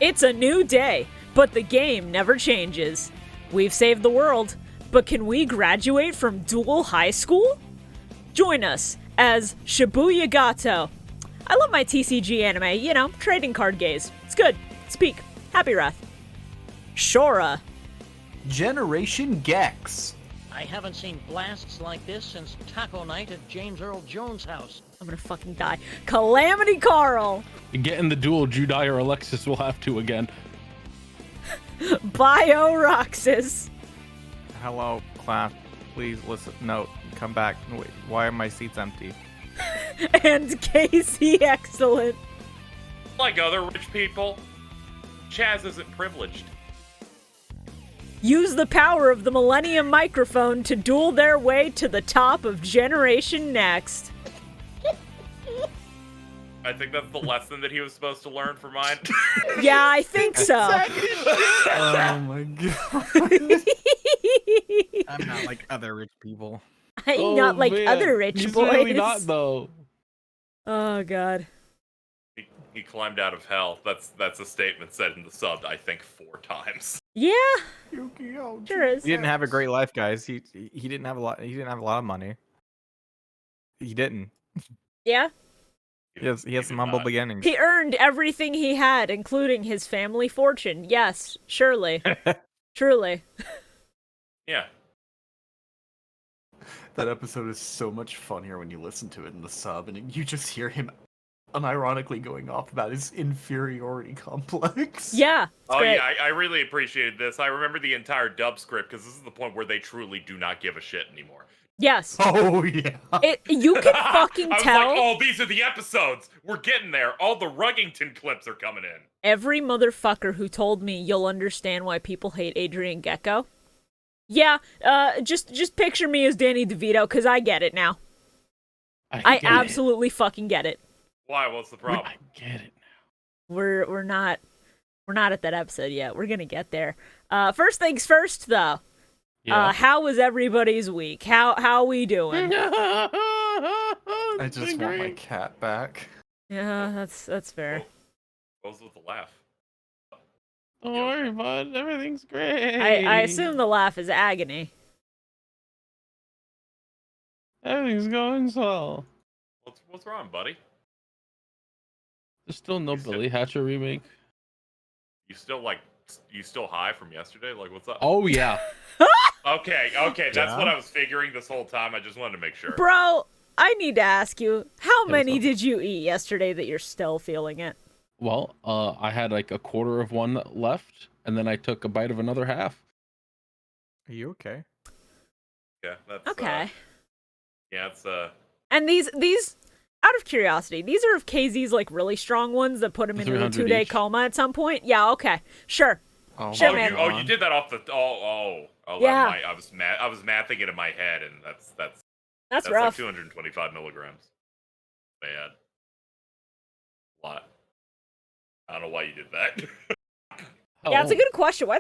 It's a new day, but the game never changes. We've saved the world, but can we graduate from DUEL High School? Join us as ShibuyaZane. I love my TCG anime, trading card gaze. It's good. Speak. Happy Wrath. Shorah. Generation Gex. I haven't seen blasts like this since taco night at James Earl Jones' house. I'm gonna fucking die. Calamity Carl. Getting the duel, Judai or Alexis will have to again. Bio Roxas. Hello, class. Please listen. No, come back. Wait, why are my seats empty? And Casey Excellent. Like other rich people, Chazz isn't privileged. Use the power of the Millennium microphone to duel their way to the top of Generation Next. I think that's the lesson that he was supposed to learn for mine. Yeah, I think so. Oh my god. I'm not like other rich people. I'm not like man. other rich He's boys. really not, though. Oh god. He climbed out of hell. That's a statement said in the sub, I think, 4 times. Yeah, Yu-Gi-Oh! sure is. He didn't have a great life, guys. He didn't have a lot. He didn't have a lot of money. He didn't. Yeah. He has some humble beginnings. He earned everything he had, including his family fortune. Yes, surely. Truly. Yeah. That episode is so much funnier when you listen to it in the sub, and you just hear him unironically going off about his inferiority complex. Yeah. It's Oh great. yeah, I really appreciated this. I remember the entire dub script because this is the point where they truly do not give a shit anymore. Yes. Oh yeah. You can fucking I was tell. like, oh, these are the episodes. We're getting there. All the Ruggington clips are coming in. Every motherfucker who told me you'll understand why people hate Adrian Gecko. Yeah, just picture me as Danny DeVito, because I get it now. I get absolutely fucking get it. Why? What's the problem? I get it now. We're not at that episode yet. We're gonna get there. First things first, though. Yeah. How was everybody's week? How we doing? I just want my cat back. Yeah, that's fair. What was with the laugh? Don't worry, bud. Everything's great. I assume the laugh is agony. Everything's going swell. What's wrong, buddy? There's still no Billy Hatcher remake. You still high from yesterday? Like, what's up? Oh yeah. Okay, that's Yeah. what I was figuring this whole time. I just wanted to make sure. Bro, I need to ask you, how what's many up? did you eat yesterday that you're still feeling it? Well, I had like a quarter of one left, and then I took a bite of another half. Are you okay? Yeah, that's Okay. yeah, it's And these, out of curiosity, these are of KZ's like really strong ones that put him into a 300 2-day each. coma at some point. Yeah, okay, sure. Oh, Sure, my man. you God. did that off the Yeah. I was mathing it in my head, and that's That's like rough. 225 milligrams. Bad. A lot. I don't know why you did that. Yeah, it's a good question. Why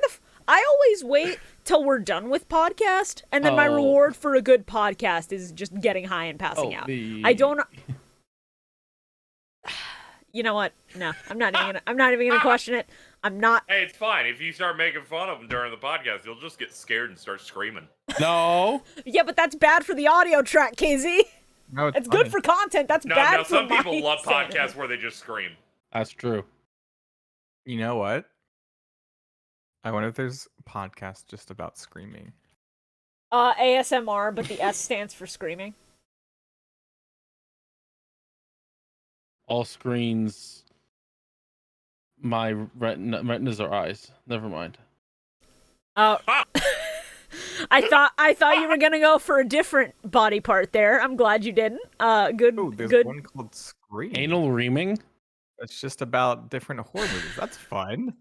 I always wait till we're done with podcast, and then my Oh. reward for a good podcast is just getting high and passing out. I don't. You know what? No, I'm not even gonna question it. I'm not. Hey, it's fine. If you start making fun of him during the podcast, you'll just get scared and start screaming. No. Yeah, but that's bad for the audio track, KZ. No, It's good for content. That's No, bad no, for some my people love sanity. podcasts where they just scream. That's true. You know what? I wonder if there's a podcast just about screaming. ASMR, but the S stands for screaming. All screens. My retinas are eyes. Never mind. Oh. I thought you were gonna go for a different body part there. I'm glad you didn't. Good. Oh, there's good. one called Scream. Anal reaming. It's just about different horror movies. That's fun.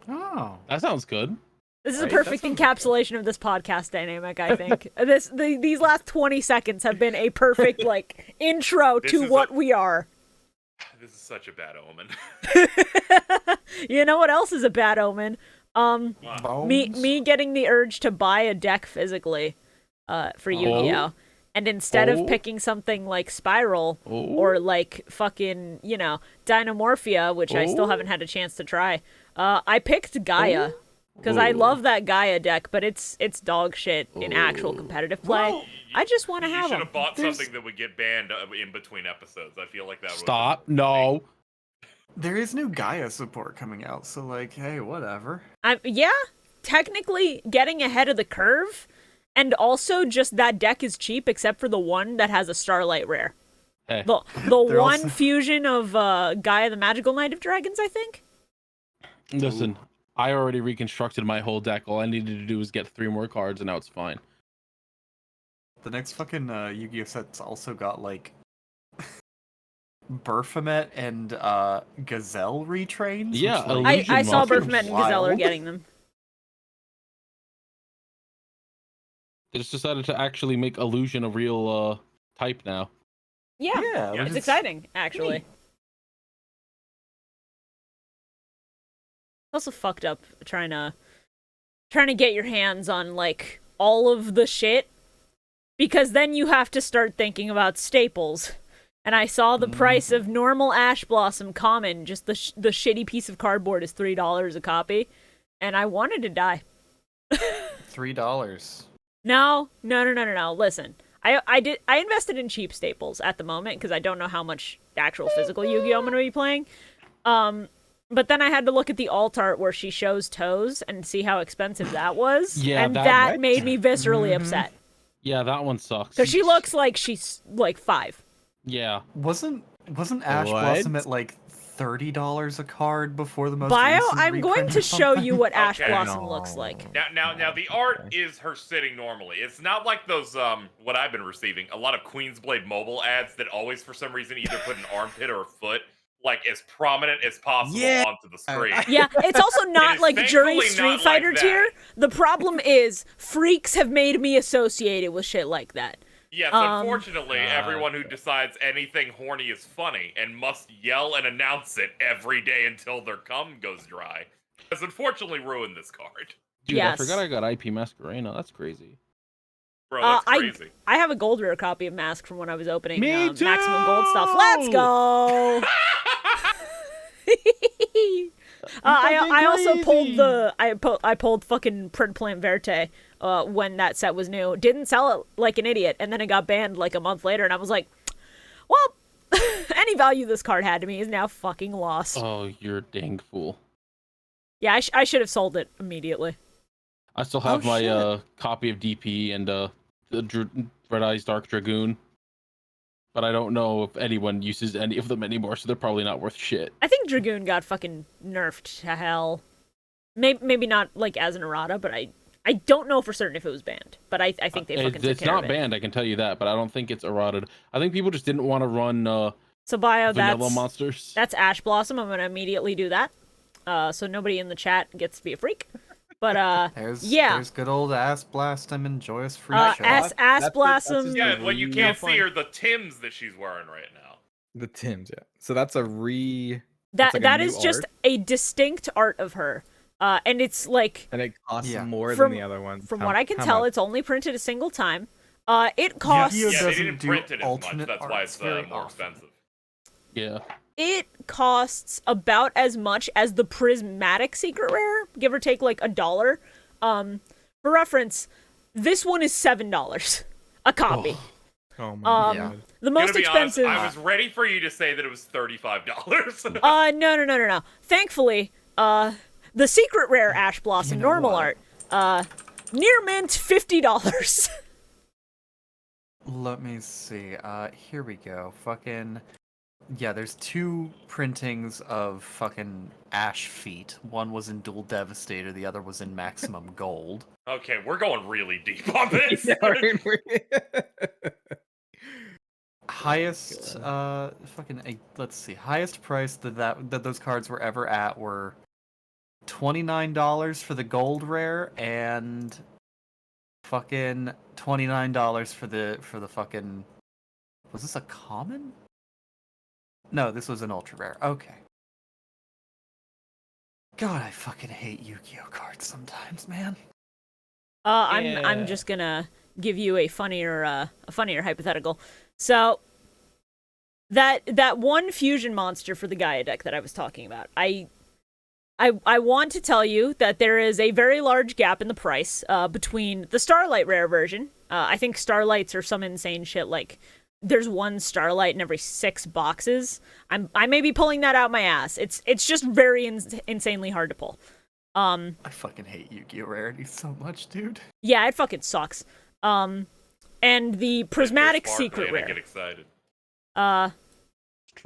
Oh. That sounds good. This is a Right, perfect that sounds encapsulation of this podcast dynamic, I think. These last 20 seconds have been a perfect like intro This to is what we are. This is such a bad omen. You know what else is a bad omen? Bones? Me getting the urge to buy a deck physically for Yu-Gi-Oh. And instead of Oh. picking something like Spiral Oh. or like fucking, Dynamorphia, which I still Oh. haven't had a chance to try, I picked Gaia. Because I Oh. love that Gaia deck, but it's dog shit in actual Oh. competitive play. Well, I just want to You have should them. have bought There's- something that would get banned in between episodes. I feel like that would Stop. No. there is new Gaia support coming out, so like, hey, whatever. Yeah, technically getting ahead of the curve, and also just that deck is cheap except for the one that has a Starlight rare. Hey. The They're one also- fusion of Gaia the Magical Knight of Dragons, I think. Listen, I already reconstructed my whole deck. All I needed to do was get 3 more cards, and now it's fine. The next fucking Yu-Gi-Oh set's also got like Baphomet and Gazelle retrains. Yeah, which, like, Illusion I saw Monster. Baphomet and Gazelle are Wild. getting them. They just decided to actually make Illusion a real type now. Yeah, Yeah, Yeah. which it's is exciting, actually. neat. Also fucked up trying to get your hands on like all of the shit, because then you have to start thinking about staples. And I saw the price of normal Ash Blossom common, just the shitty piece of cardboard is $3 a copy, and I wanted to die. $3. No. Listen, I invested in cheap staples at the moment because I don't know how much actual physical Yu-Gi-Oh I'm gonna be playing. But then I had to look at the alt art where she shows toes and see how expensive that was. Yeah, and that- that what? made me viscerally upset. Yeah, that one sucks. Because she looks like she's like 5. Yeah. Wasn't Ash What? Blossom at like $30 a card before the most Bio, recent I'm going reprint to or show something? you what Ash Okay. Blossom looks like. Now the art is her sitting normally. It's not like those what I've been receiving. A lot of Queensblade mobile ads that always for some reason either put an armpit or a foot like as prominent as possible Yeah. onto the screen. Yeah, it's also not is like Jury thankfully Street not like Fighter that. tier. The problem is freaks have made me associated with shit like that. Yes, unfortunately, everyone who decides anything horny is funny and must yell and announce it every day until their cum goes dry has unfortunately ruined this card. Dude, Yes. I forgot I got IP Masquerena. That's crazy. Bro, that's crazy. I have a gold rare copy of Mask from when I was opening Me Maximum Gold stuff. too! Let's go! I also pulled I pulled fucking Print Plant Verte when that set was new. Didn't sell it like an idiot, and then it got banned like a month later, and I was like, well, any value this card had to me is now fucking lost. Oh, you're a dang fool. Yeah, I should have sold it immediately. I still have my shit. copy of DP and the Red Eyes Dark Dragoon. But I don't know if anyone uses any of them anymore, so they're probably not worth shit. I think Dragoon got fucking nerfed to hell. Maybe not like as an errata, but I don't know for certain if it was banned. But I think they fucking took It's care not of it. banned, I can tell you that, but I don't think it's errated. I think people just didn't want to run So Bio, vanilla monsters. that's Ash Blossom. I'm gonna immediately do that. So nobody in the chat gets to be a freak. But There's good old Ass Blast. I'm enjoyous free shot. Ass That's it, Blossom. that's Yeah, what you Yeah, can't fine. see are the Tims that she's wearing right now. The Tims, yeah. So that's a that's like a That new is just art, a distinct art of her. And it's like and it costs Yeah. more From- than the other ones. from How- what I can how tell, much? it's only printed a single time. It costs Yu-Gi-Oh! Yeah, they doesn't didn't do print it as much. alternate That's why arts it's very more often. expensive. Yeah. it costs about as much as the prismatic secret rare, give or take like $1. For reference, this one is $7 a copy. Oh my Yeah. god. The most Gonna be honest, expensive. I was ready for you to say that it was $35. No. Thankfully, the secret rare Ash Blossom You know normal what? art, near mint $50. Let me see. Here we go. Fucking. Yeah, there's 2 printings of fucking Ash Feet. One was in Dual Devastator, the other was in Maximum Gold. Okay, we're going really deep on this. Highest, let's see. Highest price that those cards were ever at were $29 for the gold rare and fucking $29 for the fucking. Was this a common? No, this was an ultra rare. Okay. God, I fucking hate Yu-Gi-Oh cards sometimes, man. I'm Yeah. just gonna give you a funnier hypothetical. So that one fusion monster for the Gaia deck that I was talking about, I want to tell you that there is a very large gap in the price between the Starlight rare version. I think Starlights are some insane shit, like there's one Starlight in every 6 boxes. I may be pulling that out my ass. It's just very insanely hard to pull. I fucking hate Yu-Gi-Oh! Rarities so much, dude. Yeah, it fucking sucks. And the Prismatic Secret Rare. I get excited.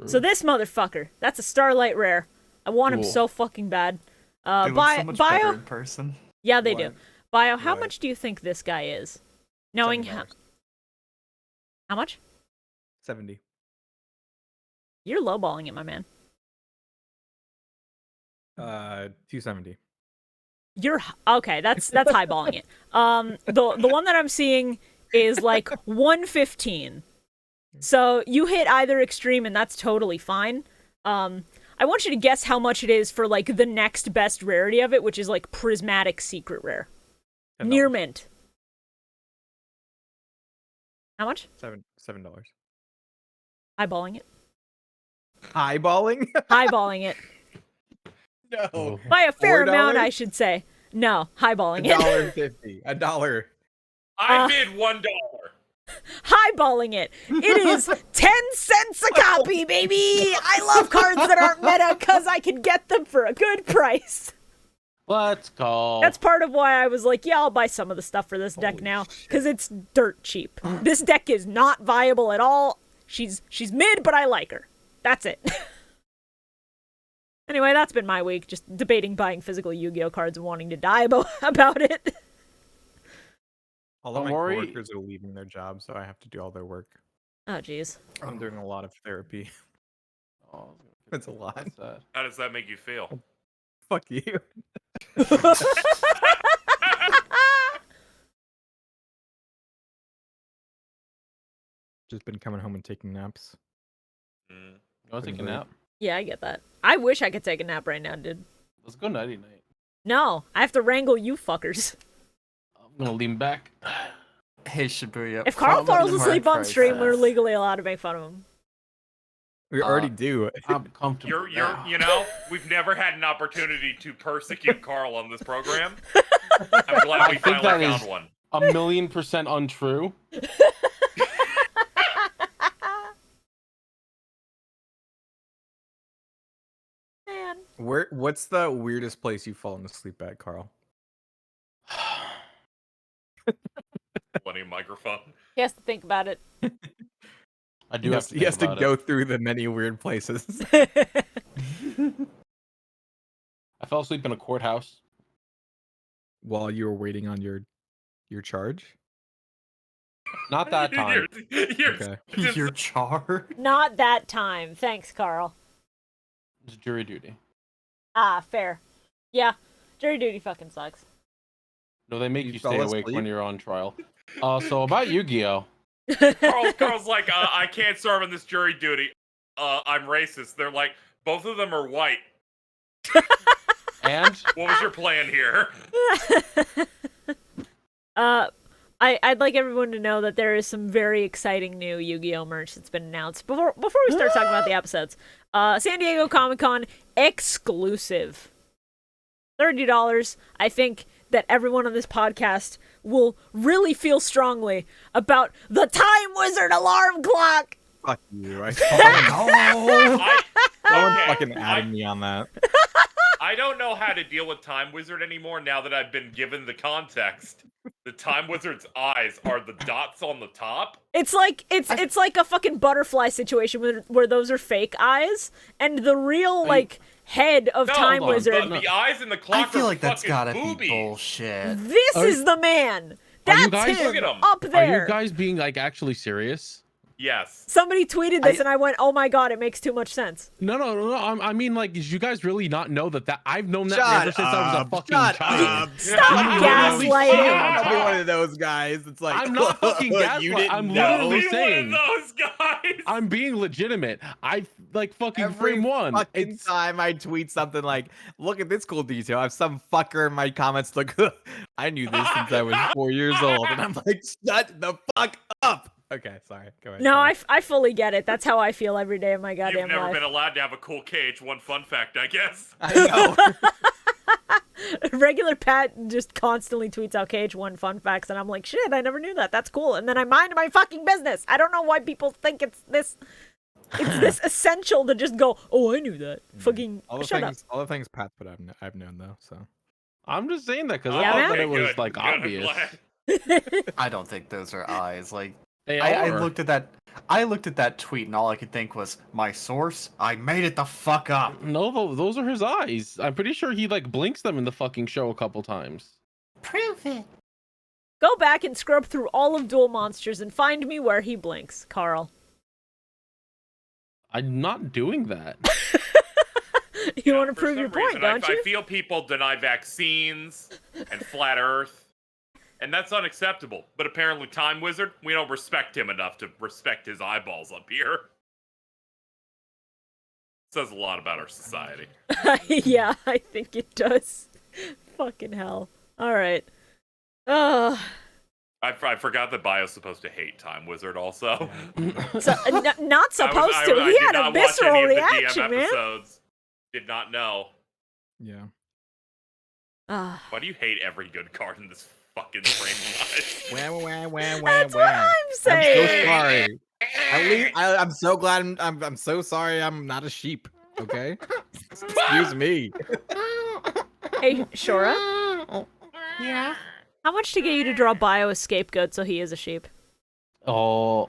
So this motherfucker, that's a Starlight rare. I want him so fucking bad. They look so much better in person. Yeah, they do. Bio, how What? much do you think this guy is? Knowing how much? 70. You're lowballing it, my man. 270. You're okay. That's highballing it. The one that I'm seeing is like 115. So you hit either extreme, and that's totally fine. I want you to guess how much it is for like the next best rarity of it, which is like Prismatic Secret Rare, $10. near mint. How much? $7. Highballing it. Eyeballing? Highballing it. No. By a fair amount, $4? I should say. No, highballing it. $1.50. $1. I bid $1. Highballing it. It is 10 cents a copy, baby. I love cards that aren't meta because I can get them for a good price. Let's go. That's part of why I was like, yeah, I'll buy some of the stuff for this deck Holy now because it's dirt cheap. This deck is not viable at all. She's mid, but I like her. That's it. Anyway, that's been my week, just debating buying physical Yu-Gi-Oh cards and wanting to die about it. All of my Don't worry. coworkers are leaving their jobs, so I have to do all their work. Oh, jeez. I'm doing a lot of therapy. Oh, It's a lot. that's sad. How does that make you feel? Fuck you. Just been coming home and taking naps. Mm. You want to take a nap? Yeah, I get that. I wish I could take a nap right now, dude. Let's go nighty night. No, I have to wrangle you fuckers. I'm gonna lean back. Hey, Shibuya. If Carl falls Hard asleep on stream, we're prices. legally allowed to make fun of him. We already do. I'm comfortable. You know, we've never had an opportunity to persecute Carl on this program. I'm glad we I think finally that found is- one. 1,000,000% untrue. Man. What's the weirdest place you've fallen asleep at, Carl? Plenty of microphone. He has to think about it. I do He have has, to. he think has to about go it. through the many weird places. I fell asleep in a courthouse. While you were waiting on your charge. Not that time. You're Okay. You're charred. Not that time. Thanks, Carl. It's jury duty. Ah, fair. Yeah, jury duty fucking sucks. No, they make You you fell stay awake asleep? when you're on trial. So about Yu-Gi-Oh. Carl's like, I can't serve in this jury duty. I'm racist. They're like, both of them are white. And What was your plan here? I'd like everyone to know that there is some very exciting new Yu-Gi-Oh merch that's been announced. Before we start talking about the episodes, San Diego Comic-Con exclusive. $30. I think that everyone on this podcast will really feel strongly about the Time Wizard alarm clock. Fuck you. No. Someone Okay, fucking added me on that. I don't know how to deal with Time Wizard anymore now that I've been given the context. The Time Wizard's eyes are the dots on the top. It's like it's like a fucking butterfly situation where those are fake eyes, and the real like head of No, Time hold on, Wizard. The eyes in the I clock feel are like that's fucking gotta boobies. be bullshit. This is the man. Are you That's guys- him Look at him. up are there. you guys being like actually serious? Yes. Somebody tweeted this, and I went, "Oh my god, it makes too much sense." No. I mean, like, did you guys really not know that I've known that Shut ever since I was a up, fucking shut child. up. Stop I'm literally gaslighting. saying- I'll be one of those guys. It's like I'm not fucking you gaslighting. didn't I'm know. literally Be saying. one of those guys. I'm being legitimate. I like fucking Every frame one. fucking It's time I tweet something like, "Look at this cool detail," I have some fucker in my comments like, "I knew this since I was 4 years old," and I'm like, "Shut the fuck up." Okay, sorry. Go ahead. No, sorry. I fully get it. That's how I feel every day of my You've goddamn never life. been allowed to have a cool KH1 fun fact, I guess. I know. Regular Pat just constantly tweets out KH1 fun facts, and I'm like, shit, I never knew that. That's cool. And then I mind my fucking business. I don't know why people think it's this essential to just go, oh, I knew that. Fucking shut up. All the things Pat put I've known though. So I'm just saying that because Yeah, I thought man. that it was Good, like good, I'm obvious. glad. I don't think those are eyes. Like They I are. looked at that. I looked at that tweet and all I could think was my source. I made it the fuck up. No, those are his eyes. I'm pretty sure he like blinks them in the fucking show a couple times. Prove it. Go back and scrub through all of Duel Monsters and find me where he blinks, Carl. I'm not doing that. You want to For prove some your point, reason, don't I you? feel people deny vaccines and flat Earth, and that's unacceptable. But apparently, Time Wizard, we don't respect him enough to respect his eyeballs up here. Says a lot about our society. Yeah, I think it does. Fucking hell. All right. I forgot that Bio's supposed to hate Time Wizard also. So, not supposed to. I He did had a not watch visceral any of the reaction, DM man. episodes. Did not know. yeah. Ah, Why do you hate every good card in this fucking franchise? that's what I'm I'm saying. so sorry. At least I'm so glad. I'm so sorry. I'm not a sheep. Okay. Excuse me. Hey, Shorah? Yeah. How much to get you to draw Bio a scapegoat so he is a sheep? Oh,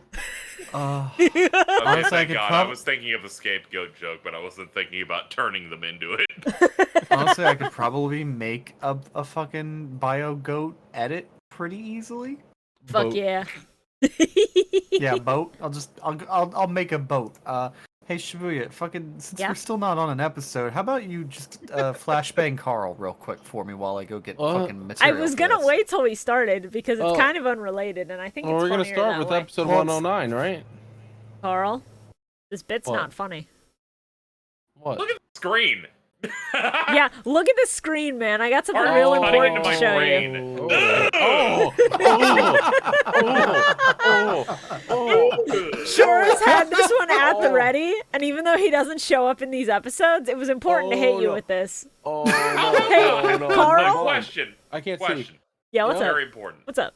Okay, Honestly, I thank could God. prob- I was thinking of a scapegoat joke, but I wasn't thinking about turning them into it. Honestly, I could probably make a fucking bio goat edit pretty easily. Fuck boat. yeah. Yeah, boat. I'll make a boat. Hey Shibuya, fucking since Yeah? we're still not on an episode, how about you just flashbang Carl real quick for me while I go get fucking I material. was for gonna this. wait till we started because it's Oh. kind of unrelated, and I think well, it's we're gonna funnier start that with way. episode Let's- 109, right? Carl, this bit's What? not funny. What? Look at the screen. Yeah, look at the screen, man. I got something Art real is cutting important into to my show brain. you. Shorah's had this one at the ready, and even though he doesn't show up in these episodes, it was important to hit you no. with this. Oh, Hey, no, Carl? Question. I can't see. Question. Yeah, what's up? Very important. What's up?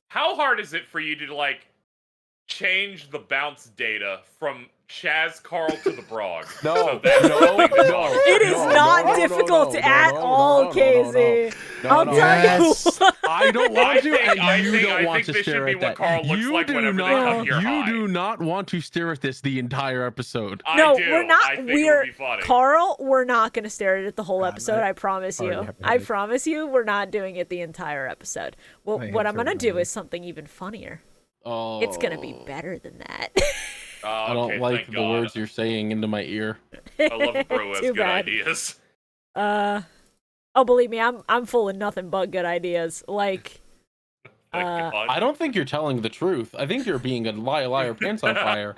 How hard is it for you to like change the bounce data from Chazz Carl to the Brog? No, So that's no, the thing that's no. hard. It is not no, difficult no, at no, all, no, KZ. no, I'll no. tell Yes. you what. I don't want to, and I you think don't want to this should stare be at what that. Carl looks You like do whenever they not. come here You high. do not want to stare at this the entire episode. No, I do. we're not. I think We're it would be funny. Carl. We're not going to stare at it the whole God, episode. I promise already you. have a I headache. promise you, we're not doing it the entire episode. Well, My what hands I'm going to are do running. is something even funnier. Oh, It's going to be better than that. I don't Okay, like thank the God. words you're saying into my ear. I love Brew has Too good bad. ideas. Oh, believe me, I'm full of nothing but good ideas. Like, Thank God. I don't think you're telling the truth. I think you're being a liar, pants on fire.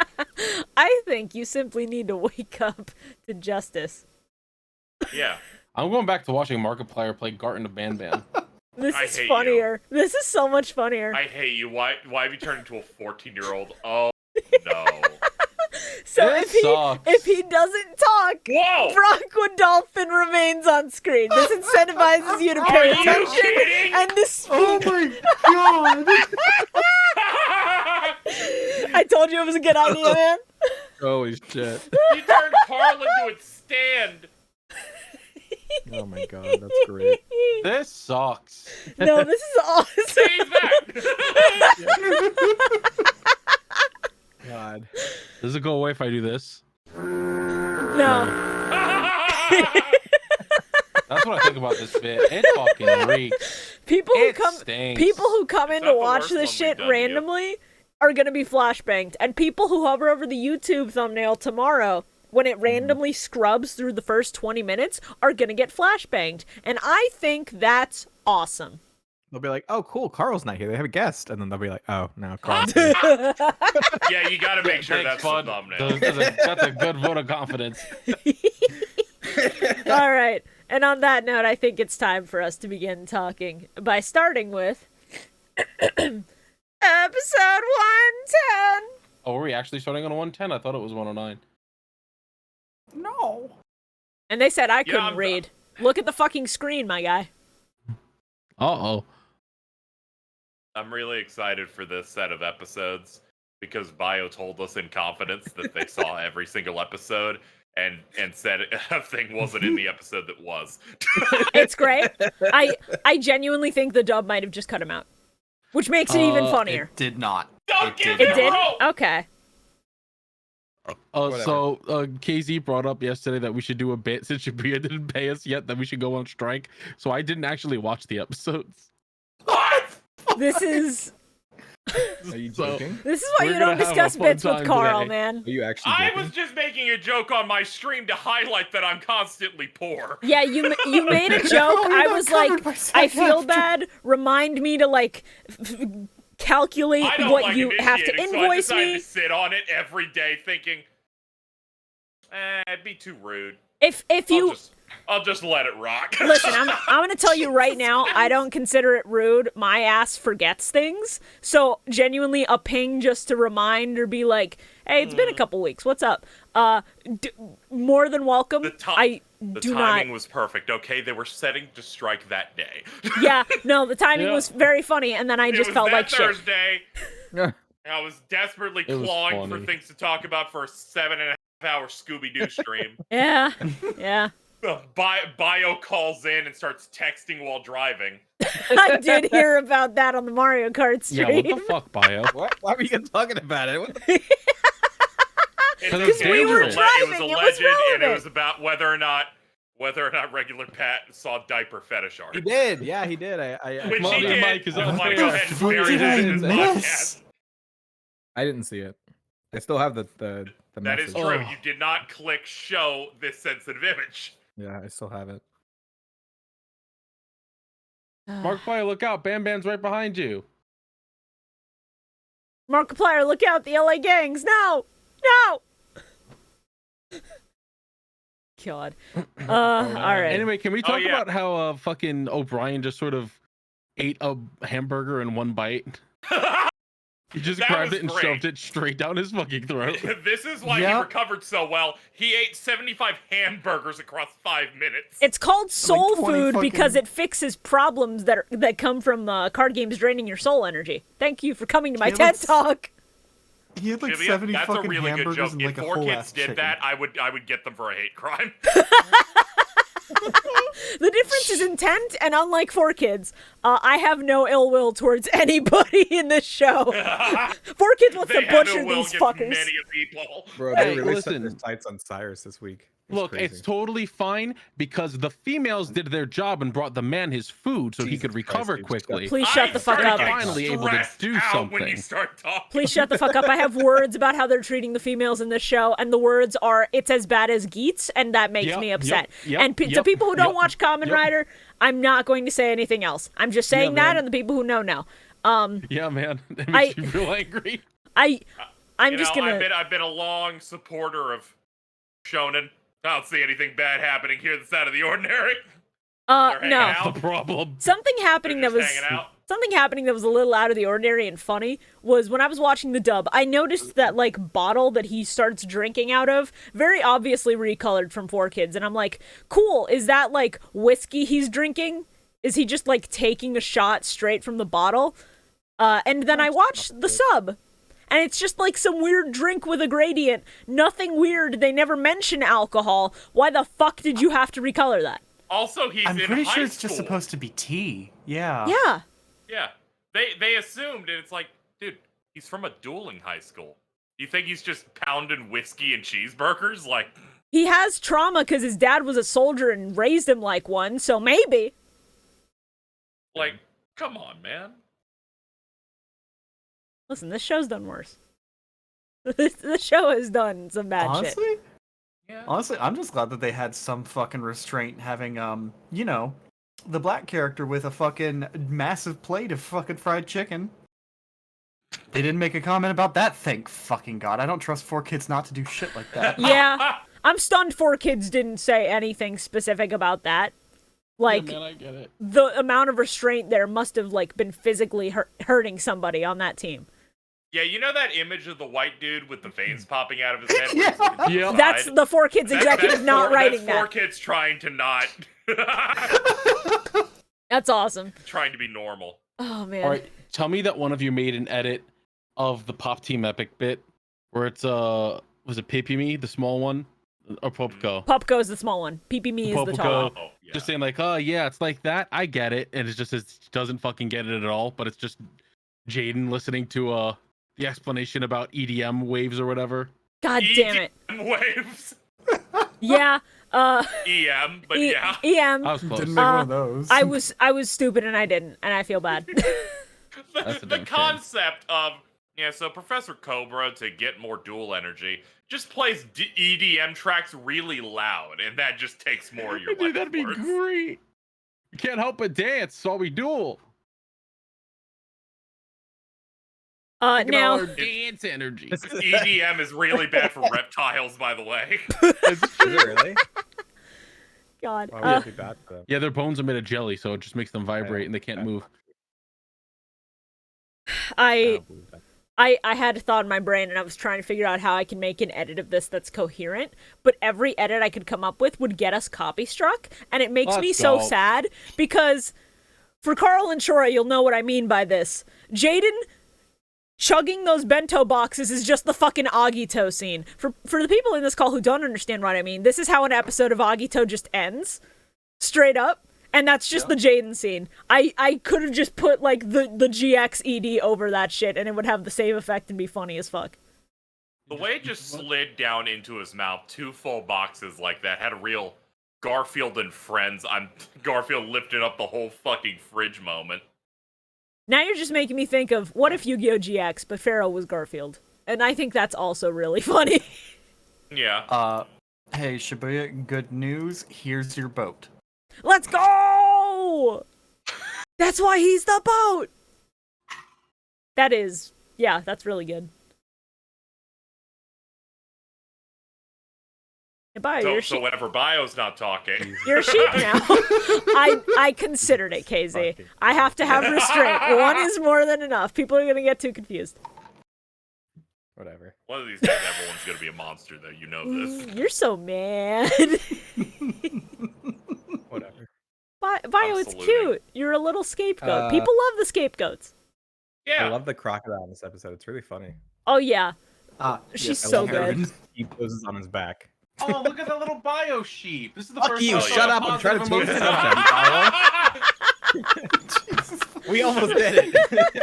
I think you simply need to wake up to justice. Yeah. I'm going back to watching Markiplier play Garten of Banban. This I is hate you. funnier. This is so much funnier. I hate you. Why have you turned into a 14-year-old? Oh no. So This if sucks. he doesn't talk, Whoa! Bronco Dolphin remains on screen. This incentivizes you to pay Are you attention kidding? and to speak. Oh my god! I told you it was a good idea, man. Holy shit. You turned Carl into its stand. Oh my god, that's great. This sucks. No, this is awesome. He's back. God. Does it go away if I do this? No. That's what I think about this bit. It fucking reeks. People who It come stinks. people who come in Not to the watch worst this one we've shit done to you. randomly are going to be flashbanged. And people who hover over the YouTube thumbnail tomorrow, when it randomly scrubs through the first 20 minutes, are going to get flashbanged. And I think that's awesome. They'll be like, oh, cool, Carl's not here. They have a guest. And then they'll be like, oh, no, Carl's here. Yeah, you got to make sure Thanks, that's the bud. thumbnail. That's a good vote of confidence. All right. And on that note, I think it's time for us to begin talking by starting with episode 110. Oh, were we actually starting on a 110? I thought it was 109. No. And they said I Yeah, couldn't I'm- read. Look at the fucking screen, my guy. Uh-oh. I'm really excited for this set of episodes because Bio told us in confidence that they saw every single episode and said a thing wasn't in the episode that was. It's great. I genuinely think the dub might have just cut him out, which makes it even funnier. It did not. Don't give It me did? rope! Okay. Whatever. KZ brought up yesterday that we should do a bit since Shibuya didn't pay us yet, that we should go on strike. So I didn't actually watch the episodes. What? This is Are you So- joking? this is why We're you don't gonna have a discuss fun bits with time Carl, today. man. Are you actually I joking? was just making a joke on my stream to highlight that I'm constantly poor. Yeah, you made a joke. I was like, I feel bad. Remind me to like calculate I don't what like you have to initiating, so I invoice decided me. to sit on it every day thinking, it'd be too rude. If you I'll just let it rock. listen, I'm gonna tell you right now, I don't consider it rude. My ass forgets things, so genuinely a ping just to remind or be like, hey, it's been a couple weeks. What's up? More than welcome. The Do timing not. was perfect. Okay, they were setting to strike that day. Yeah, no, the timing Yeah. was very funny, and then I It just was felt that like shit. Thursday. I was desperately It was clawing for funny. things to talk about for a 7.5-hour Scooby-Doo stream. Yeah, yeah. Bio calls in and starts texting while driving. I did hear about that on the Mario Kart Yeah, stream. what the fuck, Bio? What? Why were you talking about it? What the Because we were it was driving, it was alleged, and it relevant. was about whether or not regular Pat saw diaper fetish art. He did. Yeah, he did. I Which Come on, he your did. mic is I on. want to What go the ahead and fuck bury did this I in this miss? podcast. I didn't see it. I still have the That message. is true. Oh. You did not click show this sensitive image. Yeah, I still have it. Markiplier, look out. Bam Bam's right behind you. Markiplier, look out, the LA gangs. No! No! God. Alright. Anyway, can we talk yeah. about how fucking O'Brien just sort of ate a hamburger in one bite? He just That grabbed was it and great. shoved it straight down his fucking throat. This is why he Yep. recovered so well. He ate 75 hamburgers across 5 minutes. It's called soul 20 food because fucking- it fixes problems that come from card games draining your soul energy. Thank you for coming to my Yeah, TED let's- Talk. He had like Jimmy, 70 that's a fucking really good hamburgers joke. and like If a 4 whole kids ass did chicken. that, I would get them for a hate crime. The difference is intent, and unlike 4 kids, I have no ill will towards anybody in this show. 4 kids wants They to have butcher no will these against fuckers. many people. Bro, Hey, they really set their listen. sights on Cyrus this week. Look, it's totally fine because the females did their job and brought the man his food so he Jesus could recover Christ, dude, quickly. Please shut the fuck started up. getting Finally able to stressed do out when you something. start talking. Please shut the fuck up. I have words about how they're treating the females in this show, and the words are, it's as bad as Geets, and that makes Yep, me yep, upset. yep, And to yep, people who don't yep, watch Kamen yep. Rider, I'm not going to say anything else. I'm just saying that, man. and the people who know. Yeah, man. It makes me real angry. I'm You just know, gonna... I've been a long supporter of shonen. I don't see anything bad happening here that's out of the ordinary. They're hanging no. out. The problem. Something They're happening that just was... hanging out. Something happening that was a little out of the ordinary and funny was when I was watching the dub, I noticed that, like, bottle that he starts drinking out of, very obviously recolored from 4 Kids, and I'm like, cool, is that, like, whiskey he's drinking? Is he just, like, taking a shot straight from the bottle? And then I watched the sub, and it's just, like, some weird drink with a gradient. Nothing weird, they never mention alcohol. Why the fuck did you have to recolor that? Also, he's I'm in pretty high sure it's school. just supposed to be tea. Yeah. Yeah. Yeah, they assumed, and it's like, dude, he's from a dueling high school. You think he's just pounding whiskey and cheeseburgers? Like, He has trauma because his dad was a soldier and raised him like one, so maybe. come on, man. Listen, this show's done worse. The show has done some bad shit. Honestly? Yeah. Honestly, I'm just glad that they had some fucking restraint having, you know, the black character with a fucking massive plate of fucking fried chicken. They didn't make a comment about that, thank fucking God. I don't trust 4Kids not to do shit like that. Yeah, I'm stunned 4Kids didn't say anything specific about that. Like, yeah, man, I get it. The amount of restraint there must have, like, been physically hurting somebody on that team. Yeah, you know that image of the white dude with the veins popping out of his head? Yeah. That's the 4Kids executive not writing that's that. 4Kids trying to not... That's awesome. Trying to be normal. Oh, man. All right, tell me that one of you made an edit of the Pop Team Epic bit where it's, was it Pipimi, the small one? Or Popko? Popko is the small one. Pee-Pee-Me is the tall one. Oh, yeah. Just saying like, oh yeah, it's like that. I get it. And it's just, it doesn't fucking get it at all. But it's just Jaden listening to the explanation about EDM waves or whatever. God damn it. EDM waves. Yeah. EM, but yeah. EM. I was close. Didn't make one of those. I was stupid and I didn't, and I feel bad. That's a the damn shame. concept of, yeah, so Professor Cobra, to get more dual energy, just plays EDM tracks really loud, and that just takes more of your Dude, that'd be words. great. You can't help but dance, so we duel. Now, Our dance energy. EDM is really bad for reptiles, by the way. Is it really? God. Why would it be bad for them? Yeah, their bones are made of jelly, so it just makes them vibrate and they can't move. I had a thought in my brain and I was trying to figure out how I can make an edit of this that's coherent, but every edit I could come up with would get us copy struck, and it makes me so sad because for Carl and Shorah, you'll know what I mean by this. Jaden chugging those bento boxes is just the fucking Agito scene. For the people in this call who don't understand what I mean, this is how an episode of Agito just ends. Straight up. And that's just the Jaden scene. I could have just put, like, the GX ED over that shit, and it would have the same effect and be funny as fuck. The way it just slid down into his mouth, 2 full boxes like that, had a real Garfield and Friends, I'm Garfield lifted up the whole fucking fridge moment. Now you're just making me think of, what if Yu-Gi-Oh! GX, but Pharaoh was Garfield? And I think that's also really funny. Yeah. Hey, Shibuya, good news. Here's your boat. Let's go! That's why he's the boat! That is, yeah, that's really good. Bio, So whenever Bio's not talking. You're a sheep now. I considered it, KZ. I have to have restraint. One is more than enough. People are gonna get too confused. Whatever. One of these days, everyone's gonna be a monster, though. You know this. You're so mad. Whatever. Bio, it's cute. You're a little scapegoat. People love the scapegoats. Yeah. I love the crocodile in this episode. It's really funny. Oh yeah. She's yes, so I love how good. He poses on his back. Oh, look at that little bio sheep. This is the Fuck first you! time I Shut saw up! I'm trying to positive change the emotion. subject. We almost did it.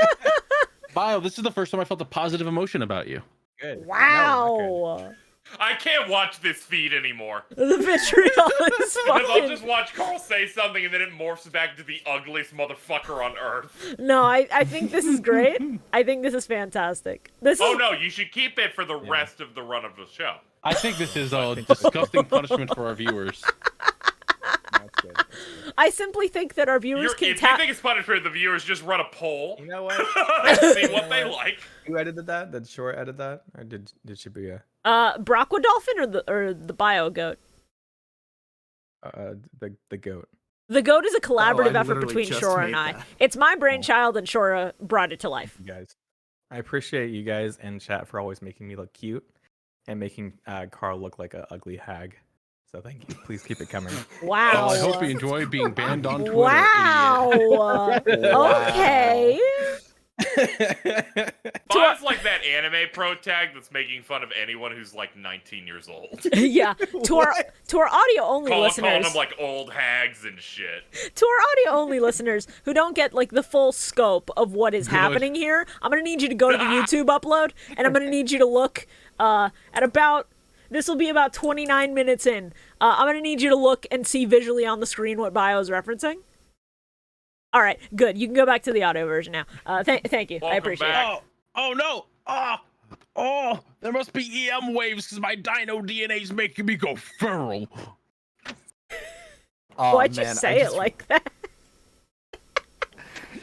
Bio, this is the first time I felt a positive emotion about you. Good. Wow. I can't watch this feed anymore. The vitriol is Because I'll fucking... just watch Carl say something and then it morphs back to the ugliest motherfucker on earth. No, I think this is great. I think this is fantastic. Oh no, you should keep it for the rest of the run of the show. I think this is a disgusting punishment for our viewers. That's good. I simply think that our viewers can If you think it's punishment, the viewers just run a poll. You know what? And see what they like. Who edited that? Did Shorah edit that, or did Shibuya? Brocco Dolphin or the Bio Goat? The goat. The Goat is a collaborative I effort literally between just Shorah and made I. that. It's my brainchild, and Shorah brought it to life. You guys. I appreciate you guys in chat for always making me look cute and making Carl look like an ugly hag. So thank you. Please keep it coming. Wow. Well, I hope you enjoy being banned on Twitter. Wow. Okay. Mine's like that anime pro tag that's making fun of anyone who's like 19 years old. Yeah. To our audio only Calling listeners. them like old hags and shit. To our audio only listeners who don't get like the full scope of what is happening here, I'm gonna need you to go to the YouTube upload, and I'm gonna need you to look at about. This will be about 29 minutes in. I'm gonna need you to look and see visually on the screen what Bio is referencing. All right, good. You can go back to the audio version now. Thank you. I Welcome appreciate back. it. Oh no! Oh, there must be EM waves because my dino DNA is making me go feral. Oh, Why'd you man, say it like that?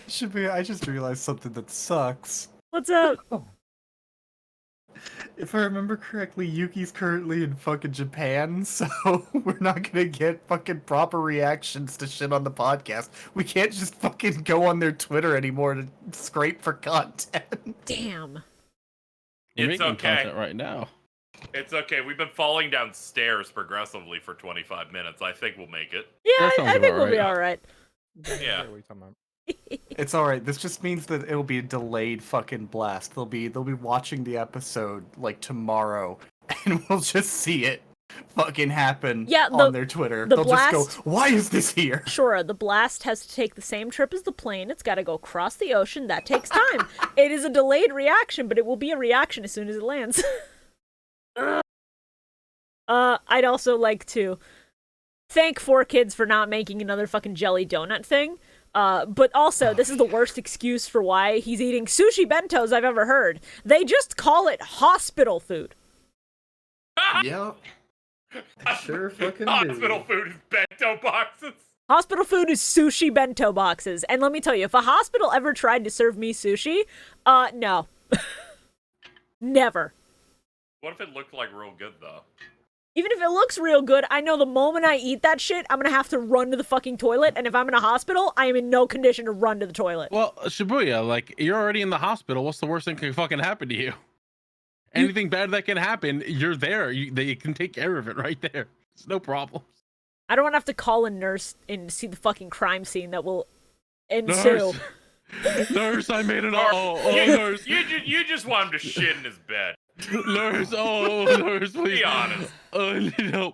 Shibuya, I just realized something that sucks. What's up? If I remember correctly, Yuki's currently in fucking Japan, so we're not gonna get fucking proper reactions to shit on the podcast. We can't just fucking go on their Twitter anymore to scrape for content. Damn. We're It's making okay. content right now. It's okay. We've been falling down stairs progressively for 25 minutes. I think we'll make it. Yeah, That I sounds think about we'll be right. all right. Yeah. What are you talking about? It's alright, this just means that it'll be a delayed fucking blast. They'll be watching the episode, like, tomorrow, and we'll just see it fucking happen on their Twitter. the They'll blast- just go, why is this here? Shorah, the blast has to take the same trip as the plane. It's got to go across the ocean. That takes time. It is a delayed reaction, but it will be a reaction as soon as it lands. I'd also like to thank 4Kids for not making another fucking jelly donut thing. But also, this is the worst excuse for why he's eating sushi bentos I've ever heard. They just call it hospital food. Yep. Sure fucking Hospital food is bento boxes. Hospital food is sushi bento boxes. And let me tell you, if a hospital ever tried to serve me sushi, no. Never. What if it looked like real good though? Even if it looks real good, I know the moment I eat that shit, I'm gonna have to run to the fucking toilet, and if I'm in a hospital, I am in no condition to run to the toilet. Well, Shibuya, like, you're already in the hospital. What's the worst thing that can fucking happen to you? Anything bad that can happen, you're there. They can take care of it right there. It's no problem. I don't want to have to call a nurse in to see the fucking crime scene that will ensue. Nurse, I made it Or- all. you, Nurse. you just want him to shit in his bed. Nurse, nurse, please. Be honest. No,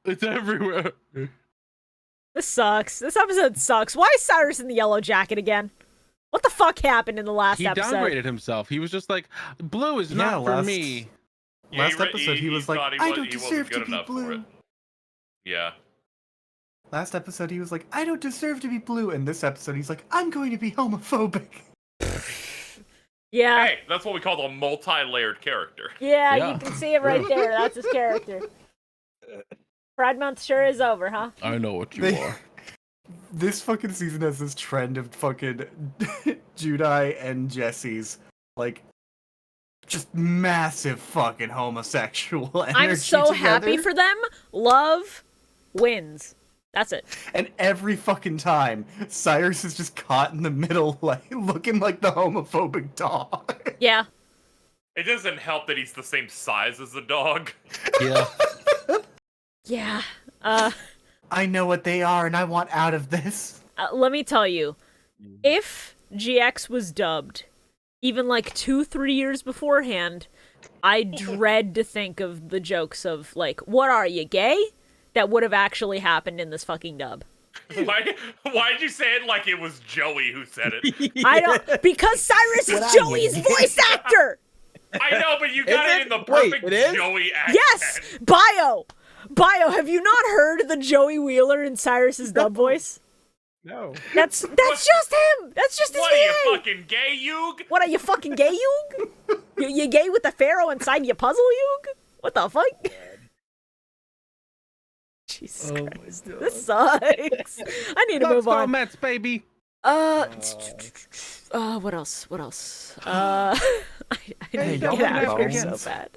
it's everywhere. This sucks. This episode sucks. Why is Cyrus in the yellow jacket again? What the fuck happened in the last He episode? downgraded himself. He was just like, blue is not for me. Last episode, he was like, thought I wa- don't he wasn't deserve good to be enough for blue. it. Yeah. Last episode, he was like, I don't deserve to be blue. And this episode, he's like, I'm going to be homophobic. Yeah. Hey, that's what we call a multi-layered character. Yeah, Yeah. you can see it right there. That's his character. Pride Month sure is over, huh? I know what you They- are. This fucking season has this trend of fucking Judai and Jesse's, like, just massive fucking homosexual energy I'm so happy together. for them. Love wins. That's it. And every fucking time, Cyrus is just caught in the middle, like, looking like the homophobic dog. Yeah. It doesn't help that he's the same size as the dog. Yeah. Yeah. I know what they are, and I want out of this. Let me tell you, if GX was dubbed, even like 2-3 years beforehand, I dread to think of the jokes of, like, what are you, gay? That would have actually happened in this fucking dub. Why'd you say it like it was Joey who said it? I don't, because Cyrus is Joey's voice actor! I know, but you got it in the Wait, perfect it is? Joey accent. Yes! Bio, have you not heard the Joey Wheeler in Cyrus's dub voice? No. That's just him! That's just his What are you, VA! fucking gay, Yug? What are you, fucking gay, Yug? You gay with the pharaoh inside your puzzle, Yug? What the fuck? Jesus Christ. This sucks. I need to move on. Mets, baby. What else? I need Hey, to y'all get out of remember here so bones? bad.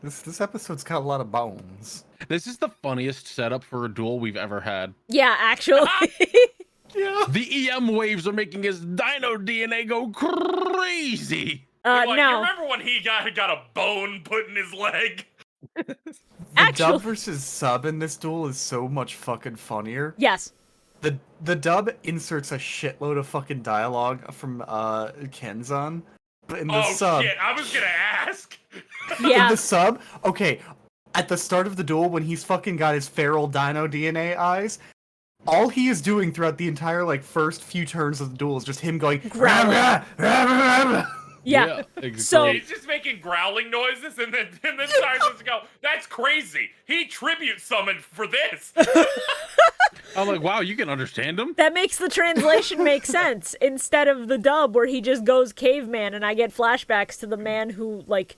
This episode's got a lot of bones. This is the funniest setup for a duel we've ever had. Yeah, actually. Yeah. The EM waves are making his dino DNA go crazy. Like, you No. remember when he got a bone put in his leg? The Actually- dub versus sub in this duel is so much fucking funnier. Yes. The dub inserts a shitload of fucking dialogue from Kenzan, but in the Oh sub, shit, I was gonna ask. in Yeah. the sub, okay, at the start of the duel when he's fucking got his feral dino DNA eyes, all he is doing throughout the entire like first few turns of the duel is just him going Growling. "Rah, rah, rah, rah, rah." Yeah. So- great. He's just making growling noises, and then Cyrus has to go, that's crazy. He tribute summoned for this. Oh I'm like, wow, you can understand him? That makes the translation make sense instead of the dub where he just goes caveman and I get flashbacks to the man who, like,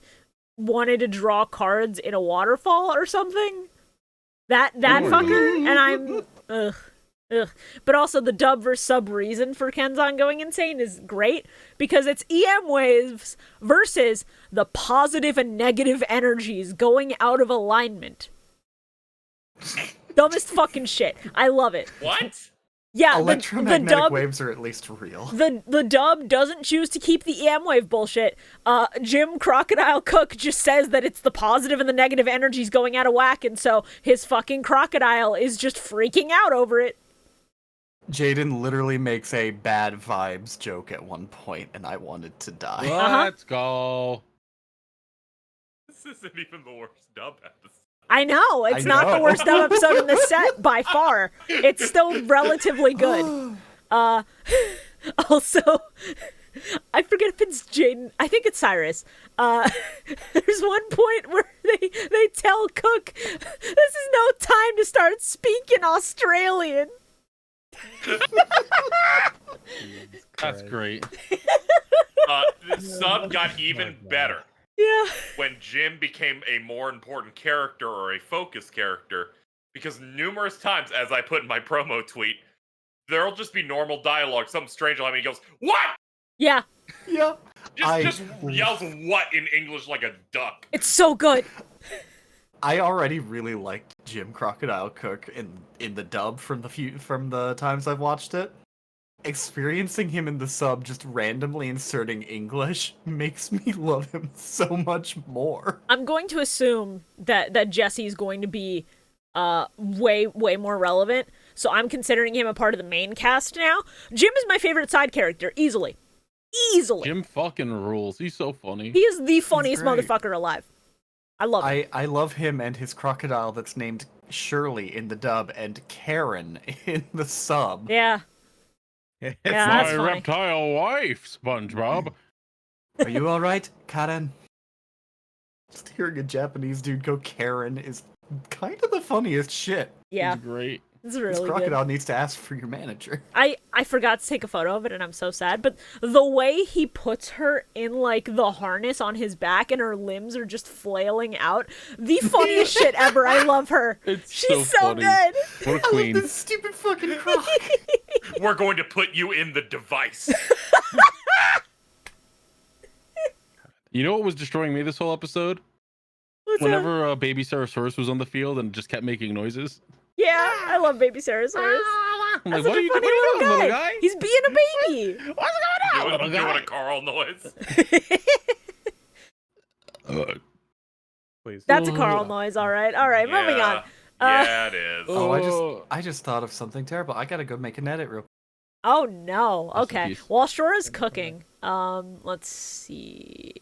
wanted to draw cards in a waterfall or something. That fucker, and I'm, ugh. But also the dub versus sub reason for Kenzan going insane is great because it's EM waves versus the positive and negative energies going out of alignment. Dumbest fucking shit. I love it. What? Yeah, Electromagnetic the dub, waves are at least real. the dub doesn't choose to keep the EM wave bullshit. Jim Crocodile Cook just says that it's the positive and the negative energies going out of whack, and so his fucking crocodile is just freaking out over it. Jaden literally makes a bad vibes joke at one point, and I wanted to die. Let's go. This isn't even the worst dub episode. I know, it's not the worst dub episode in the set by far. It's still relatively good. Also, I forget if it's Jaden. I think it's Cyrus. There's one point where they tell Cook, this is no time to start speaking Australian. That's great. The sub got even better. Yeah. When Jim became a more important character or a focus character, because numerous times, as I put in my promo tweet, there'll just be normal dialogue. Some stranger line, he goes, "What?" Yeah. Yeah. Just yells "what" in English like a duck. It's so good. I already really liked Jim Crocodile Cook in the dub from the times I've watched it. Experiencing him in the sub just randomly inserting English makes me love him so much more. I'm going to assume that Jesse's going to be way more relevant, so I'm considering him a part of the main cast now. Jim is my favorite side character, easily. Jim fucking rules. He's so funny. He is the funniest great. motherfucker alive. I love him. I love him and his crocodile that's named Shirley in the dub and Karen in the sub. Yeah. It's Yeah, My that's funny. reptile wife, SpongeBob. Are you alright, Karen? Just hearing a Japanese dude go Karen is kind of the funniest shit. Yeah, He's great. it's This really good. crocodile needs to ask for your manager. I forgot to take a photo of it and I'm so sad, but the way he puts her in like the harness on his back and her limbs are just flailing out, the funniest shit ever. I love her. She's so funny. good. What a queen. This stupid fucking croc. We're going to put you in the device. You know what was destroying me this whole episode? What's Whenever Baby Sarosaurus was on the field and just kept making noises. Yeah, I love Baby Sarosaurus. I'm That's like, such a funny little guy. He's being a baby. What's going on, little doing guy? a Carl noise. Please. That's a Carl noise, all right. All right, moving on. Yeah, it is. Oh, I just thought of something terrible. I gotta go make an edit real quick. Oh no. Rest in Okay. peace. While Shorah's cooking, let's see.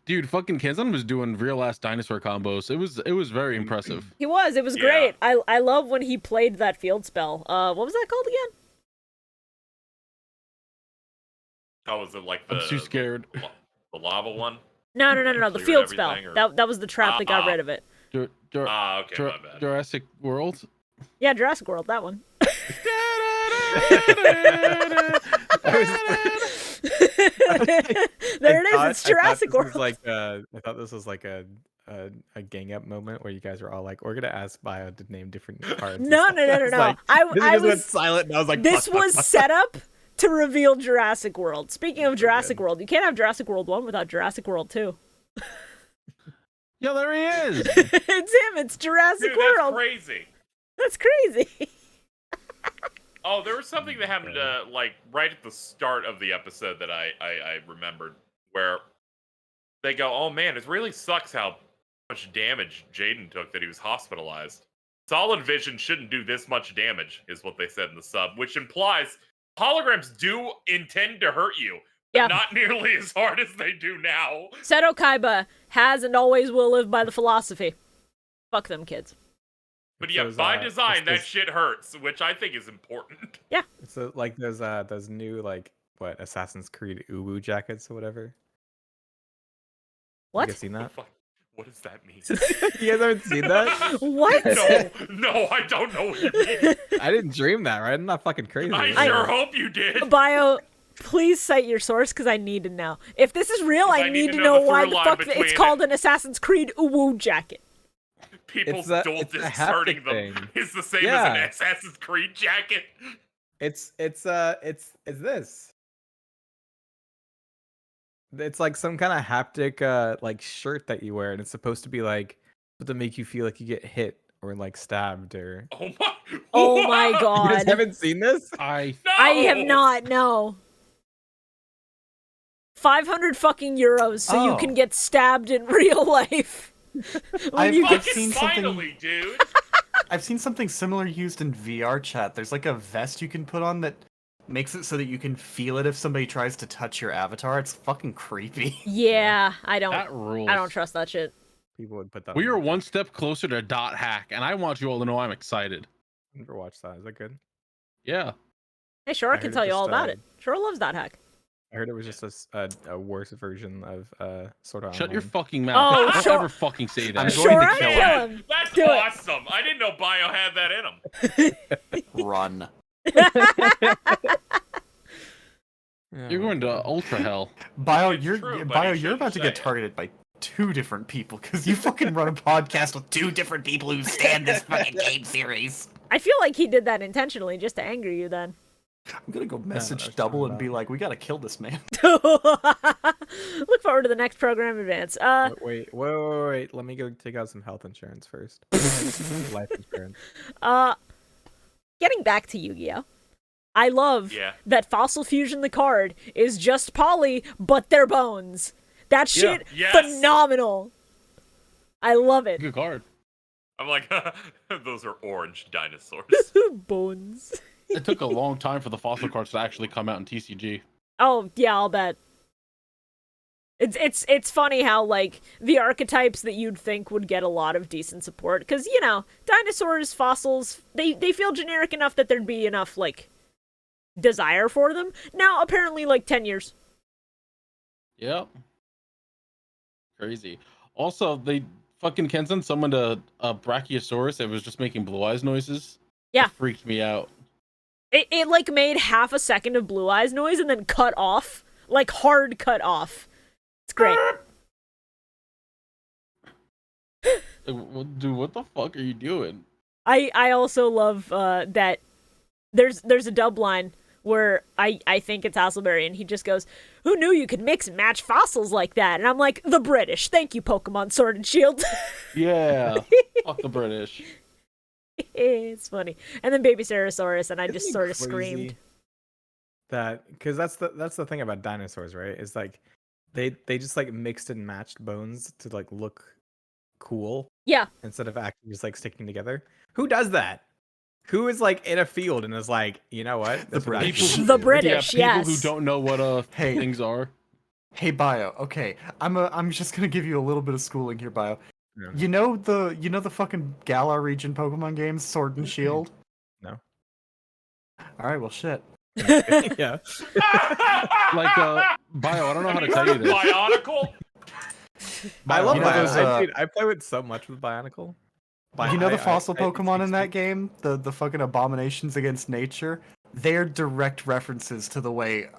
Dude, fucking Kenzan was doing real ass dinosaur combos. It was very impressive. It was Yeah. great. I love when he played that field spell. What was that called again? How was it like the? I'm too scared. The lava one. No, the Cleared field spell. everything, or- That was the trap that got rid of it. Okay, my bad. Jurassic World. Yeah, Jurassic World, that one. There it is. It's Jurassic World. I thought this was like a gang up moment where you guys were all like, "We're gonna ask Bio to name different cards." and No. stuff. I was like- I Then he just went was. silent, and I was like, This "Fuck, was fuck, fuck." set up to reveal Jurassic World. Speaking of Jurassic World, you can't have Jurassic World 1 without Jurassic World 2. Yo, there he is. It's him. It's Jurassic Dude, that's World. crazy. That's crazy. Oh, there was something that happened like right at the start of the episode that I remembered where they go, "Oh man, it really sucks how much damage Jaden took that he was hospitalized. Solid vision shouldn't do this much damage," is what they said in the sub, which implies holograms do intend to hurt you, but Yeah. not nearly as hard as they do now. Seto Kaiba has and always will live by the philosophy. Fuck them kids. But yeah, Those, by design, that those- shit hurts, which I think is important. So like those new like what Assassin's Creed Uwu jackets or whatever. You What? guys seen that? What does that mean? You guys haven't seen that? What? No, I don't know what you mean. I didn't dream that, right? I'm not fucking crazy. I sure hope you did. Bio, please cite your source because I need to know. If this is real, I need to know the why through the line fuck between it's called an Assassin's Creed Uwu jacket. People's it's dolt a inserting haptic them thing. is the same Yeah. as an Assassin's Creed jacket. It's this. It's like some kind of haptic like shirt that you wear, and it's supposed to be like to make you feel like you get hit or like stabbed or. Oh my! Oh my What? god. You guys haven't seen this? No! I have not, no. 500 fucking euros so you Oh. can get stabbed in real life. When you I've get seen Finally, dude. I've seen something similar used in VR chat. There's like a vest you can put on that makes it so that you can feel it if somebody tries to touch your avatar. It's fucking creepy. Yeah, I That rules. don't trust that shit. People would put that. We on are their- one step closer to dot hack, and I want you all to know I'm excited. Never watched that. Is that good? Yeah. Hey, Shorah I can heard tell it you all just, about it. Shorah loves that hack. I heard it was just a worse version of sort of. Shut your Online. fucking mouth. Oh, Don't sure. ever fucking say that. I'm going to Shorah, kill kill him. That's Do it. awesome. I didn't know Bio had that in him. Run. You're going to ultra hell. Bio, It's you're true, but Bio, he you're about to shouldn't get say it. targeted by 2 different people because you fucking run a podcast with 2 different people who stand this fucking game series. I feel like he did that intentionally just to anger you then. I'm gonna go message that's Double not and be bad. like, we gotta kill this man. Look forward to the next program advance. Wait. Let me go take out some health insurance first. Life insurance. Getting back to Yu-Gi-Oh! I love Yeah. that Fossil Fusion the card is just poly, but they're bones. That shit, Yes. phenomenal. I love it. Good card. I'm like, those are orange dinosaurs. Bones. It took a long time for the fossil cards to actually come out in TCG. Oh yeah, I'll bet. It's funny how like the archetypes that you'd think would get a lot of decent support, because you know dinosaurs, fossils, they feel generic enough that there'd be enough like desire for them. Now apparently like 10 years. Yep. Crazy. Also, they fucking Kenson summoned a Brachiosaurus that was just making blue eyes noises. Yeah. It freaked me out. It like made half a second of blue eyes noise and then cut off, like hard cut off. It's great. Dude, what the fuck are you doing? I also love that there's a dub line where I think it's Hasselberry and he just goes, "Who knew you could mix and match fossils like that?" And I'm like, "The British. Thank you, Pokemon Sword and Shield." Yeah. Fuck the British. It's funny. And then Baby Cererosaurus, and I just Isn't it sort of crazy screamed. That because that's the thing about dinosaurs, right? Is like they just like mixed and matched bones to like look cool Yeah. instead of actually just like sticking together. Who does that? Who is like in a field and is like, you know what? That's what I British. should The do." British. Yeah, people yes. who don't know what Hey. things are. Hey Bio, okay, I'm just gonna give you a little bit of schooling here, Bio. Yeah. You know the fucking Galar region Pokemon games, Sword and Shield? No. Alright, well shit. Yeah. Like, Bio, I don't know how to tell you this. Bionicle? I love You know those, Bionicle. I play with so much with Bionicle. You know the fossil I- Pokemon in that game? The fucking abominations against nature? They're direct references to the way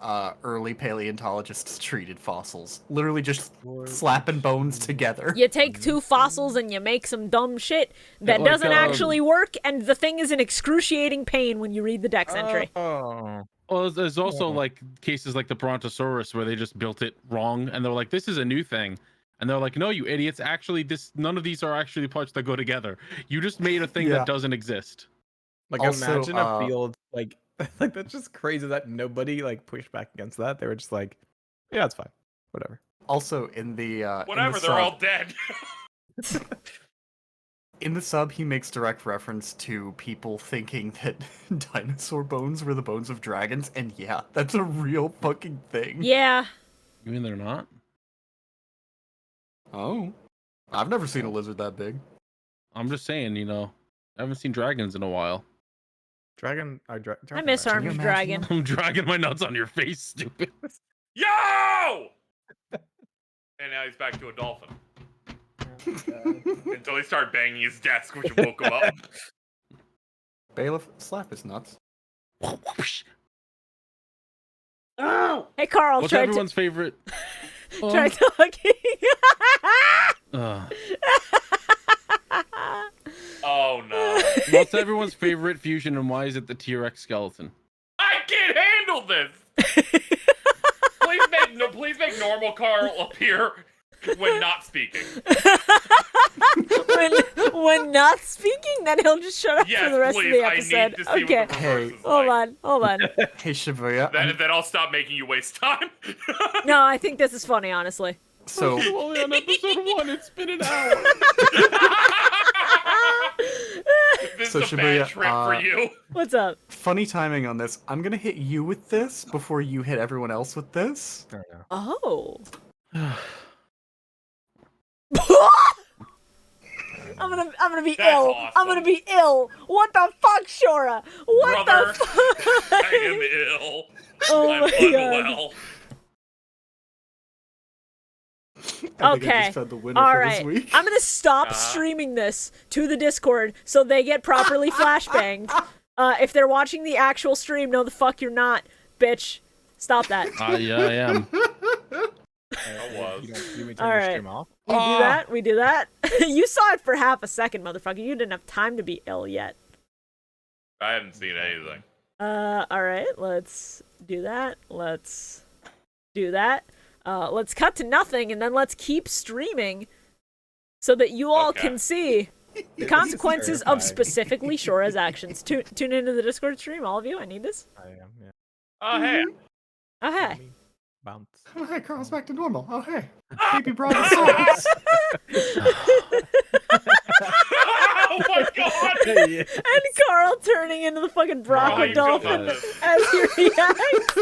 early paleontologists treated fossils. Literally just slapping bones together. You take 2 fossils and you make some dumb shit that like, doesn't actually work, and the thing is in excruciating pain when you read the dex entry. Oh. Well, there's also Yeah. like cases like the Brontosaurus where they just built it wrong and they're like, this is a new thing. And they're like, no, you idiots, actually none of these are actually parts that go together. You just made a thing Yeah. that doesn't exist. Like Also, imagine a field like like that's just crazy that nobody like pushed back against that. They were just like, yeah, it's fine, whatever. Also in the Whatever, in the they're all dead. In the sub, he makes direct reference to people thinking that dinosaur bones were the bones of dragons, and yeah, that's a real fucking thing. Yeah. You mean they're not? Oh. I've never seen a lizard that big. I'm just saying, I haven't seen dragons in a while. Dragon, I dragon miss Dragon. Armed imagine Dragon. I'm dragging my nuts on your face, stupid. Yo! And now he's back to a dolphin. Until he started banging his desk, which woke him up. Bailiff, slap his nuts. Hey, Carl, What's try everyone's favorite? try talking. Oh no. What's everyone's favorite fusion and why is it the T-Rex skeleton? I can't handle this. Please make normal Carl appear when not speaking. when not speaking, then he'll just shut up Yes, for the rest please. of the episode. I need to see Okay, what the reverse is hold like. on, hold on. Hey, Shibuya. Then I'll stop making you waste time. No, I think this is funny, honestly. So, We're only on episode 1. It's been an hour. This So, is a Shibuya, bad trip for you. What's up? funny timing on this. I'm gonna hit you with this before you hit everyone else with this. I don't know. Oh. I'm gonna be That's ill. awesome. I'm gonna be ill. What the fuck, Shorah? What Brother, the fuck? I am ill. Oh I'm my god. unwell. I think I Okay. just found the winner All for right. this week. I'm gonna stop streaming this to the Discord so they get properly flashbanged. If they're watching the actual stream, no, the fuck you're not, bitch. Stop that. Yeah, I am. I was. You may turn All your right. stream off. We do that. We do that. You saw it for half a second, motherfucker. You didn't have time to be ill yet. I haven't seen anything. All right. Let's do that. Let's do that. Let's cut to nothing, and then let's keep streaming so that you all Okay. can see the consequences of terrifying. specifically Shorah's actions. Tune into the Discord stream, all of you. I need this. I am. Yeah. Oh, hey. Oh, hey. Bounce. Oh, hey, Carl's back to normal. Oh, hey. Baby brontosaurus. Oh my god! And Carl turning into the fucking Bronco you feel Dolphin about this? as he reacts.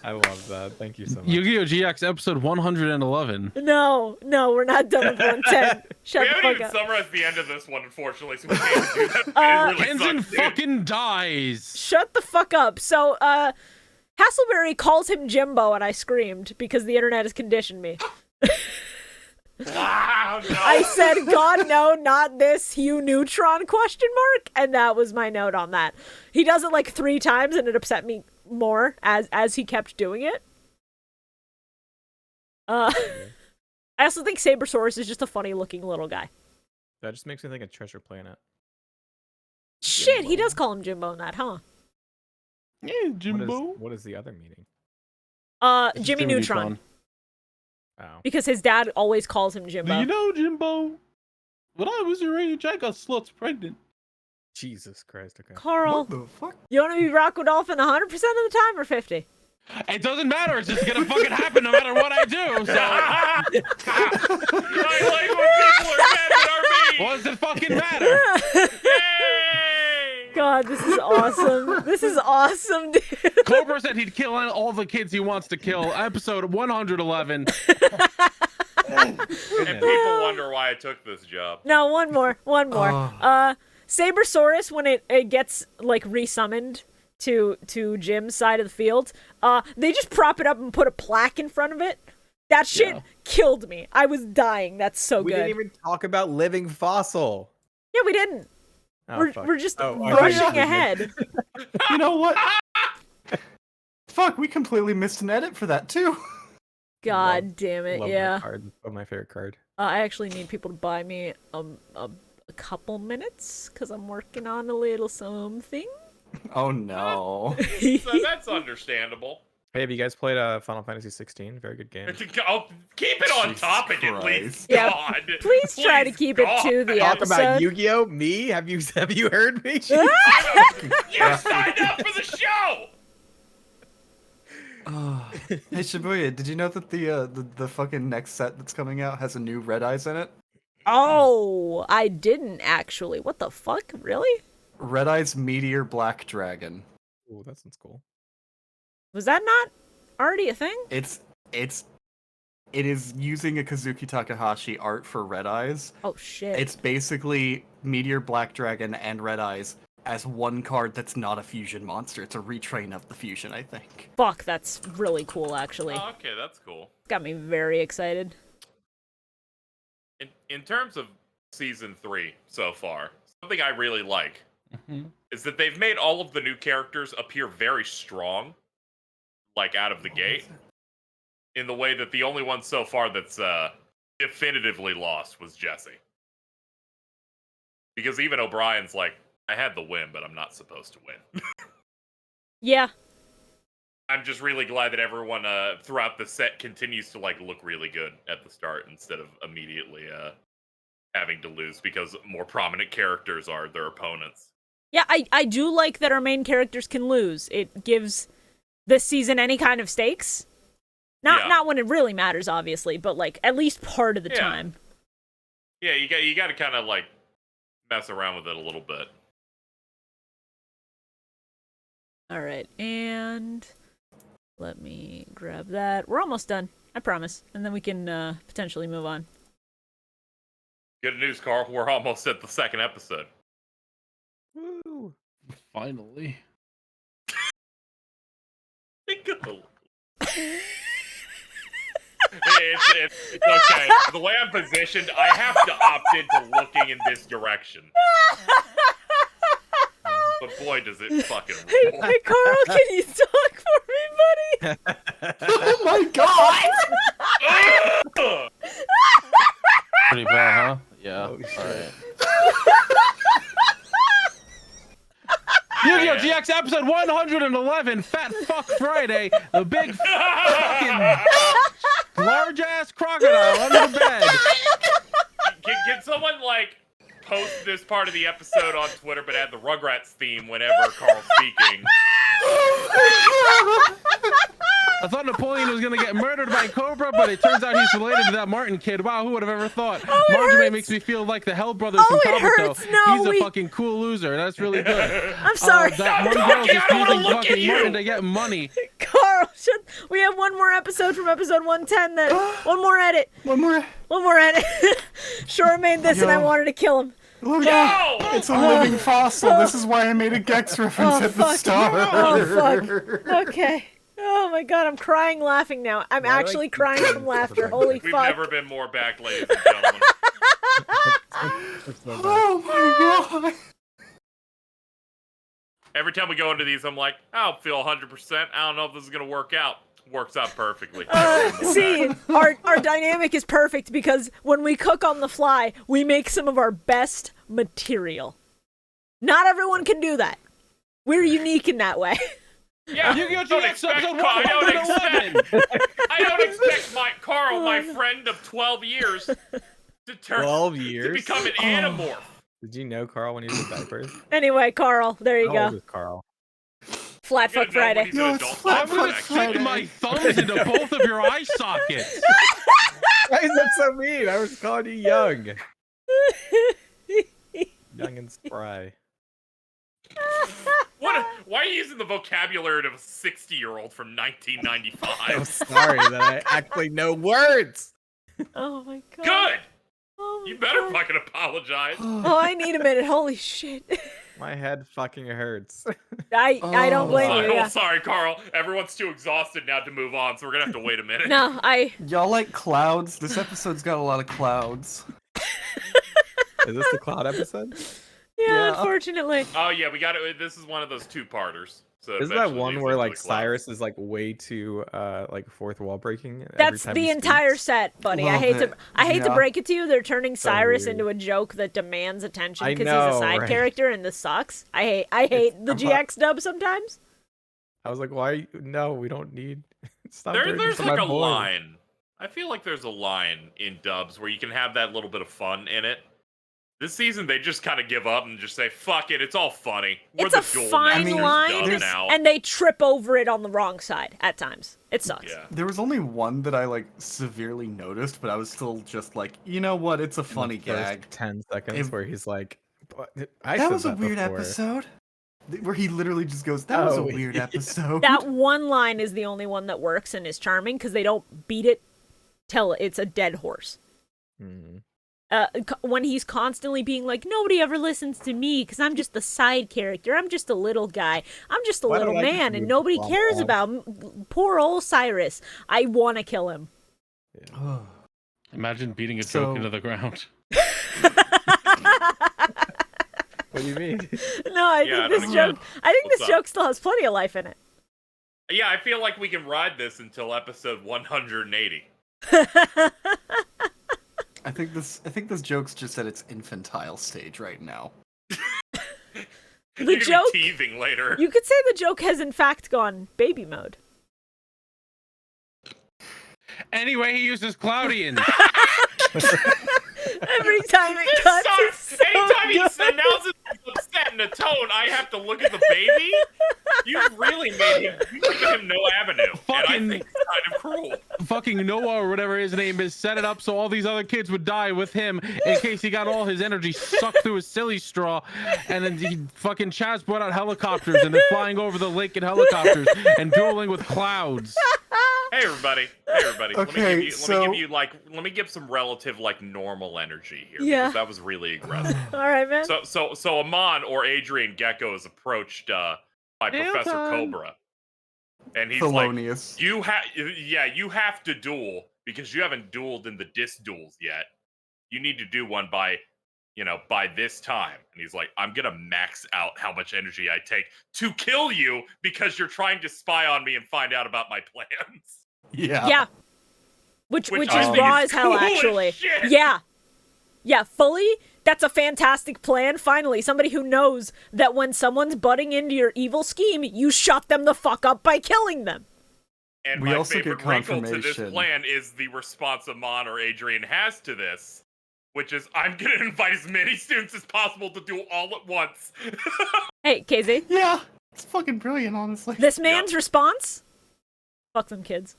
I love that. Thank you so much. Yu-Gi-Oh! GX episode 111. No, we're not done with 110. Shut We the haven't fuck even up. summarized the end of this one, unfortunately, so we can't even do that. It really Tenzin sucks, dude. fucking dies. Shut the fuck up. So, Hasselberry calls him Jimbo, and I screamed because the internet has conditioned me. Wow, no. I said, God, no, not this Hugh Neutron, ? And that was my note on that. He does it like 3 times, and it upset me more as he kept doing it. I also think Sabersaurus is just a funny-looking little guy. That just makes me think of Treasure Planet. Shit, he does call him Jimbo in that, huh? Yeah, Jimbo. What is the other meaning? It's Jimmy Neutron. Oh. Because his dad always calls him Do Jimbo. you know, Jimbo? When I was your age, I got sluts pregnant. Jesus Christ. Okay. Carl, What the fuck? you want to be Rocco Dolphin 100% of the time or 50? It doesn't matter. It's just gonna fucking happen no matter what I do. So I like when people are mad at our me. what does it fucking matter? Yay! God, this is awesome. This is awesome, dude. Cobra said he'd kill all the kids he wants to kill. Episode 111. And people wonder why I took this job. No, one more. Oh. Sabersaurus, when it gets like resummoned to Jim's side of the field, they just prop it up and put a plaque in front of it. That shit killed me. I was dying. That's so We good. didn't even talk about living fossil. Yeah, we didn't. Oh, We're just Oh, I rushing thought you did. ahead. You know what? Fuck, we completely missed an edit for that, too. God damn it, Love yeah. that card. Oh, my favorite card. I actually need people to buy me a couple minutes because I'm working on a little something. Oh, no. So that's understandable. Hey, have you guys played Final Fantasy 16? Very good game. Oh, keep it on Jesus topic at least. Christ. Yeah, God. Please try to keep it to the Talk about episode. Yu-Gi-Oh! Me? Have you heard me? You signed up for the show. Hey, Shibuya, did you know that the fucking next set that's coming out has a new Red Eyes in it? Oh, I didn't actually. What the fuck? Really? Red Eyes Meteor Black Dragon. Ooh, that sounds cool. Was that not already a thing? It is using a Kazuki Takahashi art for Red Eyes. Oh shit. It's basically Meteor Black Dragon and Red Eyes as one card that's not a fusion monster. It's a retrain of the fusion, I think. Fuck, that's really cool actually. Oh, okay, that's cool. Got me very excited. in terms of season 3 so far, something I really like is that they've made all of the new characters appear very strong, like out of the gate, in the way that the only one so far that's definitively lost was Jesse. Because even O'Brien's like, I had the win, but I'm not supposed to win. Yeah. I'm just really glad that everyone throughout the set continues to like look really good at the start instead of immediately having to lose because more prominent characters are their opponents. Yeah, I do like that our main characters can lose. It gives this season any kind of stakes. Not when it really matters, obviously, but like at least part of the time. Yeah, you got to kind of like mess around with it a little bit. All right, and let me grab that. We're almost done, I promise, and then we can potentially move on. Good news, Carl. We're almost at the second episode. Woo! Finally. It's okay. The way I'm positioned, I have to opt into looking in this direction. But boy, does it fucking rule. Hey, Carl, can you talk for me, buddy? Oh my god! Pretty bad, huh? Yeah. Oh, shit. All right. Yu-Gi-Oh! GX episode 111, Fat Fuck Friday, the big fucking large-ass crocodile under the bed. Can someone, like, post this part of the episode on Twitter, but add the Rugrats theme whenever Carl's speaking? I thought Napoleon was gonna get murdered by Cobra, but it turns out he's related to that Martin kid. Wow, who would have ever thought? Marjolaine makes me feel like the Hell Brothers from Kabuto. No, he's a fucking cool loser. That's really good. I'm sorry. That one girl just using fucking Martin to get money. Carl, we have one more episode from episode 110 then. One more edit. One more edit. Shorah made this and I wanted to kill him. Look, No! it's a living fossil. This is why I made a Gex reference at the start. Oh, fuck. Okay. Oh my god, I'm crying laughing now. I'm actually crying from laughter. Holy We've fuck. never been more back, ladies and gentlemen. Oh my god. Every time we go into these, I'm like, I don't feel 100%. I don't know if this is going to work out. Works out perfectly. See, our dynamic is perfect because when we cook on the fly, we make some of our best material. Not everyone can do that. We're unique in that way. Yeah, Yu-Gi-Oh! I don't expect Carl, my friend of 12 years, to turn 12 to years? become an animorph. Did you know Carl when he was a diaper? Anyway, Carl, there you How old go. is Carl? Flat You're Fuck gonna know Friday. when he's an No, it's adult flat I'm fuck gonna next. Friday. stick my thumbs into both of your eye sockets. Why is that so mean? I was calling you young. Young and spry. Why are you using the vocabulary of a 60-year-old from I'm 1995? sorry that I actually know words. Oh my god. Good! Oh my You better God. fucking apologize. Oh, I need a minute. Holy shit. My head fucking hurts. I don't blame Sorry, you. well, Yeah. sorry, Carl. Everyone's too exhausted now to move on, so we're gonna have to wait a minute. No, Y'all like clouds? This episode's got a lot of clouds. Is this the cloud episode? yeah, Yeah. unfortunately. Oh yeah, we got it. This is one of those two-parters. So Isn't that eventually one these where into like the clouds. Cyrus is like way too like fourth wall breaking? every That's time the he entire speaks? set, buddy. Love I hate it. to Yeah. break it to you. They're turning So Cyrus weird. into a joke that demands attention I because he's a know, side right? character, and this sucks. I hate the I'm GX dub sometimes. I was like, why? No, we don't need. Stop doing There's this to like my a boy. line. I feel like there's a line in dubs where you can have that little bit of fun in it. This season, they just kind of give up and just say, "Fuck it, it's all funny." We're It's the a dual fine masters line, dub now. and they trip over it on the wrong side at times. It sucks. Yeah. There was only one that I like severely noticed, but I was still just like, you know what? It's a In the funny first gag. 10 seconds If- where he's like, I That said was a weird before. episode. Where he literally just goes, "That was a Oh, weird yeah. episode." That one line is the only one that works and is charming because they don't beat it till it's a dead horse. Hmm. When he's constantly being like, nobody ever listens to me because I'm just the side character. I'm just a little guy. I'm just a Why little don't I get man you and to nobody flop cares off? about poor old Cyrus. I want to kill him. Ugh. Imagine beating a So- joke into the ground. What do you mean? No, I Yeah, think this joke. I think What's this up? joke still has plenty of life in it. Yeah, I feel like we can ride this until episode 180. I think this joke's just at its infantile stage right now. The You're gonna joke. be teething later. You could say the joke has in fact gone baby mode. Anyway, he uses Cloudian. Every time it cuts, it's so Anytime he good. announces he's upset in a tone, I have to look at the baby. You've really made him. You've given him no avenue, and I Fucking- think it's kind of cruel. Fucking Noah or whatever his name is set it up so all these other kids would die with him in case he got all his energy sucked through his silly straw. And then he fucking Chazz brought out helicopters and they're flying over the lake in helicopters and dueling with clouds. Hey everybody. Okay, let me give some relative normal energy here. Yeah. Because that was really aggressive. All right, man. So Amon or Adrian Gecko is approached by Professor Hilton. Cobra. And he's like, Thelonious. you have to duel because you haven't dueled in the disc duels yet. You need to do one by this time. And he's like, I'm gonna max out how much energy I take to kill you because you're trying to spy on me and find out about my plans. Yeah. Yeah. Which Which is I think raw is as hell, cool as actually. shit. Yeah. Yeah, fully. That's a fantastic plan. Finally, somebody who knows that when someone's butting into your evil scheme, you shut them the fuck up by killing them. And We my also get favorite wrinkle to this confirmation. plan is the response Amon or Adrian has to this, which is, I'm gonna invite as many students as possible to do all at once. Hey, KZ, Yeah. It's fucking brilliant, honestly. this man's response? Fuck them kids.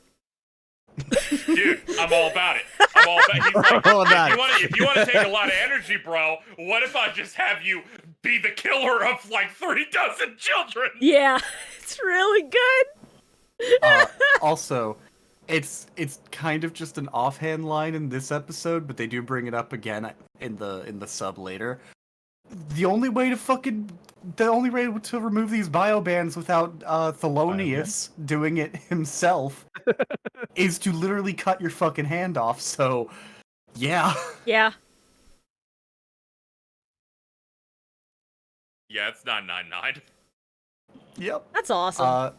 Dude, I'm all about it. I'm all about He's like, All about if you want to take a lot of energy, bro, what if I just have you be the killer of 36 children? Yeah, it's really good. Also, it's kind of just an offhand line in this episode, but they do bring it up again in the sub later. The only way to remove these bio bans without Thelonious doing it himself is to literally cut your fucking hand off. So, yeah. Yeah. Yeah, it's 999. Yep. That's awesome.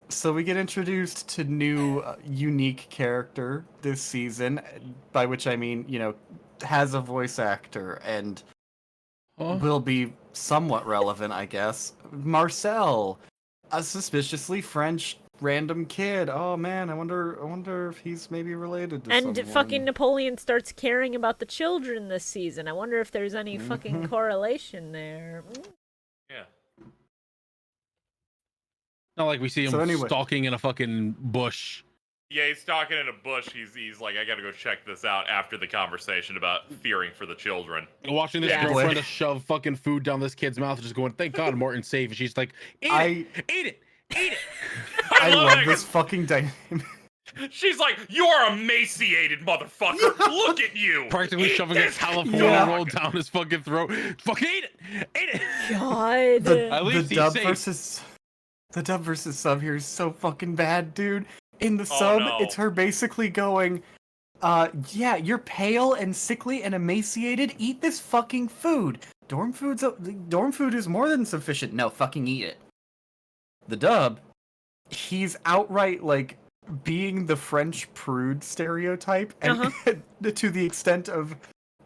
So we get introduced to new unique character this season, by which I mean, has a voice actor and will be somewhat relevant, I guess. Marcel, a suspiciously French random kid. Oh man, I wonder if he's maybe related to And someone. fucking Napoleon starts caring about the children this season. I wonder if there's any fucking correlation there. Yeah. Not like we see him So anyway. stalking in a fucking bush. Yeah, he's talking in a bush. He's like, I gotta go check this out after the conversation about fearing for the children. Watching this Yeah. girlfriend shove fucking food down this kid's mouth, just going, "Thank God Morton's safe." And she's like, "Eat it." I love that this 'cause fucking dynamic. She's like, "You're emaciated, motherfucker. Look at you." Practically Eat shoving a this California Yeah. roll down his fucking throat. Fucking eat it. God. The At least he's dub safe. versus sub here is so fucking bad, dude. In the Oh, sub, no. it's her basically going, yeah, you're pale and sickly and emaciated. Eat this fucking food. Dorm food is more than sufficient. No, fucking eat it. The dub, he's outright like being the French prude stereotype, and to the extent of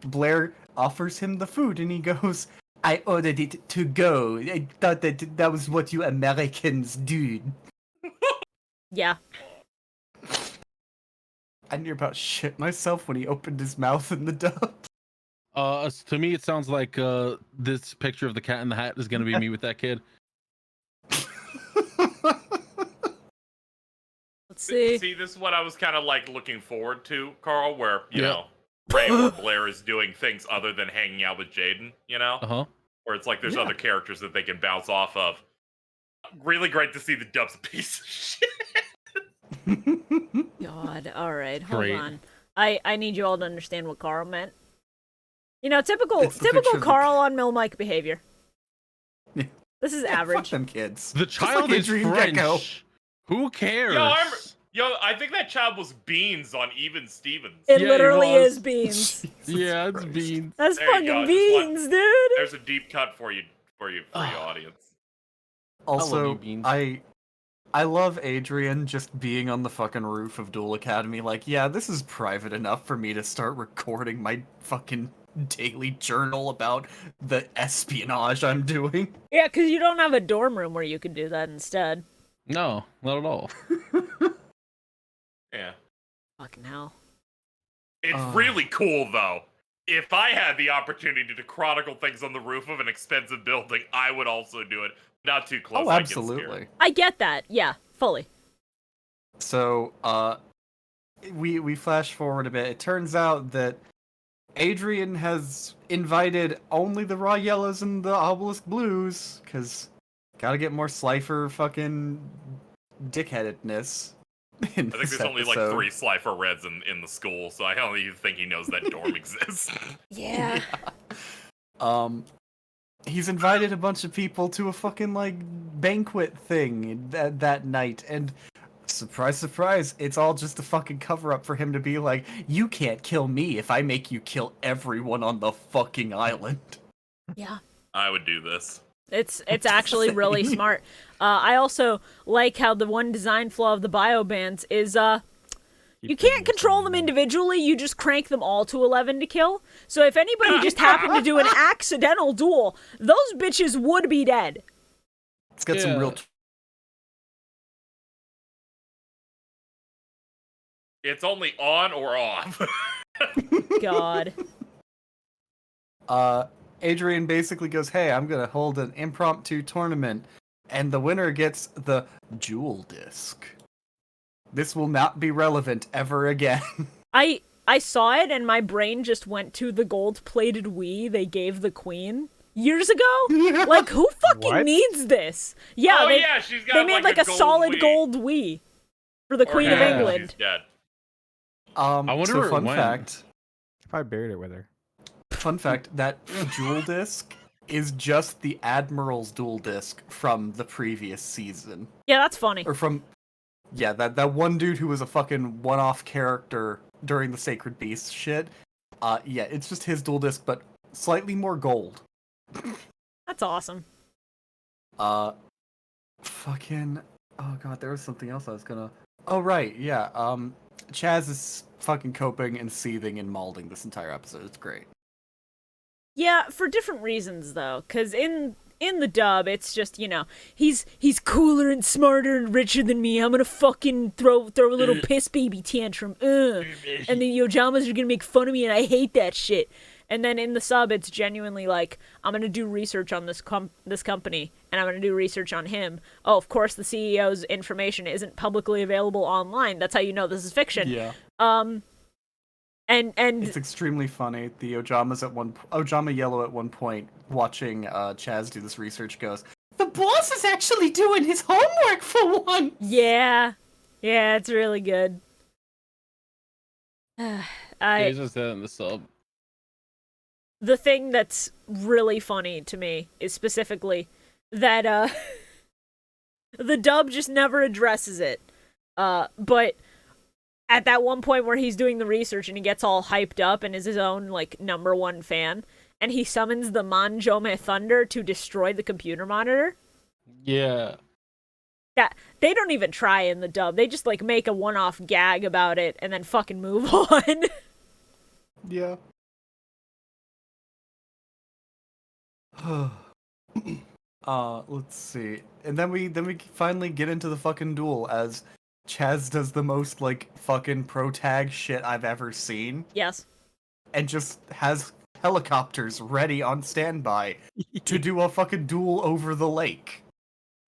Blair offers him the food, and he goes, "I ordered it to go. I thought that was what you Americans do." Yeah. I near about shit myself when he opened his mouth in the dub. To me, it sounds like this picture of the Cat in the Hat is gonna be me with that kid. Let's see. See, this is what I was kind of like looking forward to, Carl, where, you Yeah. know, Ray or Blair is doing things other than hanging out with Jaden, you know? Uh huh. Where it's like there's Yeah. other characters that they can bounce off of. Really great to see the dub's a piece of shit. God. All right. Hold Great. on. I need you all to understand what Carl meant. You know, typical It's the picture of the- Carl on Mill Mike behavior. Yeah. This is Fuck average. them kids. The Just like child is Adrian French. Gecko. Who cares? Yo, Yo, I think that child was Beans on Even Stevens. It Yeah, he literally was. is beans. Yeah, it's beans. That's There you fucking go, just beans, dude. There's a deep cut for you audience. Also, you, Beans. I love Adrian just being on the fucking roof of Duel Academy. Like, yeah, this is private enough for me to start recording my fucking daily journal about the espionage I'm doing. Yeah, because you don't have a dorm room where you could do that instead. No, not at all. Yeah. Fucking hell. It's really cool, though. If I had the opportunity to chronicle things on the roof of an expensive building, I would also do it. Not too close. Oh, I get scared. absolutely. I get that. Yeah, fully. So, we flash forward a bit. It turns out that Adrian has invited only the raw yellows and the obelisk blues, because gotta get more Slifer fucking dickheadedness. I think there's only like 3 Slifer Reds in the school, so I don't even think he knows that dorm exists. Yeah. He's invited a bunch of people to a fucking like banquet thing that night, and surprise, surprise, it's all just a fucking cover up for him to be like, you can't kill me if I make you kill everyone on the fucking island. Yeah. I would do this. It's actually really smart. I also like how the one design flaw of the bio bands is you can't control them individually, you just crank them all to 11 to kill. So if anybody just happened to do an accidental duel, those bitches would be dead. It's got some real... It's only on or off. God. Adrian basically goes, hey, I'm gonna hold an impromptu tournament, and the winner gets the jewel disc. This will not be relevant ever again. I saw it and my brain just went to the gold-plated Wii they gave the queen years ago. Yeah. Like, who fucking What? needs this? Yeah, She's got they made like a gold solid Wii. gold Wii for the Queen of Yeah, England. She's dead. I wonder so where it fun went. fact, I buried it with her. that jewel disc is just the Admiral's duel disc from the previous season. Yeah, that's funny. Or from... Yeah, that one dude who was a fucking one-off character during the Sacred Beast shit. Yeah, it's just his dual disc, but slightly more gold. That's awesome. Fucking... Oh god, there was something else I was gonna... Oh, right, yeah, Chazz is fucking coping and seething and malding this entire episode. It's great. Yeah, for different reasons though, because in the dub, it's just, you know, he's cooler and smarter and richer than me. I'm gonna fucking throw a little piss baby tantrum. And the Yojamas are gonna make fun of me, and I hate that shit. And then in the sub, it's genuinely like, I'm gonna do research on this company, and I'm gonna do research on him. Oh, of course, the CEO's information isn't publicly available online. That's how you know this is fiction. Yeah. And It's extremely funny. The Ojama Yellow at one point, watching Chazz do this research, goes, the boss is actually doing his homework for once! yeah, it's really good. He's just in the sub. The thing that's really funny to me is specifically that the dub just never addresses it. But at that one point where he's doing the research and he gets all hyped up and is his own like #1 fan, and he summons the Manjome Thunder to destroy the computer monitor. Yeah. That they don't even try in the dub. They just like make a one-off gag about it and then fucking move on. Yeah. Let's see. And then we finally get into the fucking duel as Chazz does the most like fucking pro tag shit I've ever seen, Yes. and just has helicopters ready on standby to do a fucking duel over the lake.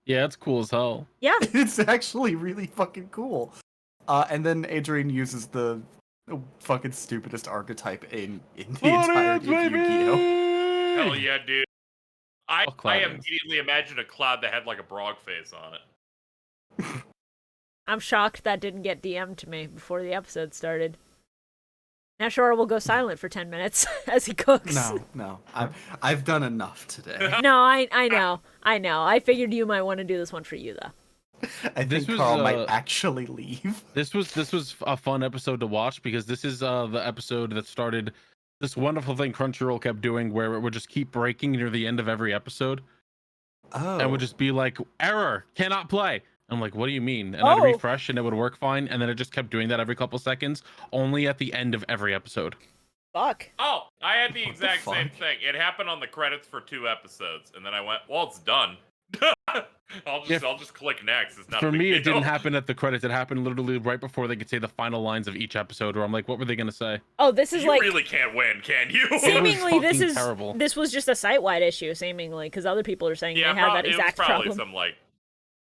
Yeah, it's cool as hell. Yeah. It's actually really fucking cool. And then Adrian uses the fucking stupidest archetype in the entirety of Yu-Gi-Oh! Hell yeah, dude. I Cloudian. immediately imagined a cloud that had like a Brog face on it. I'm shocked that didn't get DM'd to me before the episode started. Now Shorah will go silent for 10 minutes as he cooks. No. I've done enough today. No, I know. I figured you might want to do this one for you, though. I This think was, Carl might actually leave. This was a fun episode to watch because this is the episode that started this wonderful thing Crunchyroll kept doing where it would just keep breaking near the end of every episode Oh. and would just be like, error, cannot play. I'm like, what do you mean? And I'd refresh and it would work fine. And then it just kept doing that every couple seconds, only at the end of every episode. Fuck. Oh, I had the What exact the same fuck? thing. It happened on the credits for 2 episodes, and then I went, "Well, it's done. I'll just click next." It's not For a big me, it deal. didn't happen at the credits. It happened literally right before they could say the final lines of each episode. Where I'm like, what were they gonna say? Oh, this is You like really can't win, can you? seemingly this fucking is terrible. this was just a site-wide issue, seemingly, because other people are saying Yeah, they had that it was exact probably problem.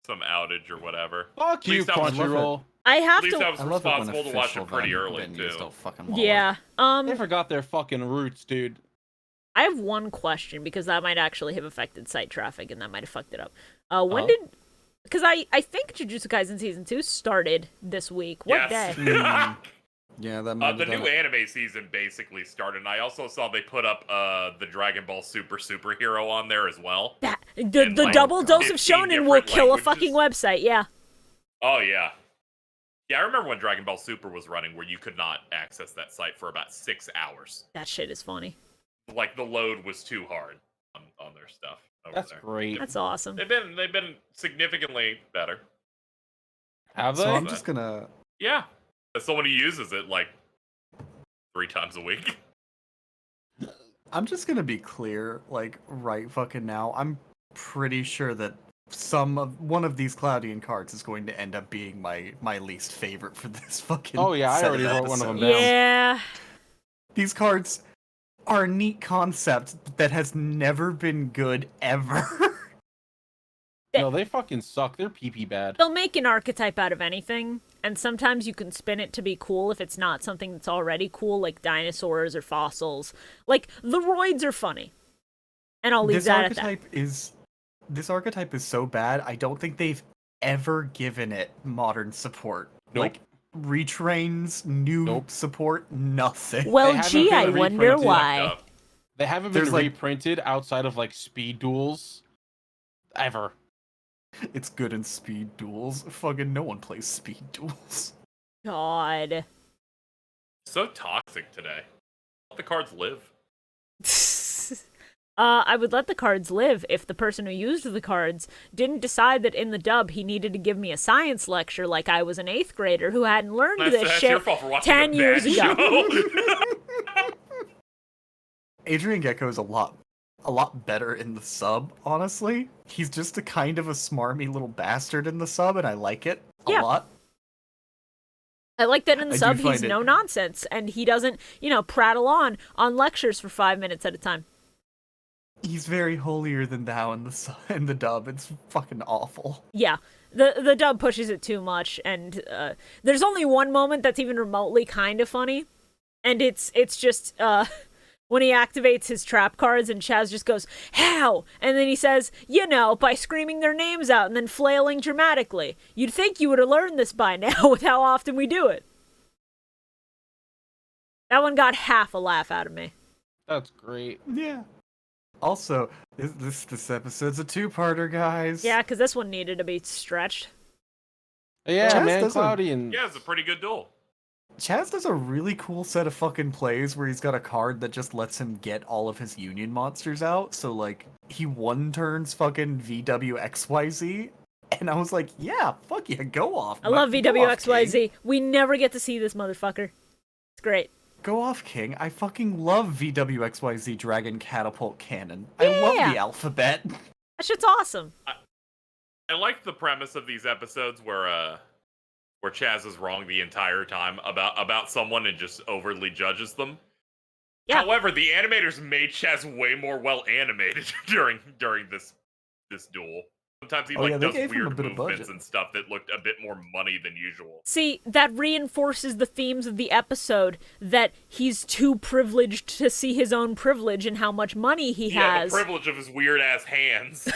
some outage or whatever. Fuck you, least I was- Crunchyroll. I have At least to. I was I love it when responsible to watch official it pretty early venues too. don't fucking wallet. Yeah. They forgot their fucking roots, dude. I have one question because that might actually have affected site traffic and that might have fucked it up. When Oh. did? Because I think Jujutsu Kaisen season 2 started this week. What Yes. day? Yeah, that might The have done new it. anime season basically started, and I also saw they put up the Dragon Ball Super Superhero on there as well. That In, the like, double dose of 15 shonen will different kill a fucking languages. website. Yeah. Oh yeah. Yeah, I remember when Dragon Ball Super was running where you could not access that site for about 6 hours. That shit is funny. Like the load was too hard on their stuff over That's there. great. That's awesome. They've been significantly better. Have they? So I'm just gonna. Yeah. As someone who uses it like 3 times a week. I'm just gonna be clear, like right fucking now. I'm pretty sure that one of these Cloudian cards is going to end up being my least favorite for this fucking. Oh, yeah, I set already of wrote one of them episodes. down. Yeah. These cards are a neat concept that has never been good ever. No, they fucking suck. They're pee bad. They'll make an archetype out of anything, and sometimes you can spin it to be cool if it's not something that's already cool, like dinosaurs or fossils. Like, the roids are funny. And I'll leave This that at that. archetype is so bad. I don't think they've ever given it modern support. Nope. Like retrains, new Nope. support, nothing. Well, haven't gee, been I wonder reprinted. why. Up. They haven't been There's, like- reprinted outside of like speed duels ever. It's good in speed duels. Fucking no one plays speed duels. God. So toxic today. Let the cards live. I would let the cards live if the person who used the cards didn't decide that in the dub he needed to give me a science lecture like I was an 8th grader who hadn't learned this That's your shit fault for watching 10 a years bad ago. show. Adrian Gecko is a lot better in the sub, honestly. He's just a kind of a smarmy little bastard in the sub, and I like it a Yeah. lot. I like that in the I do sub he's find it- no nonsense and he doesn't, prattle on lectures for 5 minutes at a time. He's very holier than thou in the dub. It's fucking awful. Yeah, the dub pushes it too much, and there's only one moment that's even remotely kind of funny, and it's just when he activates his trap cards and Chazz just goes, "How?" And then he says, by screaming their names out and then flailing dramatically. You'd think you would have learned this by now with how often we do it. That one got half a laugh out of me. That's great. Yeah. Also, this episode's a two-parter, guys. Yeah, because this one needed to be stretched. Yeah, Chazz man, doesn't- Cloudian. Yeah, it's a pretty good duel. Chazz does a really cool set of fucking plays where he's got a card that just lets him get all of his union monsters out. So, like, he one-turns fucking VWXYZ, and I was like, yeah, fuck yeah, go off. I love King. VWXYZ. We never get to see this motherfucker. It's great. Go off, King. I fucking love VWXYZ Dragon Catapult Cannon. I love Yeah. the alphabet. That shit's awesome. I like the premise of these episodes where Chazz is wrong the entire time about someone and just overly judges them. Yeah. However, the animators made Chazz way more well animated during this duel. Sometimes he Oh, yeah, they does gave him a weird bit of movements budget. and stuff that looked a bit more money than usual. See, that reinforces the themes of the episode that he's too privileged to see his own privilege and how much money he Yeah, has. the privilege of his weird ass hands.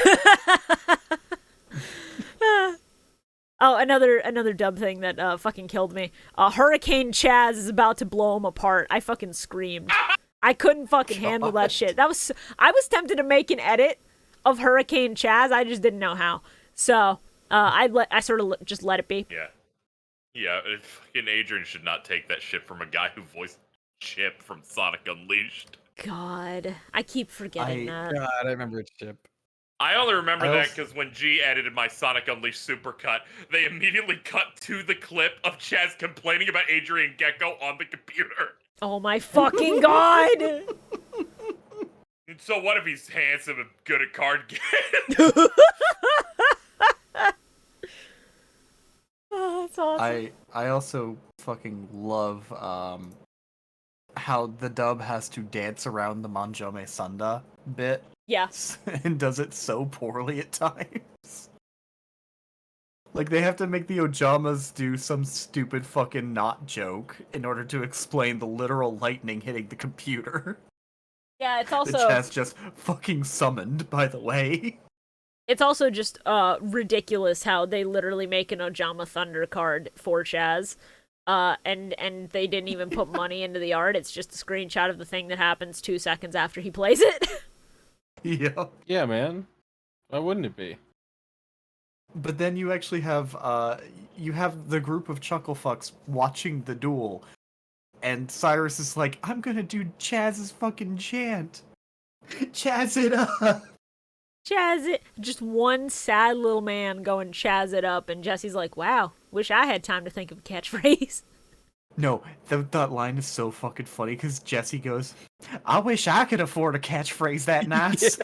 Oh, another dub thing that fucking killed me. Hurricane Chazz is about to blow him apart. I fucking screamed. I couldn't fucking handle that shit. I was tempted to make an edit of Hurricane Chazz. I just didn't know how. So I sort of just let it be. Yeah. Yeah, fucking Adrian should not take that shit from a guy who voiced Chip from Sonic Unleashed. God, I keep forgetting that. God, I remember Chip. I only remember I that also- because when G edited my Sonic Unleashed supercut, they immediately cut to the clip of Chazz complaining about Adrian Gecko on the computer. Oh my fucking god! And so what if he's handsome and good at card games? Oh, that's awesome. I also fucking love how the dub has to dance around the Manjome Sunda bit Yeah. and does it so poorly at times. Like they have to make the Ojamas do some stupid fucking not joke in order to explain the literal lightning hitting the computer. Yeah, it's The also Chazz just fucking summoned, by the way. it's also just ridiculous how they literally make an Ojama Thunder card for Chazz. And they didn't even put money into the art. It's just a screenshot of the thing that happens 2 seconds after he plays it. Yeah. Yeah, man. Why wouldn't it be? But then you actually have the group of chucklefucks watching the duel, and Cyrus is like, I'm gonna do Chazz's fucking chant. Chazz it up. Chazz it. Just one sad little man going Chazz it up, and Jesse's like, wow, wish I had time to think of a catchphrase. No, that line is so fucking funny because Jesse goes, I wish I could afford a catchphrase that nice.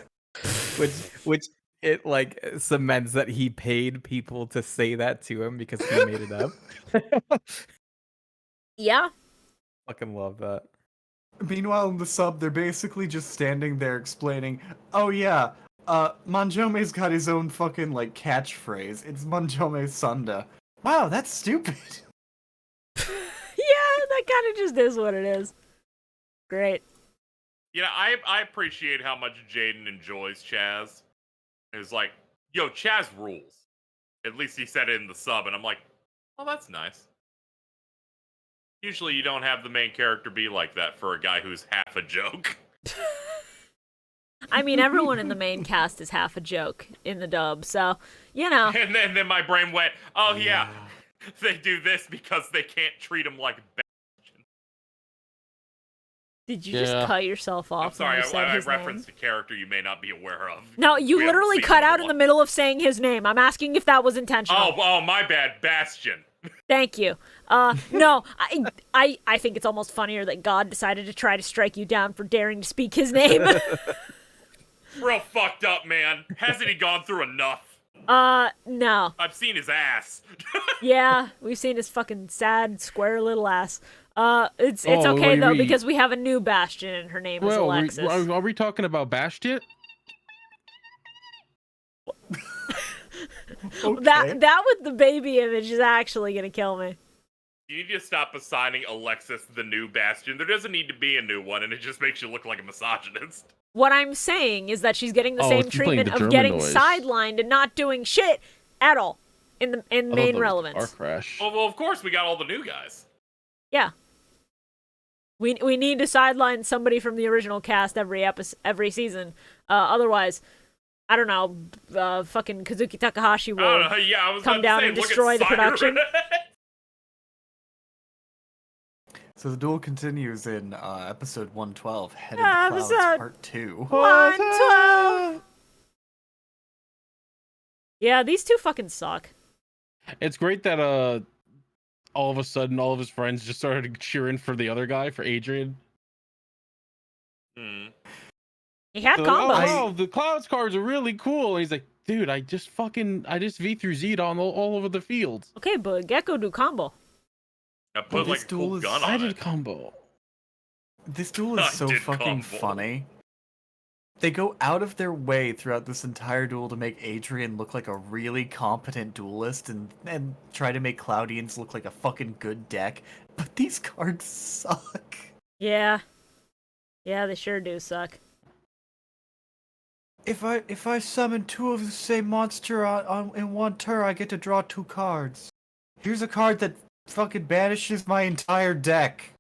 Which it like cements that he paid people to say that to him because he made it up. Yeah. Fucking love that. Meanwhile, in the sub, they're basically just standing there explaining, oh yeah, Manjome's got his own fucking, like, catchphrase. It's Manjome Sunda. Wow, that's stupid. Yeah, that kind of just is what it is. Great. You know, I appreciate how much Jaden enjoys Chazz. It's like, yo, Chazz rules. At least he said it in the sub, and I'm like, oh, that's nice. Usually you don't have the main character be like that for a guy who's half a joke. I mean, everyone in the main cast is half a joke in the dub, so, you know. And then my brain went, oh yeah, they do this because they can't treat him like Bastion. Did you just cut yourself off? I'm sorry, when you said I his referenced name? a character you may not be aware of. No, you We haven't literally seen cut him out in the middle of saying his name. I'm asking if that was intentional. Oh, my bad, Bastion. Thank you. No, I think it's almost funnier that God decided to try to strike you down for daring to speak his name. Real fucked up, man. Hasn't he gone through enough? No. I've seen his ass. Yeah, we've seen his fucking sad, square little ass. It's Oh, okay wait, though, wait. because we have a new Bastion and her name is Well, Alexis. are we talking about Bastion? Okay. That with the baby image is actually gonna kill me. You need to stop assigning Alexis the new Bastion. There doesn't need to be a new one, and it just makes you look like a misogynist. What I'm saying is that she's getting the Oh, same she's playing treatment the of German getting noise. sidelined and not doing shit at all in main relevance. Car crash. Well, of course, we got all the new guys. Yeah. We need to sideline somebody from the original cast every season. Otherwise, I don't know, fucking Kazuki Takahashi I don't know, will yeah, I was come about down to say, and look at destroy the production. Cyrus. So the duel continues in episode 112, Headed to Clouds Episode Part 2. 112. Yeah, these two fucking suck. It's great that all of a sudden all of his friends just started cheering for the other guy, for Adrian. Hmm. He had They're like, combos. oh, the Clouds cards are really cool. And he's like, dude, I just V through Z'd on all over the field. Okay, but Gecko do combo. I put this like a cool duel is- gun I on did it. combo. This duel I is so did fucking combo. funny. They go out of their way throughout this entire duel to make Adrian look like a really competent duelist and try to make Cloudians look like a fucking good deck. But these cards suck. Yeah. Yeah, they sure do suck. If I summon two of the same monster in one turn, I get to draw 2 cards. Here's a card that fucking banishes my entire deck.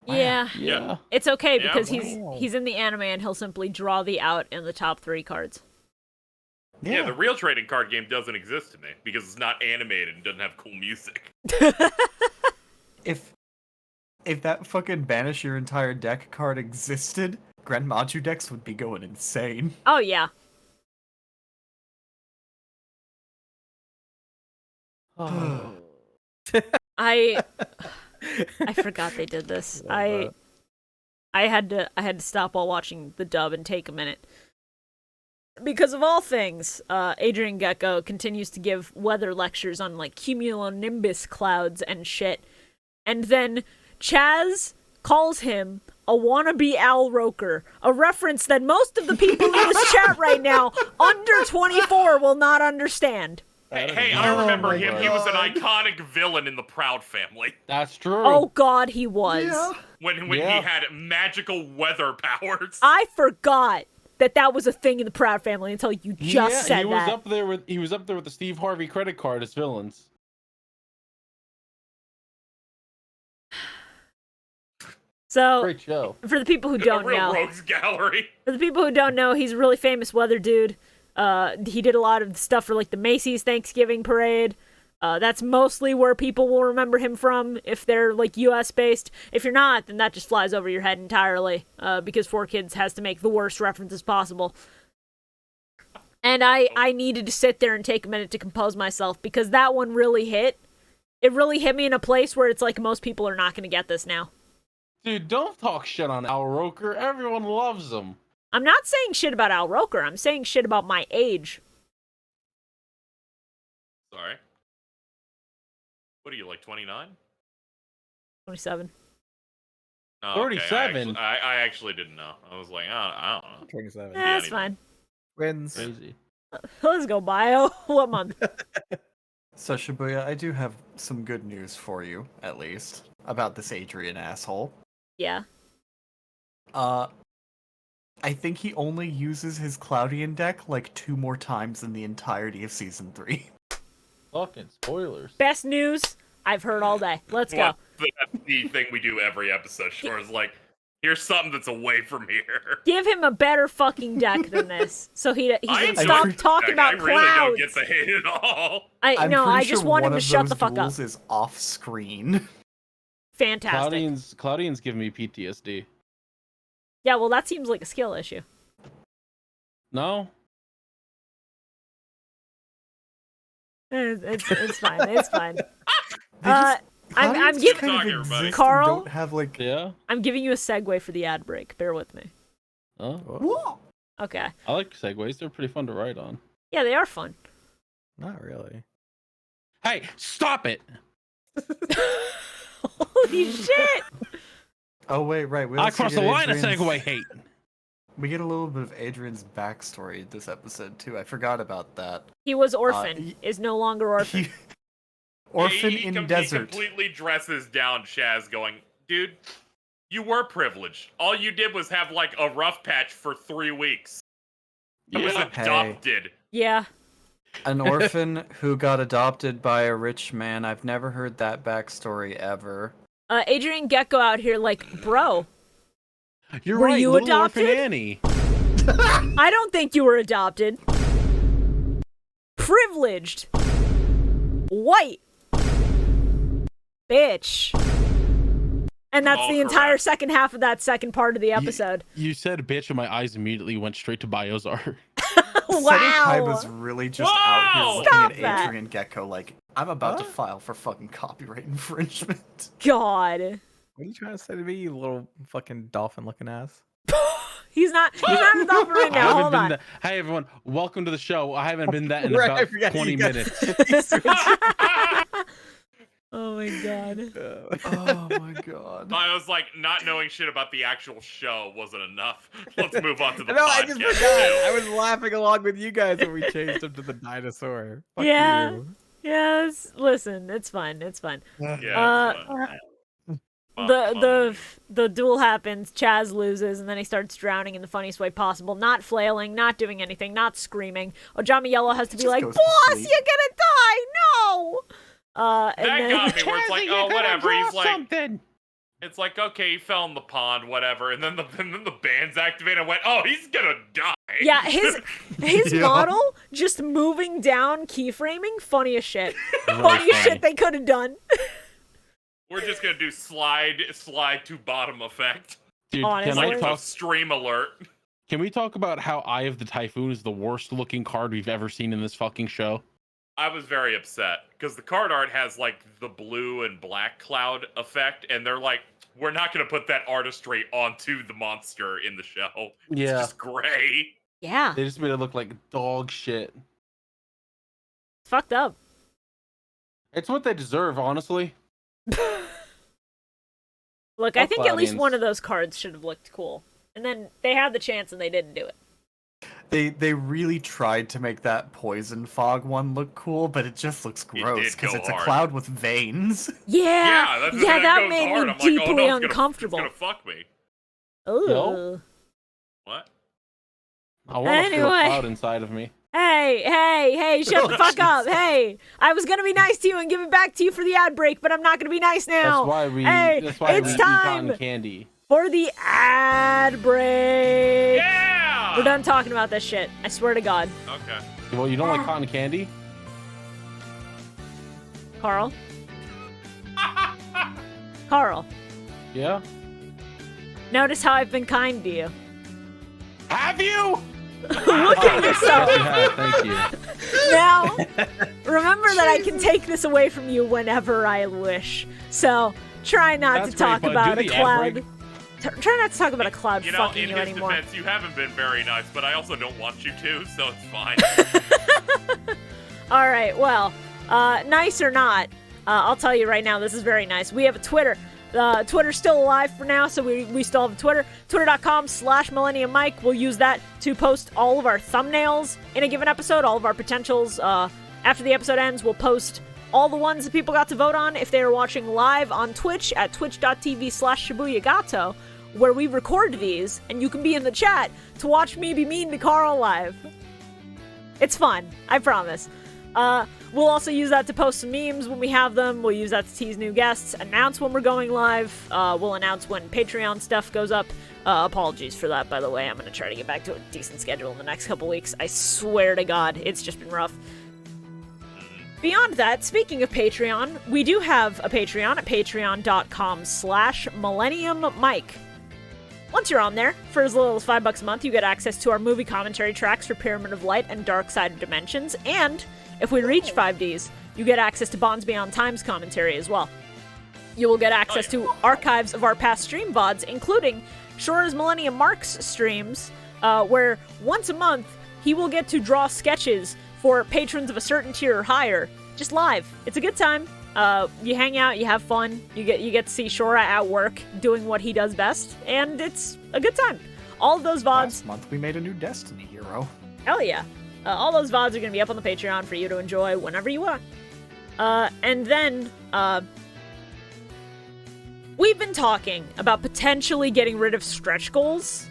Yeah. Yeah. It's okay Yeah, because wow. he's in the anime and he'll simply draw the out in the top 3 cards. Yeah, the real trading card game doesn't exist to me because it's not animated and doesn't have cool music. If that fucking banish your entire deck card existed, Grand Maju decks would be going insane. Oh yeah. Oh. I forgot they did this. I had to stop while watching the dub and take a minute. Because of all things, Adrian Gecko continues to give weather lectures on like cumulonimbus clouds and shit. And then Chazz calls him a wannabe Al Roker, a reference that most of the people in this chat right now under 24 will not understand. Hey, I remember him. He was an iconic villain in the Proud Family. That's true. Oh god, he was. Yeah. When he had magical weather powers. I forgot that was a thing in the Proud Family until you just said he was that. he was up there with the Steve Harvey credit card as villains. So, Great show. for the people who don't a real know, rogues gallery. for the people who don't know, he's a really famous weather dude. He did a lot of stuff for like the Macy's Thanksgiving Parade. That's mostly where people will remember him from if they're like US based. If you're not, then that just flies over your head entirely. Because 4Kids has to make the worst references possible. And I needed to sit there and take a minute to compose myself because that one really hit. It really hit me in a place where it's like most people are not going to get this now. Dude, don't talk shit on Al Roker. Everyone loves him. I'm not saying shit about Al Roker. I'm saying shit about my age. Sorry. What are you, like 29? 27. Oh, 37. Okay. I actually didn't know. I was like, I don't know. 27. That's anyway. fine. Wins. Crazy. Let's go, Bio. What month? So Shibuya, I do have some good news for you, at least, about this Adrian asshole. Yeah. I think he only uses his Cloudian deck like 2 more times in the entirety of Season 3. Fucking spoilers. Best news I've heard all day. Let's go. Well, that's the thing we do every episode. Sure, is like, here's something that's away from here. Give him a better fucking deck than this, so he can enjoy stop the talking deck. about I really don't clouds. get the hate at all. I I'm pretty I sure just want one him to of shut those the fuck up. duels is off screen. Fantastic. Cloudian's giving me PTSD. Yeah, well, that seems like a skill issue. No? It's fine. It's fine. They just- I'm Cloudians giving kind of Talking, exist everybody. and Carl? don't have like. Yeah? I'm giving you a segue for the ad break. Bear with me. Oh. Whoa! Okay. I like segues. They're pretty fun to write on. Yeah, they are fun. Not really. Hey, stop it! Holy shit! Oh wait, right. We I also crossed the get line of Adrian's- segue hate. We get a little bit of Adrian's backstory this episode too. I forgot about that. He was orphan. he- Is no longer orphan. He- Orphan he in He desert. completely dresses down Chazz, going, dude, you were privileged. All you did was have like a rough patch for 3 weeks. He was Yeah. adopted. Yeah. An orphan who got adopted by a rich man. I've never heard that backstory ever. Adrian Gecko out here like, bro, You're Were right, you Little Orphan adopted? Annie. I don't think you were adopted. Privileged. White. Bitch. And that's All the entire correct. second half of that second part of the episode. You said bitch, and my eyes immediately went straight to Biozar. Sentai Wow. was really just out here Wow! looking Stop at that. Adrian Gecko like, I'm about to What? file for fucking copyright infringement. God. What are you trying to say to me, you little fucking dolphin-looking ass? He's not an adopter right I now. haven't Hold been on. that. Hey everyone, welcome to the show. I haven't been that in Right, I about forgot 20 you got- minutes. Oh my god. Oh my god. I was like, not knowing shit about the actual show wasn't enough. Let's move on to the No, podcast. I just forgot. I was laughing along with you guys when we changed him to the dinosaur. Fuck Yeah. you. Yes. Listen, it's fine. It's fine. Yeah, it's fun. The duel happens, Chazz loses, and then he starts drowning in the funniest way possible, not flailing, not doing anything, not screaming. Ojami Yellow has to be Just like, goes to boss, sleep. you're gonna die, no! And That then, got me where it's like, oh, whatever. He's like, something. It's like, okay, he fell in the pond, whatever, and then the band's activated and went, oh, he's gonna die. Yeah, his Yeah. model just moving down, keyframing, funny as shit. Really Funny as funny. shit they could have done. We're just gonna do slide to bottom effect. Dude, Honestly. can I Like talk? the stream alert. Can we talk about how Eye of the Typhoon is the worst looking card we've ever seen in this fucking show? I was very upset because the card art has like the blue and black cloud effect, and they're like, we're not going to put that artistry onto the monster in the show. It's Yeah. just gray. Yeah, They just made it look like dog shit. it's fucked up. It's what they deserve, honestly. Look, I Fuck think at least Cloudians. one of those cards should have looked cool. And then they had the chance and they didn't do it. They really tried to make that poison fog one look cool, but it just looks gross did because go it's a hard. cloud with veins. Yeah, that goes made hard. me I'm like, oh, deeply no, uncomfortable. It's gonna fuck me. Ooh. No. What? I want to feel a Anyway. cloud inside of me. Hey, shut the Oh, fuck up. Jesus. Hey, I was gonna be nice to you and give it back to you for the ad break, but I'm not gonna be nice now. That's why we it's eat time cotton candy. for the ad break. Yeah! We're done talking about this shit. I swear to God. Okay. Well, you don't like cotton candy? Carl? Carl, Yeah. notice how I've been kind to you. Have you? Look at yourself. Yes, you have. Thank you. Now, remember that I can take this away from you whenever I wish. So, try not That's to talk great, bud. about Do a the ad cloud. break. Try not to talk about a cloud You know, fucking in you his anymore. defense, you haven't been very nice, but I also don't want you to, so it's fine. All right, well, nice or not, I'll tell you right now, this is very nice. We have a Twitter. Twitter's still alive for now, so we still have a Twitter. Twitter.com/MillenniumMike. We'll use that to post all of our thumbnails in a given episode, all of our potentials. After the episode ends, we'll post all the ones that people got to vote on if they are watching live on Twitch at twitch.tv/ShibuyaGato, where we record these, and you can be in the chat to watch me be mean to Carl live. It's fun, I promise. We'll also use that to post some memes when we have them. We'll use that to tease new guests, announce when we're going live. We'll announce when Patreon stuff goes up. Apologies for that, by the way. I'm going to try to get back to a decent schedule in the next couple weeks. I swear to God, it's just been rough. Beyond that, speaking of Patreon, we do have a Patreon at patreon.com/MillenniumMike. Once you're on there, for as little as $5 a month, you get access to our movie commentary tracks for Pyramid of Light and Dark Side of Dimensions, and if we reach 5Ds, you get access to Bonds Beyond Time's commentary as well. You will get access to archives of our past stream VODs, including Shorah's Millennium Marks streams, where once a month, he will get to draw sketches for patrons of a certain tier or higher, just live. It's a good time. You hang out, you have fun, you get to see Shorah at work doing what he does best, and it's a good time. All of those VODs, Last month we made a new Destiny hero. hell yeah. All those VODs are going to be up on the Patreon for you to enjoy whenever you want. And then, we've been talking about potentially getting rid of stretch goals,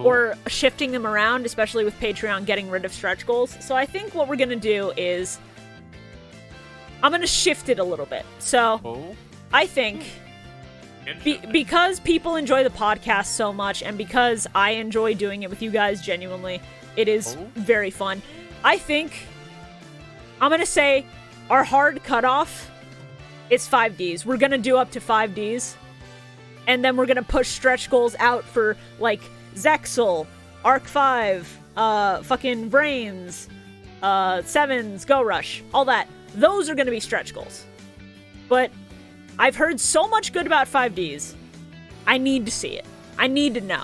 or shifting them around, especially with Patreon getting rid of stretch goals. So I think what we're going to do is, I'm going to shift it a little bit. So, Oh. I think, because people enjoy the podcast so much, and because I enjoy doing it with you guys genuinely, it is very fun. I think I'm going to say our hard cutoff is 5Ds. We're going to do up to 5Ds. And then we're going to push stretch goals out for, like, Zexal, Arc 5, fucking Brains, Sevens, Go Rush, all that. Those are going to be stretch goals. But I've heard so much good about 5Ds. I need to see it. I need to know.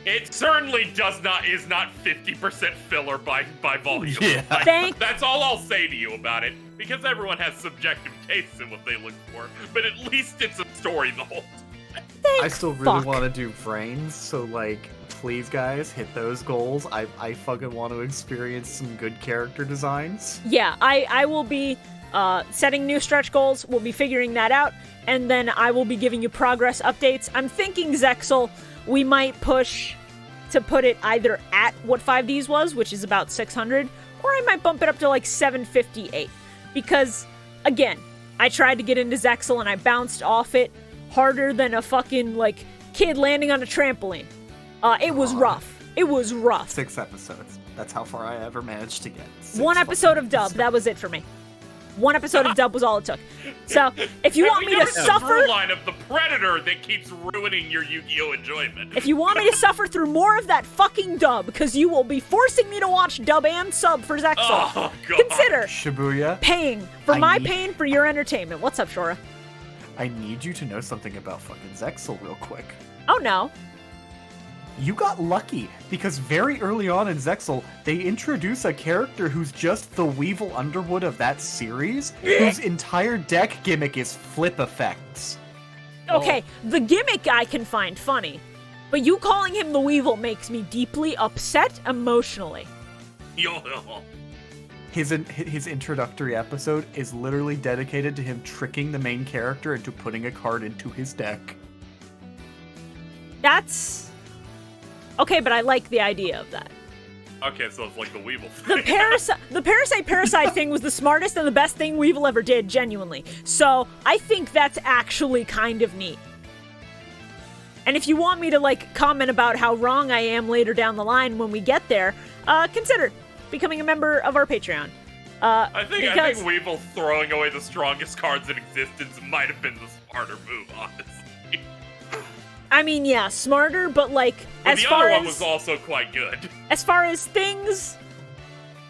It certainly is not 50% filler by volume. Yeah. Thank That's all I'll say to you about it, because everyone has subjective tastes in what they look for, but at least it's a story the whole time. I still really fuck. want to do brains, so like, please guys, hit those goals. I fucking want to experience some good character designs. Yeah, I will be setting new stretch goals. We'll be figuring that out. And then I will be giving you progress updates. I'm thinking Zexal, we might push to put it either at what 5Ds was, which is about 600, or I might bump it up to like 758. Because, again, I tried to get into Zexal and I bounced off it harder than a fucking, like, kid landing on a trampoline. It was rough. It was rough. 6 episodes. That's how far I ever managed to get. 1 episode of dub. That was it for me. 1 episode of dub was all it took. So, if you want me to suffer... line of the predator that keeps ruining your Yu-Gi-Oh! Enjoyment. If you want me to suffer through more of that fucking dub, because you will be forcing me to watch dub and sub for Zexal, Oh, God. consider Shibuya, paying for my pain for your entertainment. What's up, Shorah? I need you to know something about fucking Zexal real quick. Oh, no. You got lucky, because very early on in Zexal, they introduce a character who's just the Weevil Underwood of that series, whose entire deck gimmick is flip effects. Okay, the gimmick I can find funny, but you calling him the Weevil makes me deeply upset emotionally. Yo. His introductory episode is literally dedicated to him tricking the main character into putting a card into his deck. That's... Okay, but I like the idea of that. Okay, so it's like the Weevil The thing. parasite thing was the smartest and the best thing Weevil ever did, genuinely. So, I think that's actually kind of neat. And if you want me to, like, comment about how wrong I am later down the line when we get there, consider becoming a member of our Patreon. I think Weevil throwing away the strongest cards in existence might have been the smarter move, honestly. I mean, yeah, smarter, but, like, But the other one was also quite good. As far as things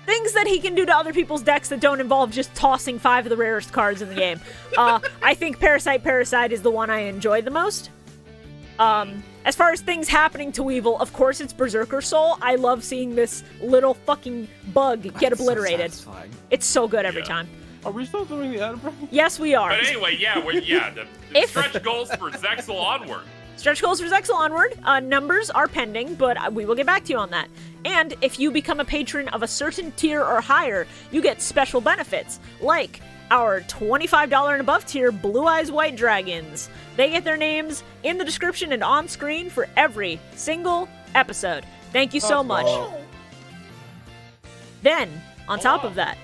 that he can do to other people's decks that don't involve just tossing 5 of the rarest cards in the game, I think Parasite is the one I enjoy the most. As far as things happening to Weevil, of course it's Berserker Soul. I love seeing this little fucking bug get obliterated. It's so good every time. Are we still doing the ad break? Yes, we are. But anyway, the stretch goals for Zexal onward. Stretch goals for Zexal onward. Numbers are pending, but we will get back to you on that. And if you become a patron of a certain tier or higher, you get special benefits, like our $25 and above tier Blue Eyes White Dragons. They get their names in the description and on screen for every single episode. Thank you so much. Then, on top of that,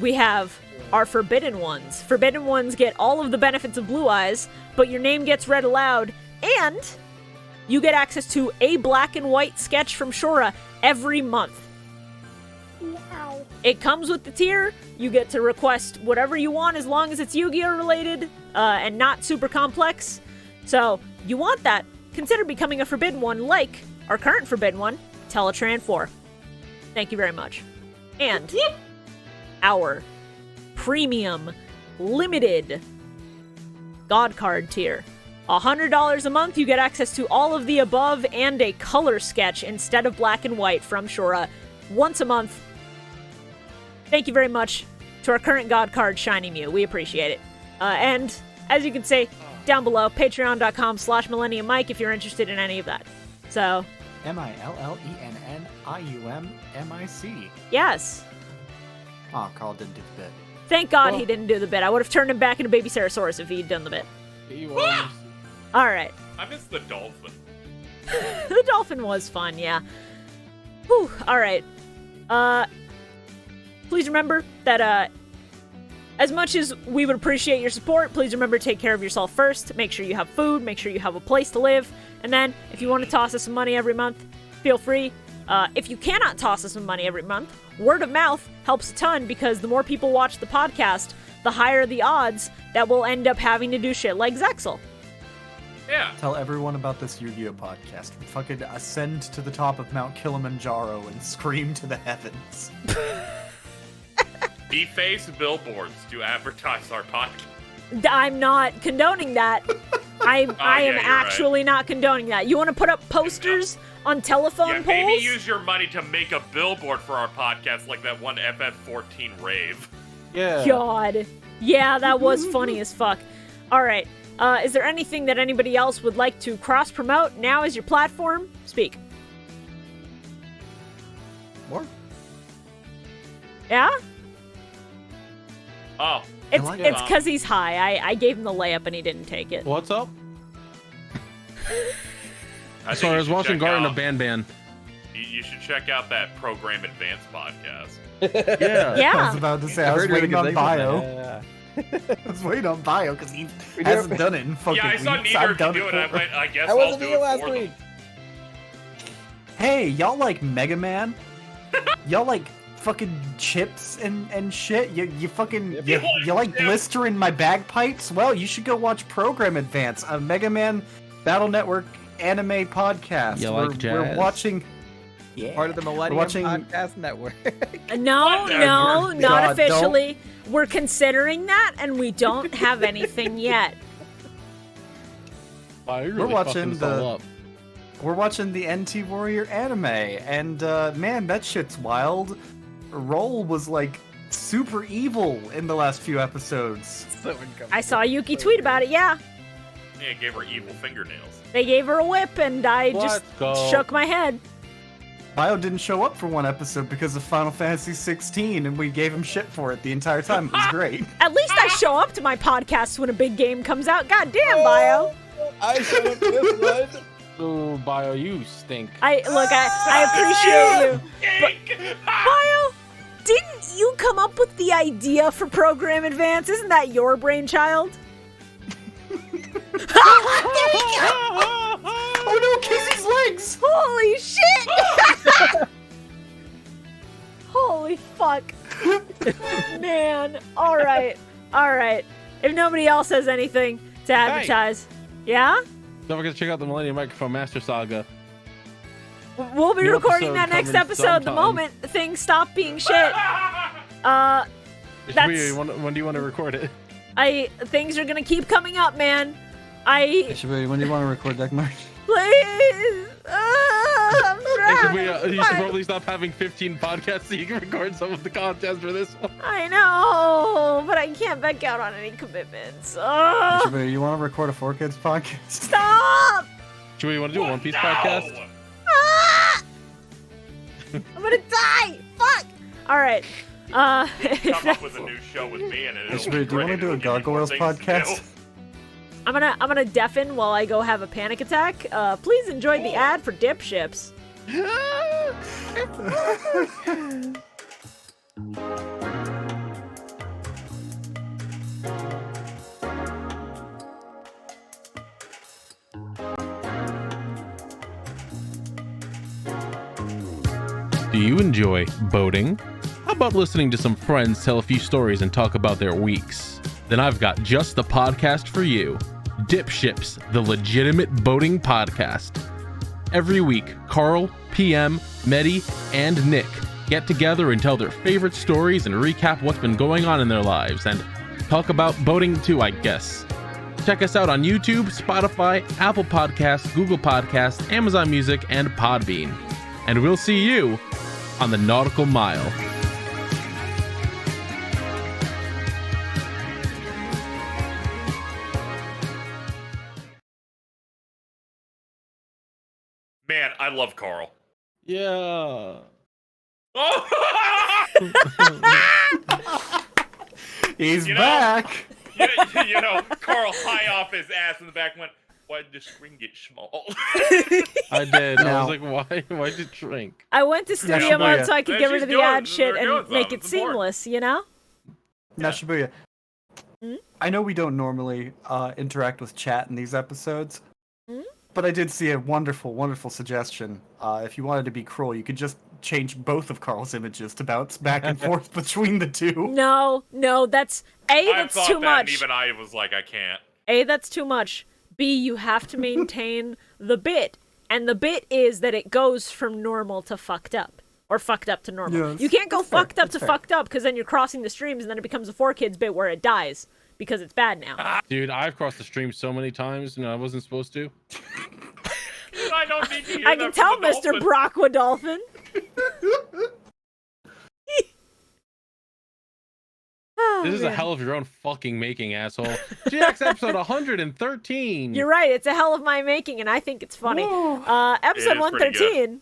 we have our Forbidden Ones. Forbidden Ones get all of the benefits of Blue Eyes, but your name gets read aloud, and you get access to a black and white sketch from Shorah every month. Wow. It comes with the tier. You get to request whatever you want as long as it's Yu-Gi-Oh! Related and not super complex. So, you want that, consider becoming a Forbidden One like our current Forbidden One, Teletraan 4. Thank you very much. And our premium, limited God card tier. $100 a month, you get access to all of the above and a color sketch instead of black and white from Shorah once a month. Thank you very much to our current God card, ShinyMew. We appreciate it. And as you can see down below, patreon.com/MillenniumMike if you're interested in any of that. So, MillenniumMic. Yes. Oh, Carl didn't do the bit. Thank God he didn't do the bit. I would have turned him back into Baby Sarasaurus if he'd done the bit. He was. All right. I miss the dolphin. The dolphin was fun, yeah. Whew, all right. Please remember that, as much as we would appreciate your support, please remember to take care of yourself first. Make sure you have food, make sure you have a place to live, and then, if you want to toss us some money every month, feel free. If you cannot toss us some money every month, word of mouth helps a ton, because the more people watch the podcast, the higher the odds that we'll end up having to do shit like Zexal. Yeah. Tell everyone about this Yu-Gi-Oh! Podcast. Fucking ascend to the top of Mount Kilimanjaro and scream to the heavens. Deface billboards to advertise our podcast. I'm not condoning that. I am actually not condoning that. You want to put up posters on telephone poles? Maybe use your money to make a billboard for our podcast like that one FF14 rave. Yeah. God. Yeah, that was funny as fuck. All right. Is there anything that anybody else would like to cross-promote? Now is your platform. Speak. More? Yeah? Oh. It's because he's high. I gave him the layup and he didn't take it. What's up? I was watching Garden of Ban. You should check out that Program Advanced podcast. Yeah. Yeah. I was about to say, I was waiting on Bio. I was waiting on Bio because he hasn't done it in fucking Yeah, I saw weeks. neither I've of you done do it. I went, I guess I I'll wasn't do here it last for week. them. Hey, y'all like Mega Man? Y'all like fucking chips and shit? You fucking you like blistering my bagpipes? Well, you should go watch Program Advance, a Mega Man Battle Network anime podcast. You we're, like jazz? we're watching. Yeah. Part of the Millennium watching- Podcast Network. No, Whatever. not God, officially. We're considering that, and we don't have anything yet. Wow, you're We're really watching fucking this all up. We're watching the NT Warrior anime, and man, that shit's wild. Roll was like super evil in the last few episodes. So uncomfortable. I saw Yuki tweet about it, yeah. Yeah, it gave her evil fingernails. They gave her a whip, and I just Let's go. shook my head. Bio didn't show up for one episode because of Final Fantasy 16, and we gave him shit for it the entire time. It was great. At least I show up to my podcast when a big game comes out. God damn, Bio. I showed up for this one. Oh, Bio, you stink. I appreciate you. Bio, didn't you come up with the idea for Program Advance? Isn't that your brainchild? Oh no, Kizzy's legs! Holy shit! Holy fuck. Man. Alright. Alright. If nobody else has anything to advertise. Yeah? Don't forget to check out the Millennium Microphone Master Saga. We'll be New recording episode that next coming episode the sometime. moment things stop being shit. That's- When do you want to record it? Things are gonna keep coming up, man. Please. When do you want to record Deck March? I'm trying. You should probably stop having 15 podcasts so you can record some of the content for this one. I know, but I can't back out on any commitments. Ugh, You want to record a 4Kids podcast? stop! Should we want to do a One Piece podcast? Ah! I'm gonna die! Fuck! Alright. Come up with a new show with me and it'll Hey, be do you want to great. do a It'll give you more Gargoyles things to podcast? do. I'm gonna deafen while I go have a panic attack. Please enjoy the ad for dip ships. Do you enjoy boating? How about listening to some friends tell a few stories and talk about their weeks? Then I've got just the podcast for you. Dip Ships, the legitimate boating podcast. Every week, Carl, PM, Medi, and Nick get together and tell their favorite stories and recap what's been going on in their lives and talk about boating too, I guess. Check us out on YouTube, Spotify, Apple Podcasts, Google Podcasts, Amazon Music, and Podbean. And we'll see you on the Nautical Mile. Man, I love Carl. Yeah. Oh! He's You know- back! you know, Carl high off his ass in the back went, why did the screen get small? I did. I Now- was like, why did it shrink? I went to Studio Shibuya. Mode so I could Man, get rid she's of the doing- ad shit they're and doing make something. it It's important. seamless, you know? Now, Shibuya, Hmm? I know we don't normally interact with chat in these episodes, Hmm? but I did see a wonderful, wonderful suggestion. If you wanted to be cruel, you could just change both of Carl's images to bounce back and forth between the two. No, that's A, I that's thought too that, much. and even I was like, I can't. A, that's too much. B, you have to maintain the bit. And the bit is that it goes from normal to fucked up. Or fucked up to normal. Yeah, You can't go that's fair, fucked up that's to fair. fucked up because then you're crossing the streams and then it becomes a 4Kids bit where it dies. Because it's bad now. Dude, I've crossed the stream so many times, I wasn't supposed to. I don't need to hear I can that tell from the Mr. dolphin. Brockwa Dolphin. Oh, This is a man. hell of your own fucking making, asshole. GX episode 113. You're right, it's a hell of my making and I think it's funny. Episode It is pretty good. 113.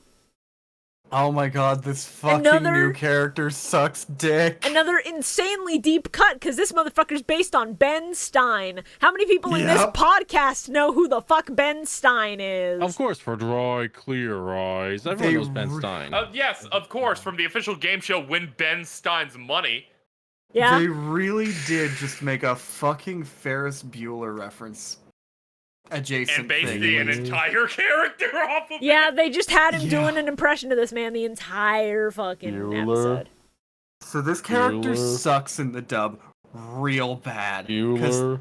Oh my god, this fucking Another- new character sucks dick. Another insanely deep cut because this motherfucker's based on Ben Stein. How many people in this Yep. podcast know who the fuck Ben Stein is? Of course, for dry, clear eyes. Everyone They knows Ben re- Stein. Yes, of course, from the official game show Win Ben Stein's Money. Yeah. They really did just make a fucking Ferris Bueller reference adjacent And based thing. an entire character off of Yeah, it. they just had him Yeah. doing an impression of this man the entire fucking episode. So this character Bueller. sucks in the dub real bad. 'Cause Bueller.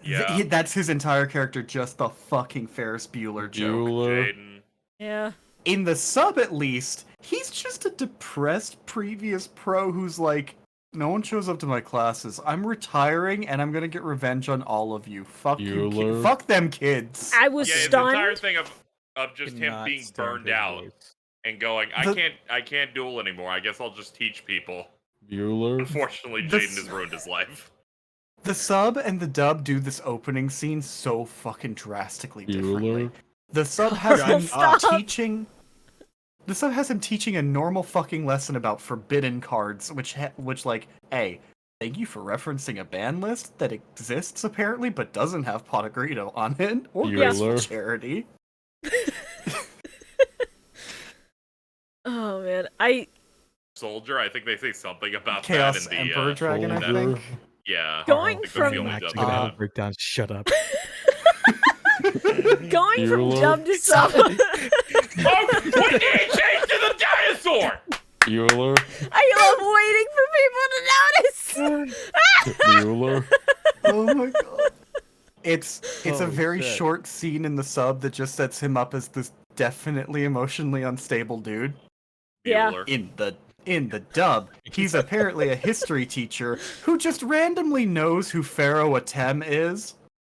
Yeah. That's his entire character, just the fucking Ferris Bueller joke. Bueller. Jaden. Yeah. In the sub, at least, he's just a depressed previous pro who's like, no one shows up to my classes. I'm retiring, and I'm gonna get revenge on all of you. Fuck you, Bueller. fuck them kids. I was Yeah, his entire stunned. thing of just him Cannot being stand burned his out voice. and going, I can't duel anymore. I guess I'll just teach people. Bueller. Unfortunately, The Jaden has ruined his life. The sub and the dub do this opening scene so fucking drastically differently. Bueller. The sub has him Stop. teaching. The sub has him teaching a normal fucking lesson about forbidden cards, which like, hey, thank you for referencing a ban list that exists apparently, but doesn't have Pot of Greedo on it or Bueller. Graceful Charity. Oh man, Soldier, I think they say something about Chaos that in the Emperor Dragon, I Soldier. think. Yeah. Going I think from- that's the I'm only actually dub gonna have I a breakdown. Shut up. going from Bueller. dub to sub. Oh, when did he change to the dinosaur? Bueller. I love waiting for people to notice. Bueller. Oh my god. It's a Holy very shit. short scene in the sub that just sets him up as this definitely emotionally unstable dude. Yeah. Bueller. In the dub, he's apparently a history teacher who just randomly knows who Pharaoh Atem is.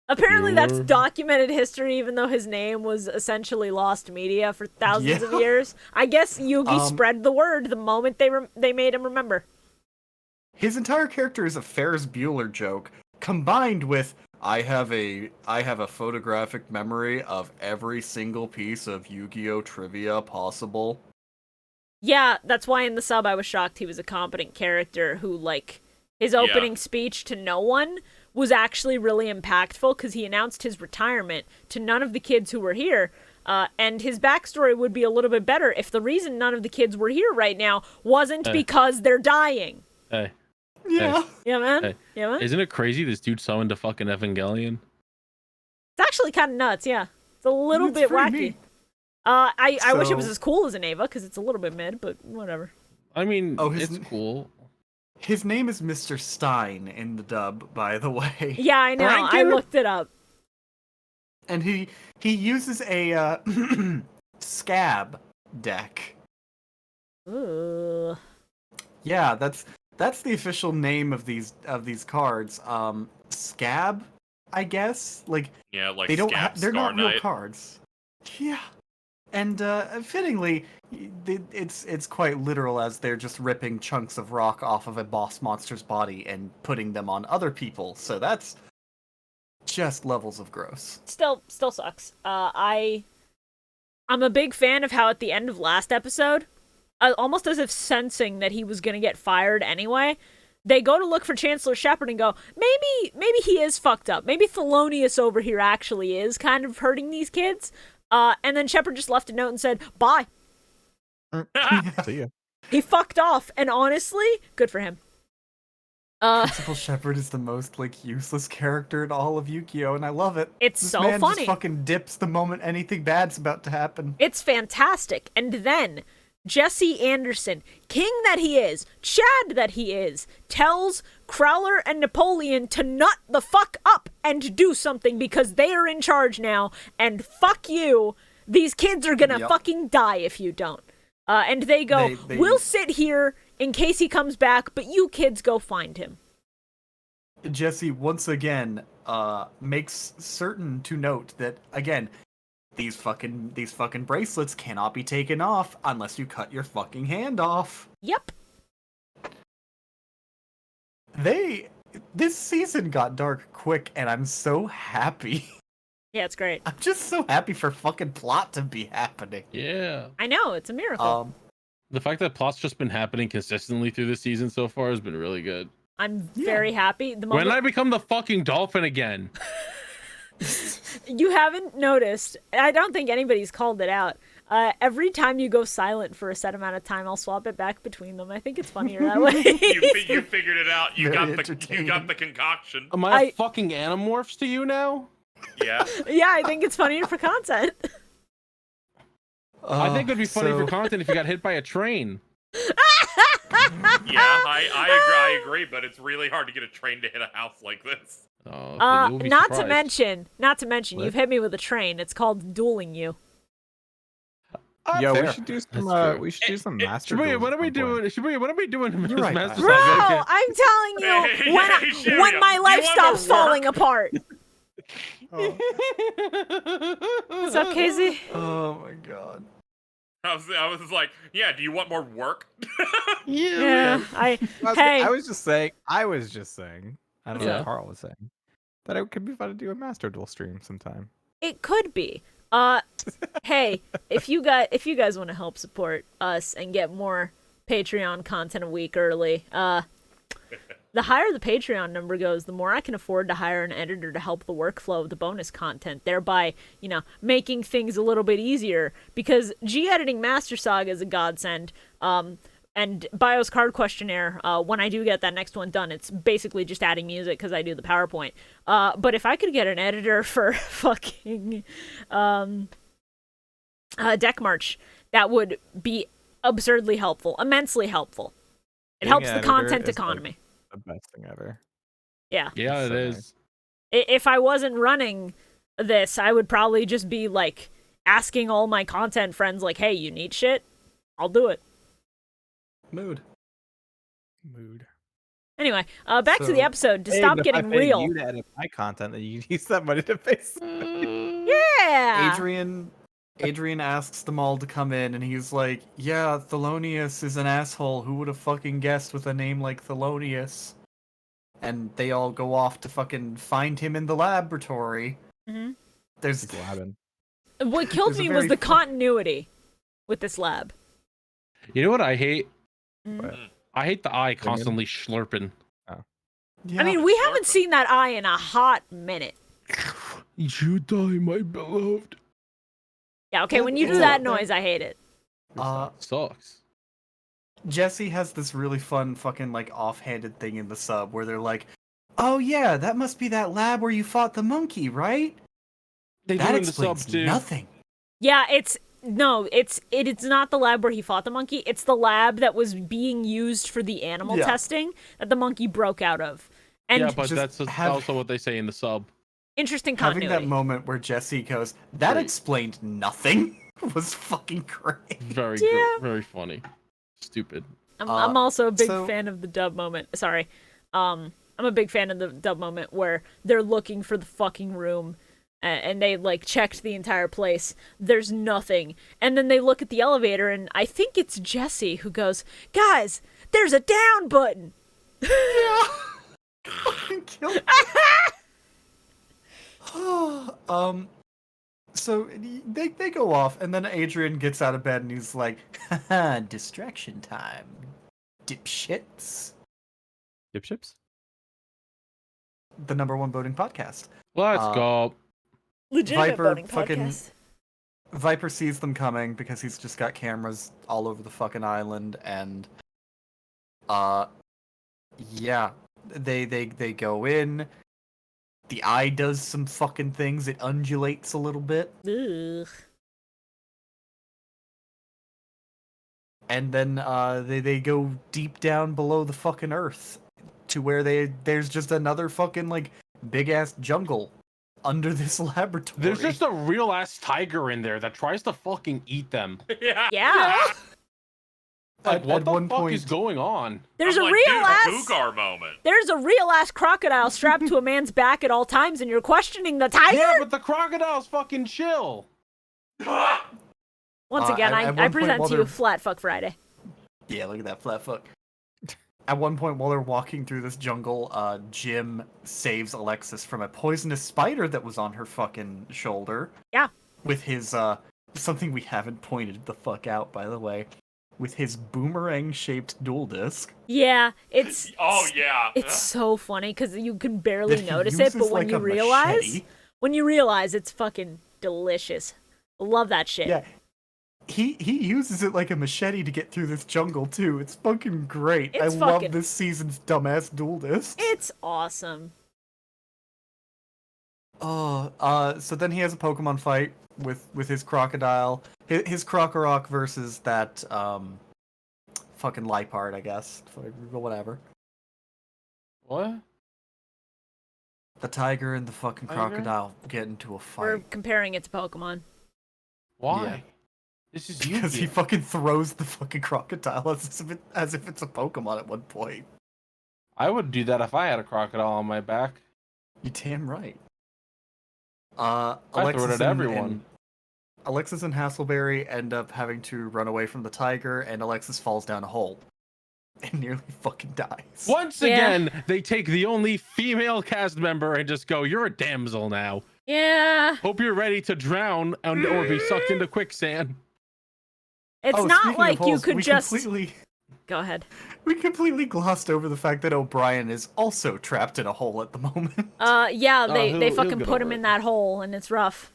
Apparently, that's Bueller. documented history, even though his name was essentially lost media for thousands of Yeah. years. I guess Yugi Um, spread the word the moment they made him remember. His entire character is a Ferris Bueller joke, combined with I have a photographic memory of every single piece of Yu-Gi-Oh trivia possible. Yeah, that's why in the sub I was shocked he was a competent character who, like, his opening speech to no one was actually really impactful because he announced his retirement to none of the kids who were here. And his backstory would be a little bit better if the reason none of the kids were here right now wasn't Hey. because they're dying. Hey, Yeah. Yeah, man? Hey. Yeah, man? isn't it crazy this dude summoned a fucking Evangelion? It's actually kind of nuts, yeah. It's a little It's bit pretty wacky. neat. I wish it was So- as cool as an Ava, because it's a little bit mid, but whatever. I mean, Oh, it's cool. His name is Mr. Stein in the dub, by the way. Yeah, I know. Thank I you. looked it up. And he uses a scab deck. Ooh. Yeah, that's the official name of these cards. Scab, I guess. Like Yeah, like they don't Scab they're Scar not real Knight. cards. Yeah. And fittingly, it's quite literal as they're just ripping chunks of rock off of a boss monster's body and putting them on other people. So that's just levels of gross. Still sucks. I'm a big fan of how at the end of last episode, almost as if sensing that he was gonna get fired anyway, they go to look for Chancellor Shepard and go, maybe he is fucked up. Maybe Thelonious over here actually is kind of hurting these kids. And then Shepard just left a note and said, bye. See ya. He fucked off, and honestly, good for him. Principal Shepard is the most useless character in all of Yu-Gi-Oh, and I love it. It's This so man funny. just fucking dips the moment anything bad's about to happen. It's fantastic. And then Jesse Anderson, king that he is, Chad that he is, tells Crowler and Napoleon to nut the fuck up and do something because they are in charge now, and fuck you, these kids are gonna Yep. fucking die if you don't. And they go, They- we'll sit here in case he comes back, but you kids go find him. Jesse once again makes certain to note that again, these fucking bracelets cannot be taken off unless you cut your fucking hand off. Yep. This season got dark quick, and I'm so happy. Yeah, it's great. I'm just so happy for fucking plot to be happening. Yeah. I know, it's a miracle. The fact that plot's just been happening consistently through the season so far has been really good. I'm yeah. very happy. The When moment I become the fucking dolphin again. you haven't noticed, I don't think anybody's called it out. every time you go silent for a set amount of time, I'll swap it back between them. I think it's funnier that way. You figured it out. You Very got the concoction. Am I fucking Animorphs to you now? Yeah. Yeah, I think it's funnier for content. I think it'd be funny for content if you got hit by a train. Yeah, I agree, but it's really hard to get a train to hit a house like this. Oh, not to mention, what? You've hit me with a train. It's called dueling you. Yo, fair. we should do some. We should do some master. Shibuya, duels what are we at some point. doing? Shibuya, what are we doing? You're right, Master Bro, Side? I'm telling you, Hey, Shibuya, when my you life wanna stops work? falling apart. Oh. What's up, Casey? Oh my god. I was like, yeah, do you want more work? Yeah, I hey, was just saying. I don't know Yeah. what Carl was saying. That it could be fun to do a master duel stream sometime. it could be. Hey, if you guys want to help support us and get more Patreon content a week early, the higher the Patreon number goes, the more I can afford to hire an editor to help the workflow of the bonus content, thereby, making things a little bit easier. Because G-editing Master Saga is a godsend, and Bio's card questionnaire, when I do get that next one done, it's basically just adding music because I do the PowerPoint. But if I could get an editor for fucking Deck March, that would be absurdly helpful, immensely helpful. It Being helps an the editor content is, like, economy. the best thing ever. Yeah. Yeah, It's it so is. nice. If I wasn't running this, I would probably just be like asking all my content friends, like, "Hey, you need shit? I'll do it." Mood. Anyway, back to the So- episode to Hey, stop but if I getting pay real. You to edit my content, then you need somebody to pay. Yeah. Adrian asks them all to come in, and he's like, "Yeah, Thelonious is an asshole. Who would have fucking guessed with a name like Thelonious?" And they all go off to fucking find him in the laboratory. Mhm. There's It's labbing. What killed There's a me was very the continuity with this lab. You know what I hate? What? I hate the eye constantly slurping. I mean, we haven't seen that eye in a hot minute. You die, my beloved. Yeah, okay, when you do that noise, I hate it. Sucks. Jesse has this really fun fucking like offhanded thing in the sub where they're like, "Oh yeah, that must be that lab where you fought the monkey, right?" They That do in the explains sub too. nothing. Yeah, it's not the lab where he fought the monkey. It's the lab that was being used for the animal Yeah. testing that the monkey broke out of. And Yeah, but just that's also what they say in the sub. interesting Having continuity. that moment where Jesse goes, "That Great. explained nothing," was fucking great. Very Yeah. good. Very funny. Stupid. I'm also a big so- fan of the dub moment. Sorry. I'm a big fan of the dub moment where they're looking for the fucking room and they like checked the entire place. There's nothing. And then they look at the elevator and I think it's Jesse who goes, "Guys, there's a down button." Fucking killed me. So they go off, and then Adrian gets out of bed and he's like, "Haha, distraction time, dipshits." Dipships? The #1 voting podcast. Let's go. Legitimate Viper voting fucking- podcast. Viper sees them coming because he's just got cameras all over the fucking island, and yeah, they go in. The eye does some fucking things. It undulates a little bit, Ugh. and then they go deep down below the fucking earth to where there's just another fucking like big ass jungle under this laboratory. There's just a real ass tiger in there that tries to fucking eat them. Yeah. Yeah. Like, At what the one fuck point- is going on? There's I'm a like, real dude, ass Cougar moment. There's a real ass crocodile strapped to a man's back at all times and you're questioning the tiger? Yeah, but the crocodile's fucking chill. Once again, at I one point present while to you they're- Flat Fuck Friday. Yeah, look at that flat fuck. At one point, while they're walking through this jungle, Jim saves Alexis from a poisonous spider that was on her fucking shoulder. Yeah. With his, something we haven't pointed the fuck out, by the way, with his boomerang-shaped dual disc. Yeah, it's Oh yeah. it's so funny because you can barely that he notice it, but uses when like you a realize, machete. it's fucking delicious. Love that shit. Yeah. he uses it like a machete to get through this jungle too. It's fucking great. It's I fucking- love this season's dumbass duel discs. It's awesome. Oh, so then he has a Pokemon fight with his crocodile, his Crocorock versus that fucking Liepard, I guess. Whatever. What? The tiger and the fucking Tiger? crocodile get into a We're fight comparing it to Pokemon. Why? Yeah. This is because he Yu-Gi-Oh. fucking throws the fucking crocodile as if it's a Pokemon at one point. I would do that if I had a crocodile on my back. You damn right. I throw it at everyone. Alexis and Hasselberry end up having to run away from the tiger, and Alexis falls down a hole and nearly fucking dies. Once Yeah. again, they take the only female cast member and just go, "You're a damsel now. Yeah. Hope you're ready to drown or be sucked into quicksand." It's Oh, not speaking of like you holes, could just completely go ahead. we completely glossed over the fact that O'Brien is also trapped in a hole at the moment. Yeah, Oh, they he'll fucking get put over him it. in that hole, and it's rough.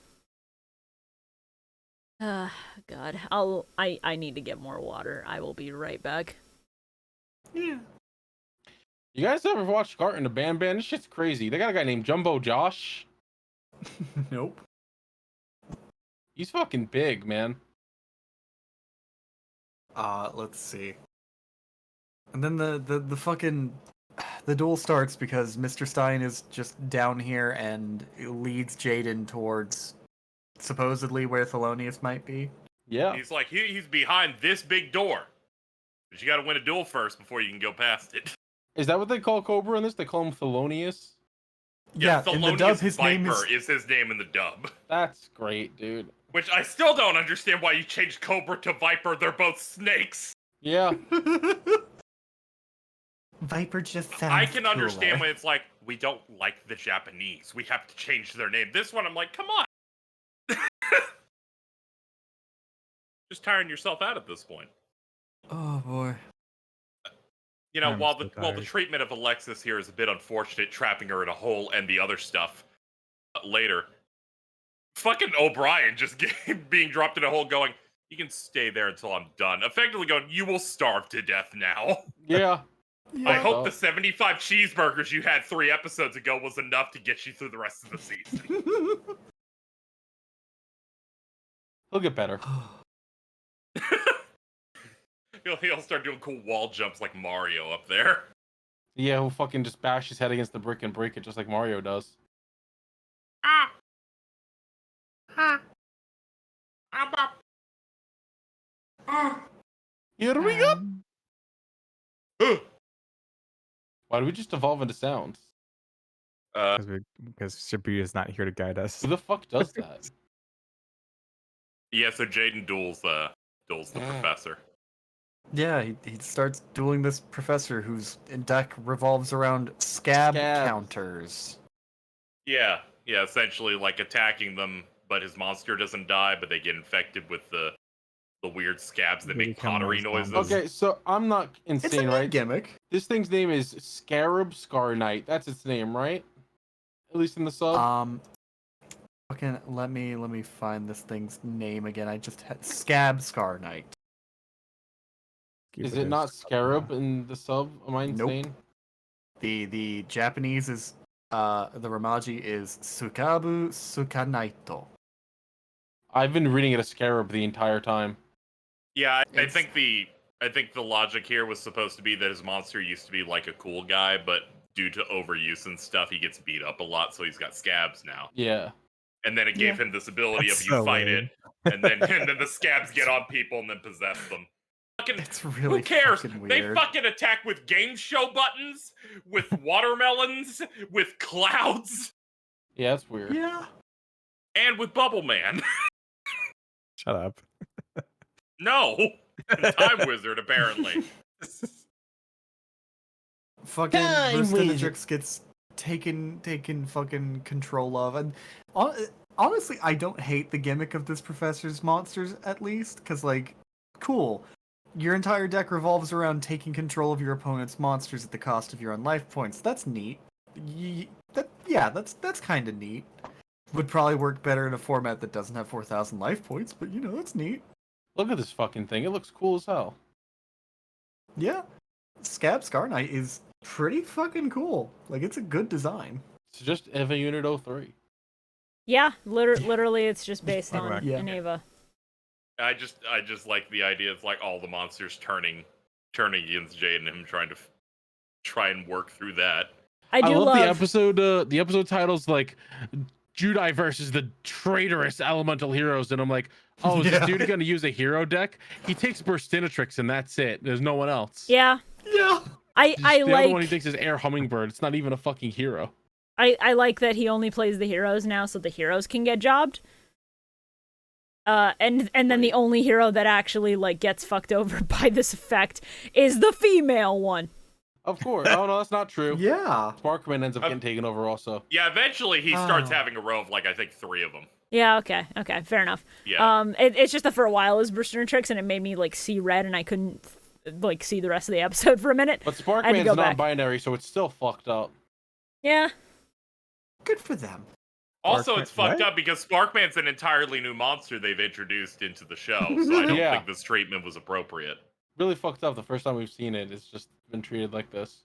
God, I need to get more water. I will be right back. Yeah. You guys ever watch Carton the Band? This shit's crazy. They got a guy named Jumbo Josh. Nope. He's fucking big, man. Let's see. And then the fucking the duel starts because Mr. Stein is just down here and leads Jaden towards supposedly where Thelonious might be. Yeah. He's like, he's behind this big door. But you gotta win a duel first before you can go past it. Is that what they call Cobra in this? They call him Thelonious? Yeah, in the dub Thelonious his Viper name is his name in the dub. That's great, dude. Which I still don't understand why you changed Cobra to Viper. They're both snakes. Yeah. Viper just sounds I can cooler. understand when it's like, we don't like the Japanese. We have to change their name. This one, I'm like, come on. Just tiring yourself out at this point. Oh boy. You know, I'm while so the tired. treatment of Alexis here is a bit unfortunate, trapping her in a hole and the other stuff later, fucking O'Brien just being dropped in a hole going, you can stay there until I'm done. Effectively going, you will starve to death now. Yeah. I Yeah. hope the 75 cheeseburgers you had 3 episodes ago was enough to get you through the rest of the season. He'll get better. He'll start doing cool wall jumps like Mario up there. Yeah, he'll fucking just bash his head against the brick and break it just like Mario does. Ah! Ha! Ah! Ah! Here we go! Huh. Why do we just evolve into sounds? Because Shibuya is not here to guide us. Who the fuck does that? Yeah, so Jaden duels the professor. Yeah, he starts dueling this professor whose deck revolves around scab Scabs. counters. Yeah, essentially like attacking them, but his monster doesn't die, but they get infected with the weird scabs that They make become pottery those noises. Okay, so I'm not It's a insane, neat right? gimmick. This thing's name is Scarab Scar Knight. That's its name, right? At least in the sub. Fucking let me find this thing's name again. I just had Scab Scar Knight. Is it not Scarab in the sub? Am I Nope. insane? The Japanese is the Ramaji is Sukabu Sukanaito. I've been reading it as Scarab the entire time. Yeah, I It's- think the logic here was supposed to be that his monster used to be like a cool guy, but due to overuse and stuff, he gets beat up a lot, so he's got scabs now. Yeah. And then it gave him this ability That's of you so fight lame. it, and then the scabs get on people and then possess them. Fucking, It's really who cares? fucking They weird. fucking attack with game show buttons, with watermelons, with clouds, Yeah, that's weird. Yeah. and with Bubble Man. Shut up. No, Time Wizard apparently. Fucking Time Vercingetorix gets taken fucking control of, and honestly, I don't hate the gimmick of this professor's monsters at least, because like, cool. Your entire deck revolves around taking control of your opponent's monsters at the cost of your own life points. That's neat. That's kind of neat. Would probably work better in a format that doesn't have 4,000 life points, but you know, that's neat. Look at this fucking thing. It looks cool as hell. Yeah, Scab Scar Knight is pretty fucking cool. Like, it's a good design. It's just Eva Unit 03. Yeah, literally, it's just based Welcome on back. Yeah. an Eva. I just like the idea of like all the monsters turning against Jade and him trying to work through that. I do love love the episode. The episode titles like Judai versus the traitorous elemental heroes, and I'm like, oh, is this dude gonna use a hero deck? He takes Burstinatrix and that's it. There's no one else. Yeah. Yeah. I The like other one he takes is Air Hummingbird. It's not even a fucking hero. I like that he only plays the heroes now, so the heroes can get jobbed. And then the only hero that actually like gets fucked over by this effect is the female one. Of course. Oh no, that's not true. Yeah. Sparkman ends up getting taken over also. Yeah, eventually he starts having a row of like I think 3 of them. Yeah, okay, fair enough. Yeah. It's just that for a while it was Burstinatrix, and it made me like see red, and I couldn't like see the rest of the episode for a minute. But I had to Sparkman's go not back. binary, so it's still fucked up. Yeah. Good for them. Also, Sparkman- it's fucked what? up because Sparkman's an entirely new monster they've introduced into the show, so I don't Yeah. think this treatment was appropriate. Really fucked up. The first time we've seen it, it's just been treated like this.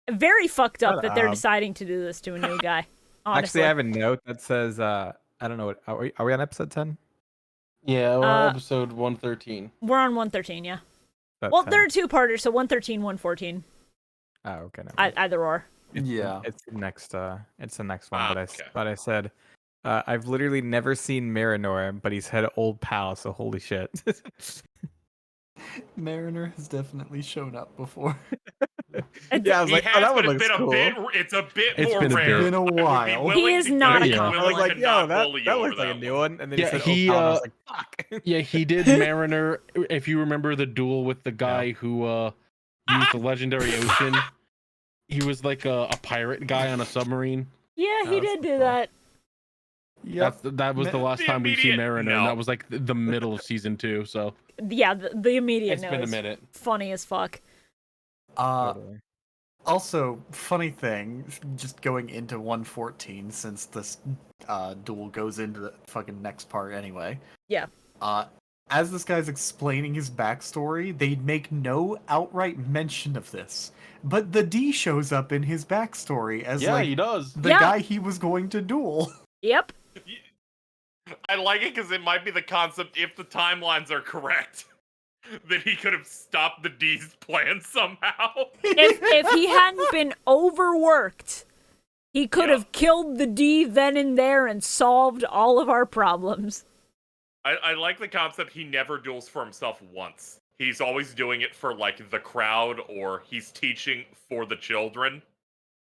Very fucked up Shut that they're up. deciding to do this to a new guy. Honestly. Actually, I have a note that says, I don't know what. Are we on episode 10? Yeah, we're Uh, on episode 113. We're on 113, yeah. Well, 10. there are 2 parters, so 113, 114. Oh, okay. Never mind. Either or. Yeah. It's the next. It's the next one. Ah, But okay. I said, I've literally never seen Marinor, but he's had old pal. So holy shit. Mariner has definitely shown up before. Yeah, I was He like, has, oh, that but one it's looks been cool. a bit. It's a bit It's more been a rare. bit. Been a I would be while. willing He is to- not I would a be common. I was willing like, to yo, not that bully you looks over like a that new one. one. And then Yeah, he said, he, old pal, and I was like, fuck. Yeah, he did Mariner. If you remember the duel with the guy who used the legendary ocean, he was like a pirate guy on a submarine. Yeah, he Oh, that's did do cool. that. Yep. That was the last The time we've seen immediate- Mariner, and no. that was like the middle of season 2. So Yeah, the immediate it's no been a is minute. funny as fuck. Totally. Also, funny thing, just going into 114, since this duel goes into the fucking next part anyway. Yeah. As this guy's explaining his backstory, they make no outright mention of this. But the D shows up in his backstory as Yeah, like he does. the Yeah. guy he was going to duel. Yep. I like it because it might be the concept, if the timelines are correct, that he could have stopped the D's plan somehow. If he hadn't been overworked, he could Yeah. have killed the D then and there and solved all of our problems. I like the concept he never duels for himself once. He's always doing it for, like, the crowd, or he's teaching for the children.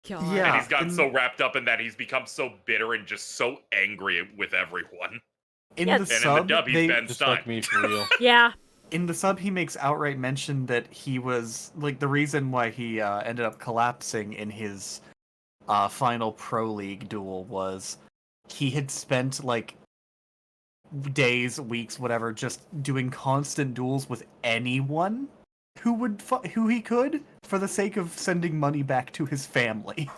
God. Yeah. And he's gotten and- so wrapped up in that he's become so bitter and just so angry with everyone. In Yeah. the And in the sub, dub, he's they, Ben Just Stein. like me for real. Yeah. in the sub he makes outright mention that he was like the reason why he ended up collapsing in his final pro league duel was he had spent like days, weeks, whatever, just doing constant duels with anyone who would who he could for the sake of sending money back to his family.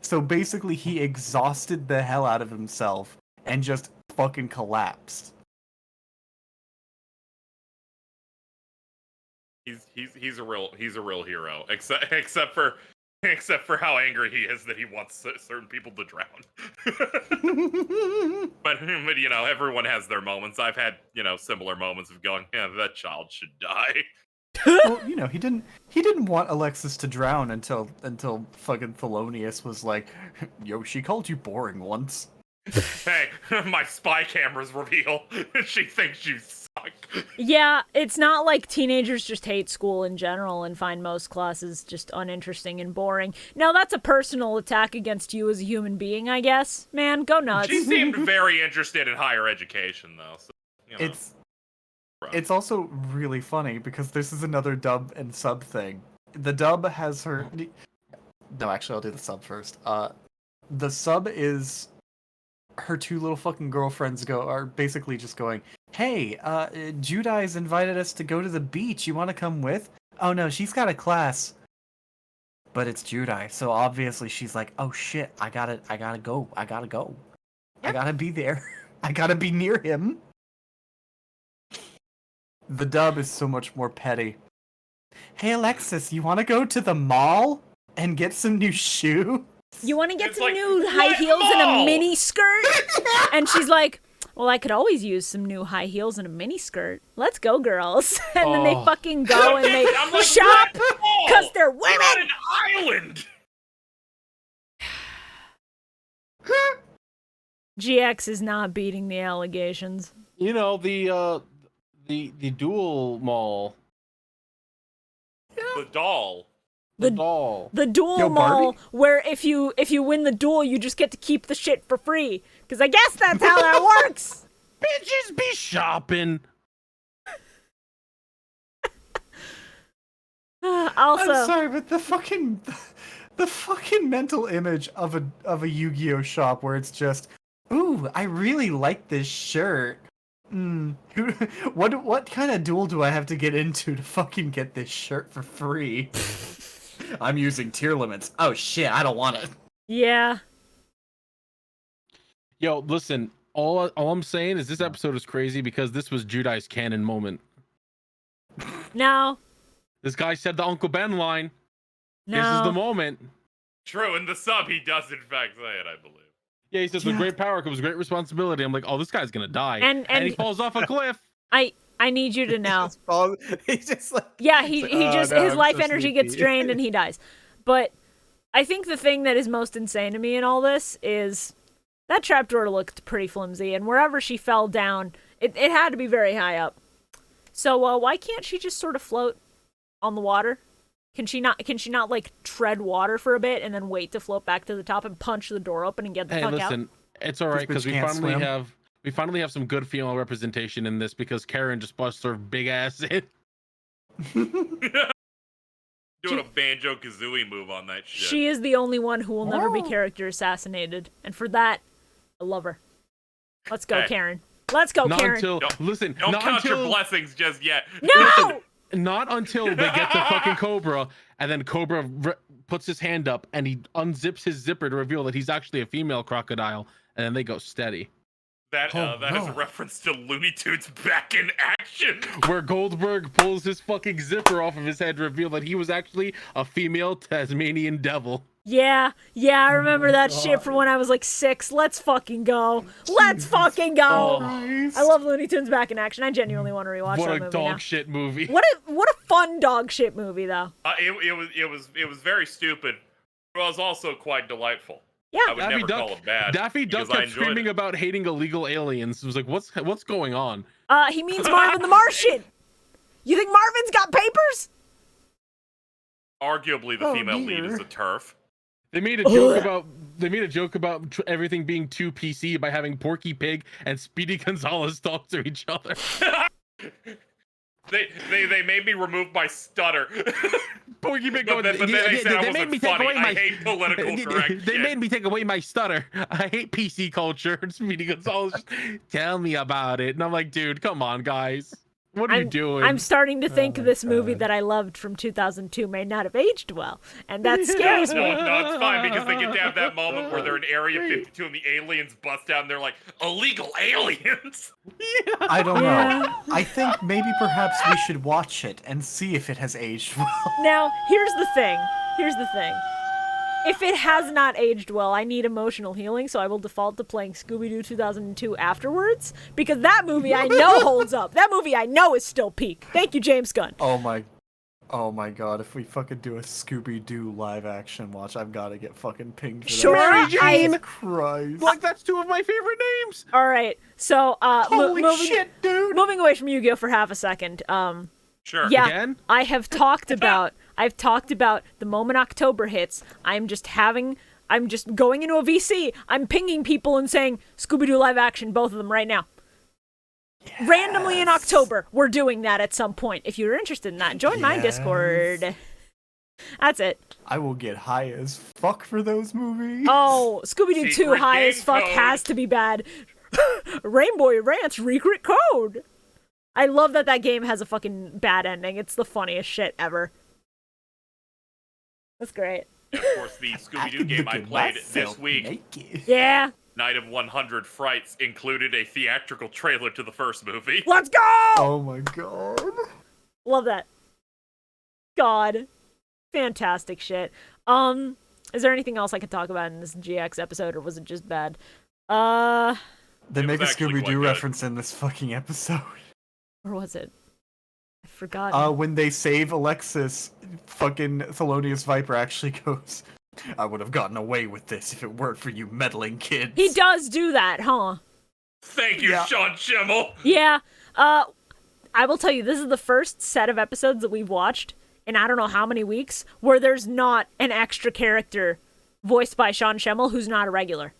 So basically he exhausted the hell out of himself and just fucking collapsed. He's a real hero. Except for how angry he is that he wants certain people to drown. but you know, everyone has their moments. I've had, you know, similar moments of going, yeah, that child should die. Well, you know, he didn't want Alexis to drown until fucking Thelonious was like, yo, she called you boring once. Hey, my spy cameras reveal she thinks you suck. Yeah, it's not like teenagers just hate school in general and find most classes just uninteresting and boring. Now, that's a personal attack against you as a human being, I guess. Man, go nuts. She seemed very interested in higher education, though. So, you know, It's also really funny because this is another dub and sub thing. The dub has her. No, actually, I'll do the sub first. The sub is her two little fucking girlfriends are basically just going, "Hey, Judai's invited us to go to the beach. You want to come with?" Oh no, she's got a class. But it's Judai, so obviously she's like, "Oh shit, I gotta go. I gotta be there. I gotta be near him." The dub is so much more petty. Hey Alexis, you want to go to the mall and get some new shoes? You want to get It's some like, new high what heels and a mall? mini skirt? And she's like, well, I could always use some new high heels and a mini skirt. Let's go, girls. And then they Oh. fucking go and they I'm like, shop what mall? because they're We're on women. an island. GX is not beating the allegations. You know, the duel mall. The doll. The The- doll. The duel Yo, Barbie? mall, where if you win the duel, you just get to keep the shit for free. Because I guess that's how that works. Bitches be shopping. Also, I'm sorry, but the fucking mental image of a Yu-Gi-Oh shop where it's just, ooh, I really like this shirt. What kind of duel do I have to get into to fucking get this shirt for free? I'm using tier limits. Oh shit, I don't want it. yeah. Yo, listen. All I'm saying is this episode is crazy because this was Judai's canon moment. No. This guy said the Uncle Ben line. This is the No. moment. True, in the sub, he does in fact say it, I believe. Yeah, he says with great power comes great responsibility. I'm like, oh, this guy's gonna die, And he falls off a cliff. I need you to know. He's just like, Yeah, he "Oh, just no, his I'm life so energy sleepy." gets drained and he dies. But I think the thing that is most insane to me in all this is that trapdoor looked pretty flimsy, and wherever she fell down, it had to be very high up. So why can't she just sort of float on the water? Can she not like tread water for a bit and then wait to float back to the top and punch the door open and get the Hey, fuck listen, it's all right This because bitch we can't finally swim. have some good female representation in this because Karen just busts her big ass in. Doing a Banjo Kazooie move on that shit. She is the only one who will never be Oh. character assassinated, and for that, I love her. Let's go, Hey. Karen. Let's go, Not Karen. until Don't- listen, Don't not count your until blessings just yet. No! not until they get to fucking Cobra, and then Cobra puts his hand up and he unzips his zipper to reveal that he's actually a female crocodile, and then they go steady. That Oh, that is a no. reference to Looney Tunes back in action. Where Goldberg pulls his fucking zipper off of his head to reveal that he was actually a female Tasmanian devil. Yeah, I remember that shit from when I was like 6. Let's fucking go. Let's fucking go. I love Looney Tunes back in action. I genuinely want to rewatch What that a movie dog now. shit movie. What a fun dog shit movie though. It was very stupid, but it was also quite delightful. Yeah. I would never call it bad. Daffy Duck because I kept enjoyed screaming it. about hating illegal aliens. It was like, what's going on? He means Marvin the Martian. You think Marvin's got papers? Arguably, the Oh, female lead is dear. the turf. They made a joke about everything being too PC by having Porky Pig and Speedy Gonzalez talk to each other. They made me remove my stutter. Porky Pig But going, then they said I they wasn't made me take funny. away my I hate political correct They shit. made me take away my stutter. I hate PC culture. Speedy Gonzalez, tell me about it. And I'm like, dude, come on, guys. What are you doing? I'm starting to think my this movie God. that I loved from 2002 may not have aged well, and that scares me. No, it's fine because they get to have that moment where they're in Area 52 and the aliens bust out and they're like, illegal aliens! I don't Yeah. know. I think maybe perhaps we should watch it and see if it has aged well. Now, here's the thing. If it has not aged well, I need emotional healing, so I will default to playing Scooby-Doo 2002 afterwards, because that movie I know holds up. That movie I know is still peak. Thank you, James Gunn. Oh my god, if we fucking do a Scooby-Doo live action watch, I've gotta get fucking pinged for that. Shorah, Jesus Christ. like, that's two of my favorite names. All right, so Holy shit, dude! moving away from Yu-Gi-Oh for half a second. Sure. Yeah, Again? I've talked about the moment October hits, I'm just going into a VC. I'm pinging people and saying Scooby-Doo live action, both of them right now. Randomly in October, we're doing that at some point. If you're interested in that, join my Yes. Discord. That's it. I will get high as fuck for those movies. Oh, Scooby-Doo 2 Secret high game as fuck code. has to be bad. Rainbow Ranch secret code. I love that game has a fucking bad ending. It's the funniest shit ever. That's great. And of course, the Scooby-Doo game I played this week. Yeah. Night of 100 Frights included a theatrical trailer to the first movie. Let's go! Oh my god. Love that. God. Fantastic shit. Is there anything else I could talk about in this GX episode, or was it just bad? They It make a was actually quite Scooby-Doo good. reference in this fucking episode. Or was it? I forgot. When they save Alexis, fucking Thelonious Viper actually goes, I would have gotten away with this if it weren't for you meddling kids. He does do that, huh? Thank you, Yeah. Sean Schimmel. Yeah. I will tell you, this is the first set of episodes that we've watched in I don't know how many weeks where there's not an extra character voiced by Sean Schimmel who's not a regular.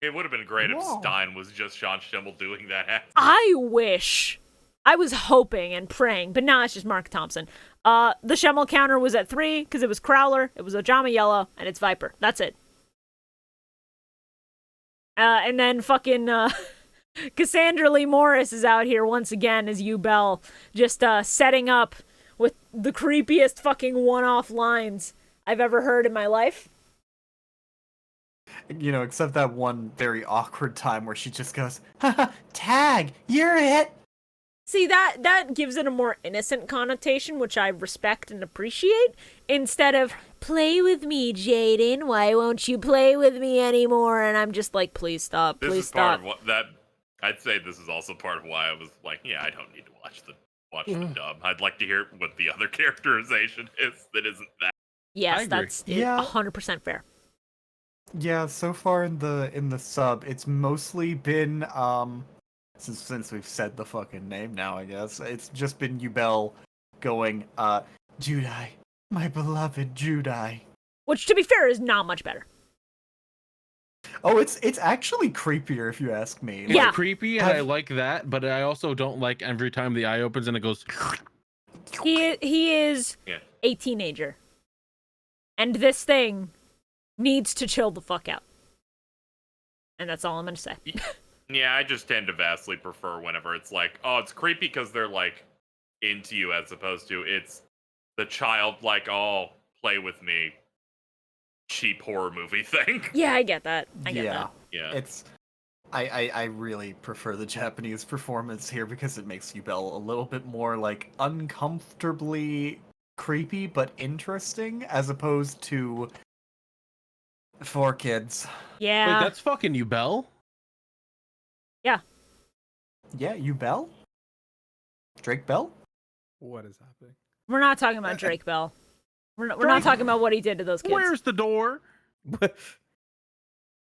It would have been great if Whoa. Stein was just Sean Schimmel doing that act. I wish. I was hoping and praying, but now it's just Mark Thompson. The Schimmel counter was at 3 because it was Crowler, it was Ojama Yellow, and it's Viper. That's it. And then fucking Cassandra Lee Morris is out here once again as Bell, just setting up with the creepiest fucking one-off lines I've ever heard in my life. You know, except that one very awkward time where she just goes, haha, tag, you're it! See, that gives it a more innocent connotation, which I respect and appreciate, instead of, play with me, Jaden, why won't you play with me anymore? And I'm just like, please stop, This please is part stop. of what that. I'd say this is also part of why I was like, yeah, I don't need to watch the dub. I'd like to hear what the other characterization is that isn't that. Yes, I agree. that's Yeah. 100% fair. Yeah, so far in the sub, it's mostly been, since we've said the fucking name now, I guess, it's just been Bell going, Judai, my beloved Judai. Which, to be fair, is not much better. Oh, it's actually creepier if you ask me. Yeah. It's creepy, and I like that, but I also don't like every time the eye opens and it goes. He is Yeah. a teenager. And this thing needs to chill the fuck out. And that's all I'm going to say. Yeah, I just tend to vastly prefer whenever it's like, oh, it's creepy because they're like into you, as opposed to it's the child like, oh, play with me, cheap horror movie thing. Yeah, I get that. I get that. Yeah. It's I really prefer the Japanese performance here because it makes Bell a little bit more like uncomfortably creepy but interesting as opposed to 4 kids. Yeah. Wait, that's fucking you, Bell? Yeah, Bell? Drake Bell? What is happening? We're not talking about Drake Bell. We're not talking about what he did to those kids. Where's the door?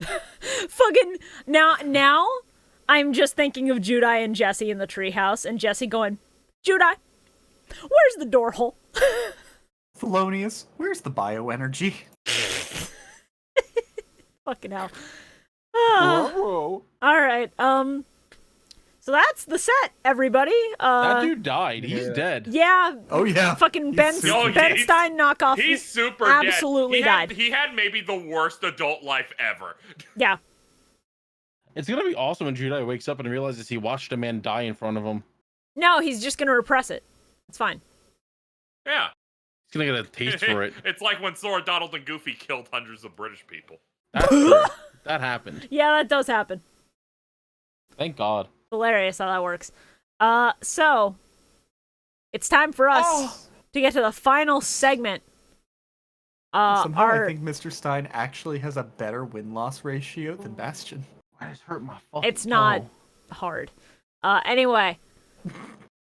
Fucking now I'm just thinking of Judai and Jesse in the treehouse, and Jesse going, Judai, where's the door hole? Thelonious, where's the bioenergy? Fucking hell. All right. So that's the set, everybody. That dude died. He's dead. Yeah. Oh yeah. Fucking He's Ben Stein knockoff. He's super absolutely dead. died. He had maybe the worst adult life ever. Yeah. It's gonna be awesome when Judai wakes up and realizes he watched a man die in front of him. No, he's just gonna repress it. It's fine. Yeah. He's gonna get a taste for it. It's like when Sora, Donald, and Goofy killed hundreds of British people. That's true. That happened. Yeah, that does happen. Thank God. Hilarious how that works. So it's time for us to get to the final segment. Somehow I think Mr. Stein actually has a better win-loss ratio than Bastion. Why does it hurt my fucking It's not toe? hard. Anyway,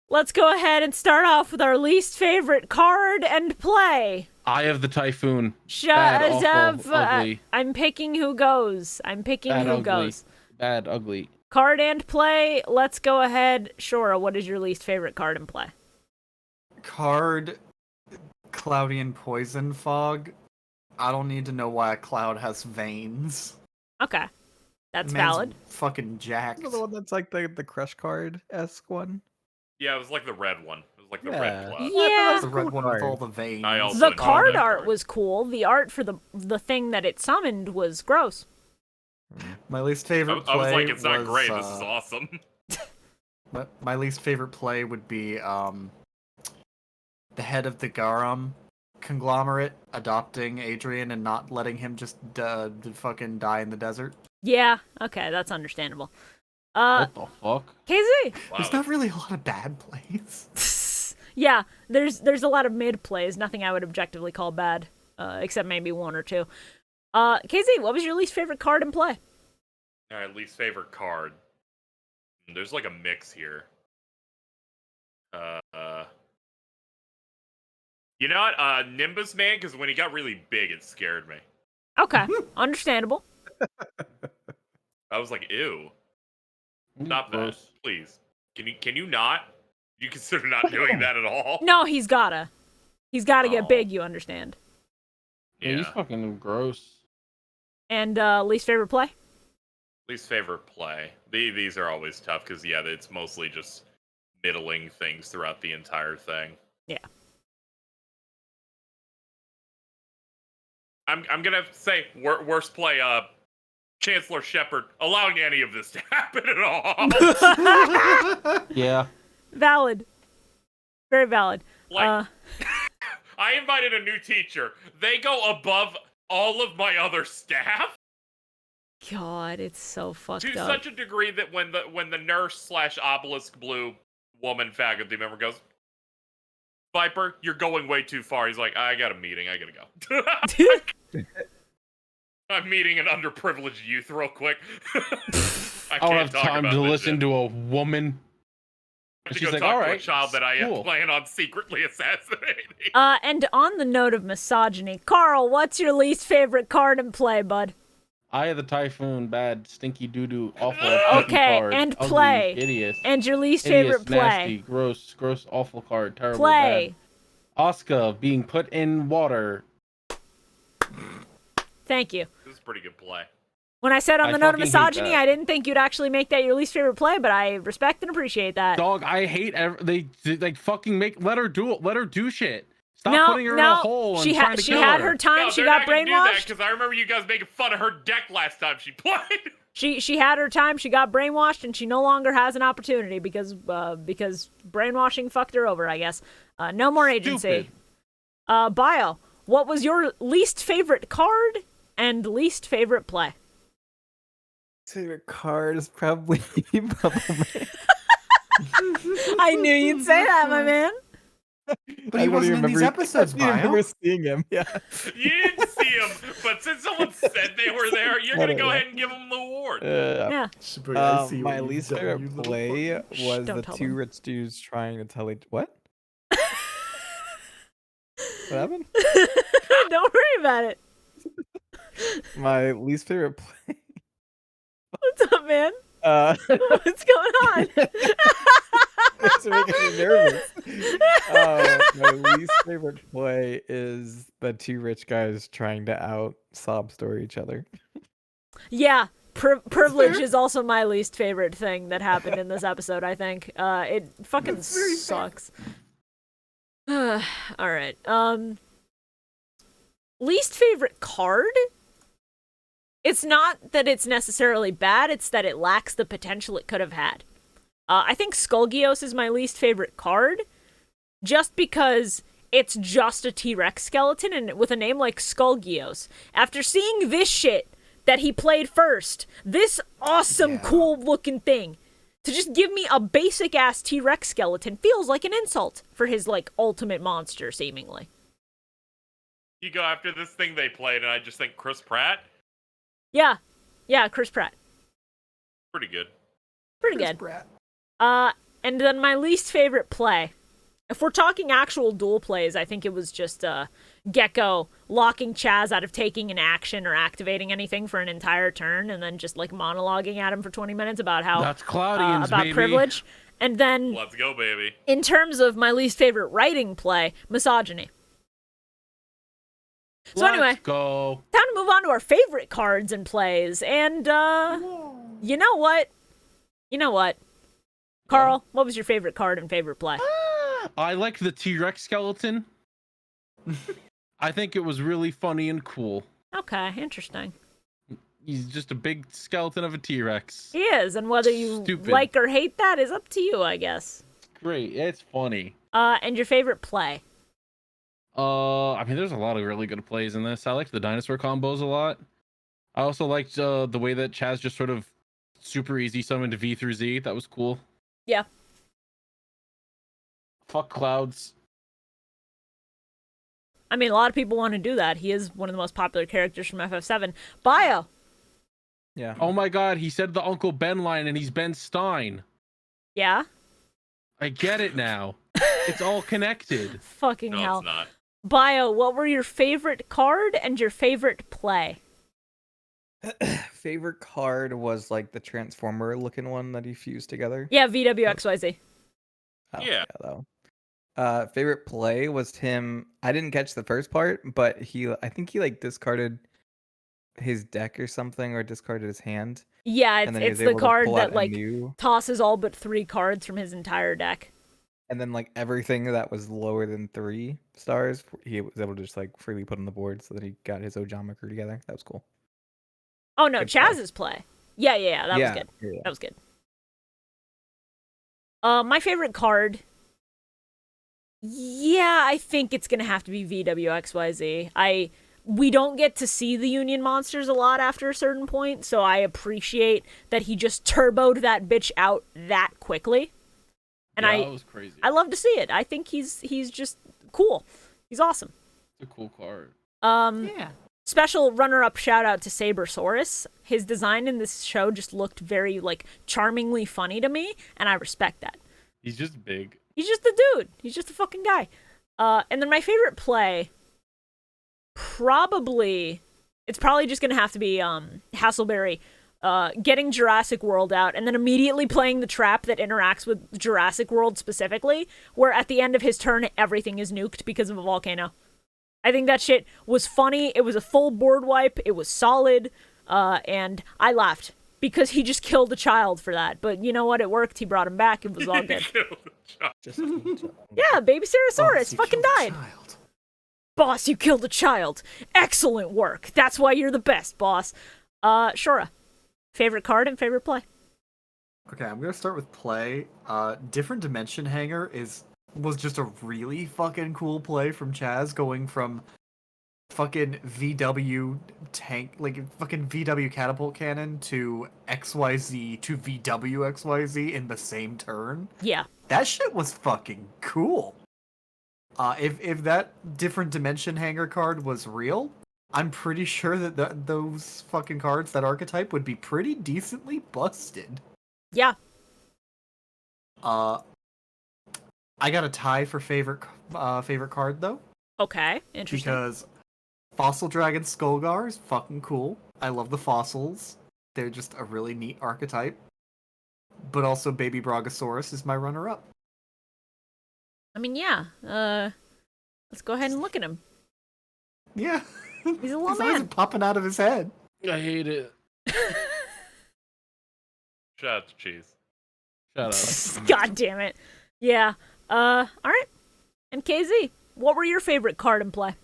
let's go ahead and start off with our least favorite card and play. Eye of the Typhoon. Bad, awful, ugly. I'm picking who goes. I'm picking Bad, who ugly. goes. Bad, ugly. Card and play. Let's go ahead. Shorah, what is your least favorite card and play? Card Cloudian Poison Fog. I don't need to know why a cloud has veins. Okay. That's Man's valid. Fucking jacked. The one that's like the crush card-esque one. Yeah, it was like the red one. It was like the Yeah. red cloud. Yeah. The red Cool one with card. all the veins. I also The know card that art card. was cool. The art for the thing that it summoned was gross. My least favorite play I was like, it's not was, great. This is awesome. My least favorite play would be the head of the Garum conglomerate adopting Adrian and not letting him just fucking die in the desert. Yeah, okay, that's understandable. What the fuck? KZ. Wow. There's not really a lot of bad plays. Yeah, there's a lot of mid plays, nothing I would objectively call bad, except maybe one or two. KZ, what was your least favorite card in play? All right, least favorite card. There's like a mix here. You know what? Nimbus Man, because when he got really big, it scared me. Okay, understandable. I was like, ew. Stop that, please. Can you not? You consider not doing that at all? No, he's gotta get big, you understand. Yeah, he's fucking gross. And least favorite play? Least favorite play. These are always tough because yeah, it's mostly just middling things throughout the entire thing. Yeah. I'm gonna say worst play. Chancellor Shepard allowing any of this to happen at all. Yeah. Valid. Very valid. Like, I invited a new teacher. They go above all of my other staff. God, it's so fucked To up. such a degree that when the nurse / obelisk blue woman faculty member goes, Viper, you're going way too far. He's like, I got a meeting. I gotta go. I'm meeting an underprivileged youth real quick. I don't can't have talk time about to this listen shit. to a woman. I have to She's go like, talk all to a right, child that I cool. plan on secretly assassinating. And on the note of misogyny, Carl, what's your least favorite card in play, bud? Eye of the Typhoon, bad, stinky doo-doo, awful, Okay, card, and ugly, play. hideous, And your least hideous, favorite play. nasty, gross, awful card, terrible, Play. bad. Oscar being put in water. Thank you. This is a pretty good play. When I said on I the note of fucking hate misogyny, that. I didn't think you'd actually make that your least favorite play, but I respect and appreciate that. Dog, I hate they like fucking let her do shit. Stop No, putting her in no, a hole and she trying to she kill had her. her time. No, She they're got not gonna do that brainwashed. because I remember you guys making fun of her deck last time she played. She had her time. She got brainwashed, and she no longer has an opportunity because brainwashing fucked her over. I guess. No more agency. Stupid. Bio, what was your least favorite card and least favorite play? Favorite card is probably Bubble Man. I knew you'd say that, my man. But he wasn't in these episodes, I don't Bio. remember seeing him. Yeah. You didn't see him, but since someone said they were there, you're gonna go ahead and give them the award. Yeah. My least favorite play was don't the tell two them. rich dudes trying to tell each what? What happened? Don't worry about it. My least favorite play. What's up, man? What's going on? It's making me nervous. My least favorite play is the two rich guys trying to out sob story each other. Yeah, privilege is also my least favorite thing that happened in this episode, I think. It fucking sucks. All right. Least favorite card? It's not that it's necessarily bad, it's that it lacks the potential it could have had. I think Skullgios is my least favorite card, just because it's just a T-Rex skeleton, and with a name like Skullgios. After seeing this shit that he played first, this awesome, cool-looking thing, to just give me a basic-ass T-Rex skeleton feels like an insult for his, like, ultimate monster, seemingly. You go after this thing they played, and I just think Chris Pratt, Yeah, Chris Pratt. pretty good. Pretty good. And then my least favorite play. If we're talking actual duel plays, I think it was just Gecko locking Chazz out of taking an action or activating anything for an entire turn, and then just like monologuing at him for 20 minutes about how That's Cloudians, about baby. privilege. And then Let's go, baby. in terms of my least favorite writing play, misogyny. So anyway, Let's go. time to move on to our favorite cards and plays. And you know what? Carl, what was your favorite card and favorite play? I like the T-Rex skeleton. I think it was really funny and cool. Okay, interesting. He's just a big skeleton of a T-Rex. He is, and whether you Stupid. like or hate that is up to you, I guess. Great, it's funny. And your favorite play? I mean, there's a lot of really good plays in this. I like the dinosaur combos a lot. I also liked the way that Chazz just sort of super easy summoned V through Z. That was cool. Yeah. Fuck clouds. I mean, a lot of people want to do that. He is one of the most popular characters from FF7. Bio. Yeah. Oh my god, he said the Uncle Ben line and he's Ben Stein. Yeah? I get it now. It's all connected. Fucking No, hell. it's not. Bio, what were your favorite card and your favorite play? Favorite card was like the Transformer looking one that he fused together. Yeah, VWXYZ. Oh, Yeah. though. Favorite play was him. I didn't catch the first part, but I think he like discarded his deck or something, or discarded his hand. Yeah, and then he it's was the able to card pull that out a like new, tosses all but 3 cards from his entire deck. and then like everything that was lower than 3 stars, he was able to just like freely put on the board, so that he got his Ojama crew together. That was cool. Oh no, Good play. Chazz's play. Yeah, that was good. Yeah. That was good. My favorite card. Yeah, I think it's gonna have to be VWXYZ. We don't get to see the Union monsters a lot after a certain point, so I appreciate that he just turboed that bitch out that quickly. And Yeah, that was crazy. I love to see it. I think he's just cool. He's awesome. It's a cool card. Yeah. Special runner-up shout-out to Sabersaurus. His design in this show just looked very, like, charmingly funny to me, and I respect that. He's just big. He's just a dude. He's just a fucking guy. And then my favorite play, it's probably just gonna have to be Hasselberry getting Jurassic World out and then immediately playing the trap that interacts with Jurassic World specifically, where at the end of his turn, everything is nuked because of a volcano. I think that shit was funny. It was a full board wipe. It was solid. And I laughed because he just killed a child for that. But you know what? It worked. He brought him back. It was all good. Just Yeah, baby Ceratosaurus Boss, you fucking killed a died. child. Boss, you killed a child. Excellent work. That's why you're the best, boss. Shorah, favorite card and favorite play? Okay, I'm gonna start with play. Different Dimension Hanger was just a really fucking cool play from Chazz, going from fucking VW tank, like fucking VW catapult cannon to XYZ to VW XYZ in the same turn. Yeah. That shit was fucking cool. If that Different Dimension Hanger card was real, I'm pretty sure that those fucking cards, that archetype, would be pretty decently busted. Yeah. I got a tie for favorite card though, Okay. Interesting. because Fossil Dragon Skullgar is fucking cool. I love the fossils; they're just a really neat archetype. But also, Baby Brogosaurus is my runner-up. I mean, yeah. Let's go ahead and look at him. Yeah, He's a little his eyes are man. popping out of his head. I hate it. Shout out to Cheese. Shut up. God damn it. Yeah. All right. And KZ, what were your favorite card and play?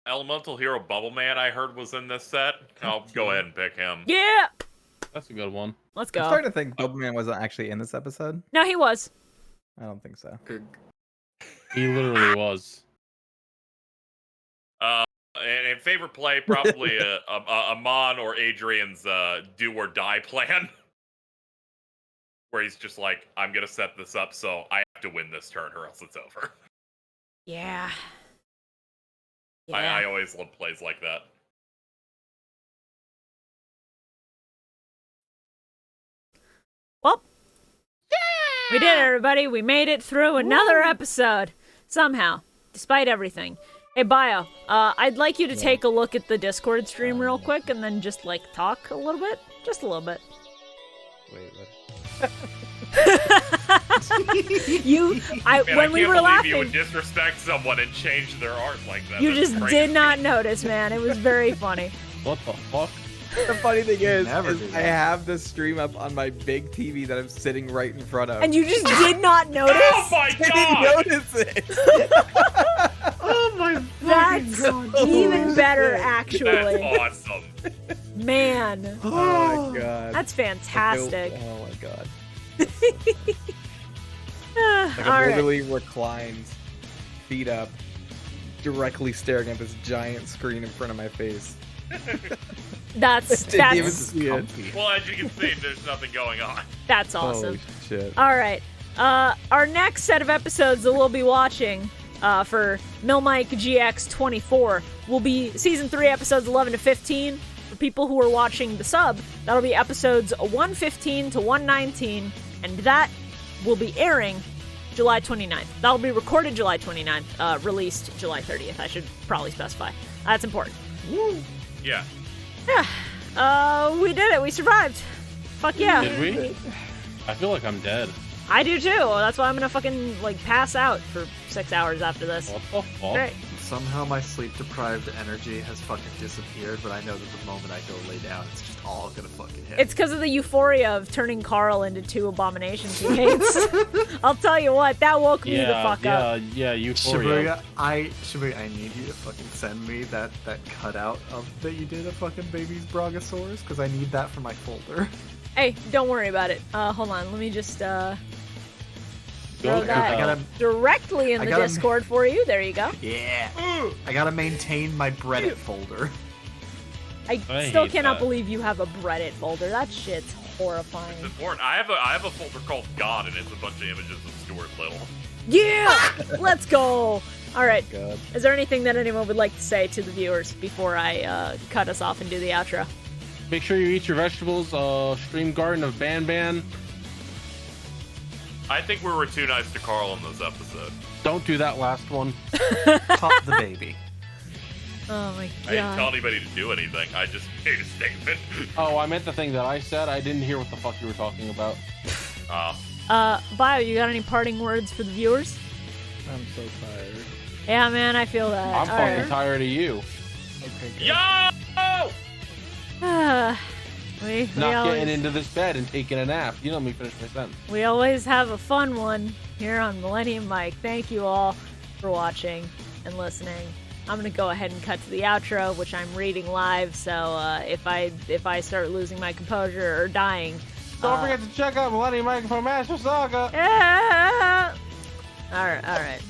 Elemental Hero Bubble Man, I heard, was in this set. I'll go ahead and pick him. Yeah. That's a good one. Let's I'm go. starting to think Bubble wasn't actually in this episode. No, he was. I don't think so. He literally was. And favorite play, probably Amon or Adrian's do or die plan. Where he's just like, I'm going to set this up so I have to win this turn or else it's over. Yeah. I always love plays like that. Well, we did it, everybody. We made it through another episode. Somehow, despite everything. Hey, Bio, I'd like you to take a look at the Discord stream real quick and then just, like, talk a little bit. Just a little bit. Wait, what? Man, when we were I can't believe laughing, you would disrespect someone and change their art like that. you That's just crazy. did not notice, man. It was very funny. What the fuck? The funny thing is Never do I that. have the stream up on my big TV that I'm sitting right in front of. And you just did not notice? Oh my I god! didn't notice it. Oh my That's even better, That's actually. awesome. Man, Oh my god. that's I feel- fantastic. Oh my god. All Like I'm right. literally reclined, feet up, directly staring at this giant screen in front of my face. That's Didn't even that's see it. Well, as you can see, there's nothing going on. that's awesome. Oh, shit. All right. Our next set of episodes that we'll be watching for Milmike GX 24 will be season 3 episodes 11 to 15. For people who are watching the sub, that'll be episodes 115 to 119, and that will be airing July 29th. That'll be recorded July 29th, released July 30th. I should probably specify. That's important. Yeah. Yeah. We did it. We survived. Fuck yeah. Did we? I feel like I'm dead. I do too. That's why I'm gonna fucking pass out for 6 hours after this. What the fuck? Great. Somehow my sleep-deprived energy has fucking disappeared, but I know that the moment I go lay down, it's just all gonna fucking hit. It's because of the euphoria of turning Carl into 2 abominations he hates. I'll tell you what, that woke me the fuck up. Yeah, Euphoria. Shibuya, I need you to fucking send me that cutout of that you did of fucking baby's Brachiosaurus, because I need that for my folder. Hey, don't worry about it. Hold on, let me just throw Go that I gotta- directly in I the gotta- Discord for you. There you go. Yeah. I gotta maintain my Reddit folder. I I still hate cannot that. believe you have a Reddit folder. That shit's horrifying. It's important. I have a folder called God, and it's a bunch of images of Stuart Little. Yeah! Let's go! Alright, God. is there anything that anyone would like to say to the viewers before I cut us off and do the outro? Make sure you eat your vegetables. Stream Garden of Ban. I think we were too nice to Carl in this episode. Don't do that last one. Pop the baby. Oh my I didn't tell god. anybody to do anything. I just made a statement. Oh, I meant the thing that I said. I didn't hear what the fuck you were talking about. Bio, you got any parting words for the viewers? I'm so tired. Yeah, man, I feel that. I'm fucking Alright. tired of you. Okay, good. Yo! we Not always, getting into this bed and taking a nap. You know me finish my sentence. we always have a fun one here on Millennium Mike. Thank you all for watching and listening. I'm gonna go ahead and cut to the outro, which I'm reading live. So if I start losing my composure or dying, Don't forget to check out Millennium Microphone Master Saga. yeah. All right.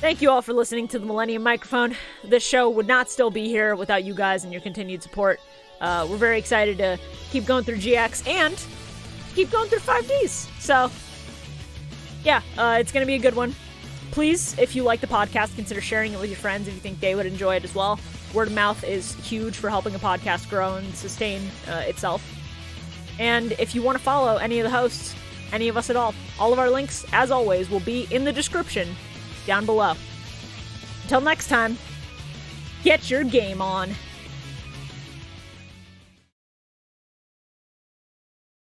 Thank you all for listening to the Millennium Microphone. This show would not still be here without you guys and your continued support. We're very excited to keep going through GX and keep going through 5Ds. So, yeah, it's going to be a good one. Please, if you like the podcast, consider sharing it with your friends if you think they would enjoy it as well. Word of mouth is huge for helping a podcast grow and sustain itself. And if you want to follow any of the hosts, any of us at all of our links, as always, will be in the description down below. Until next time, get your game on.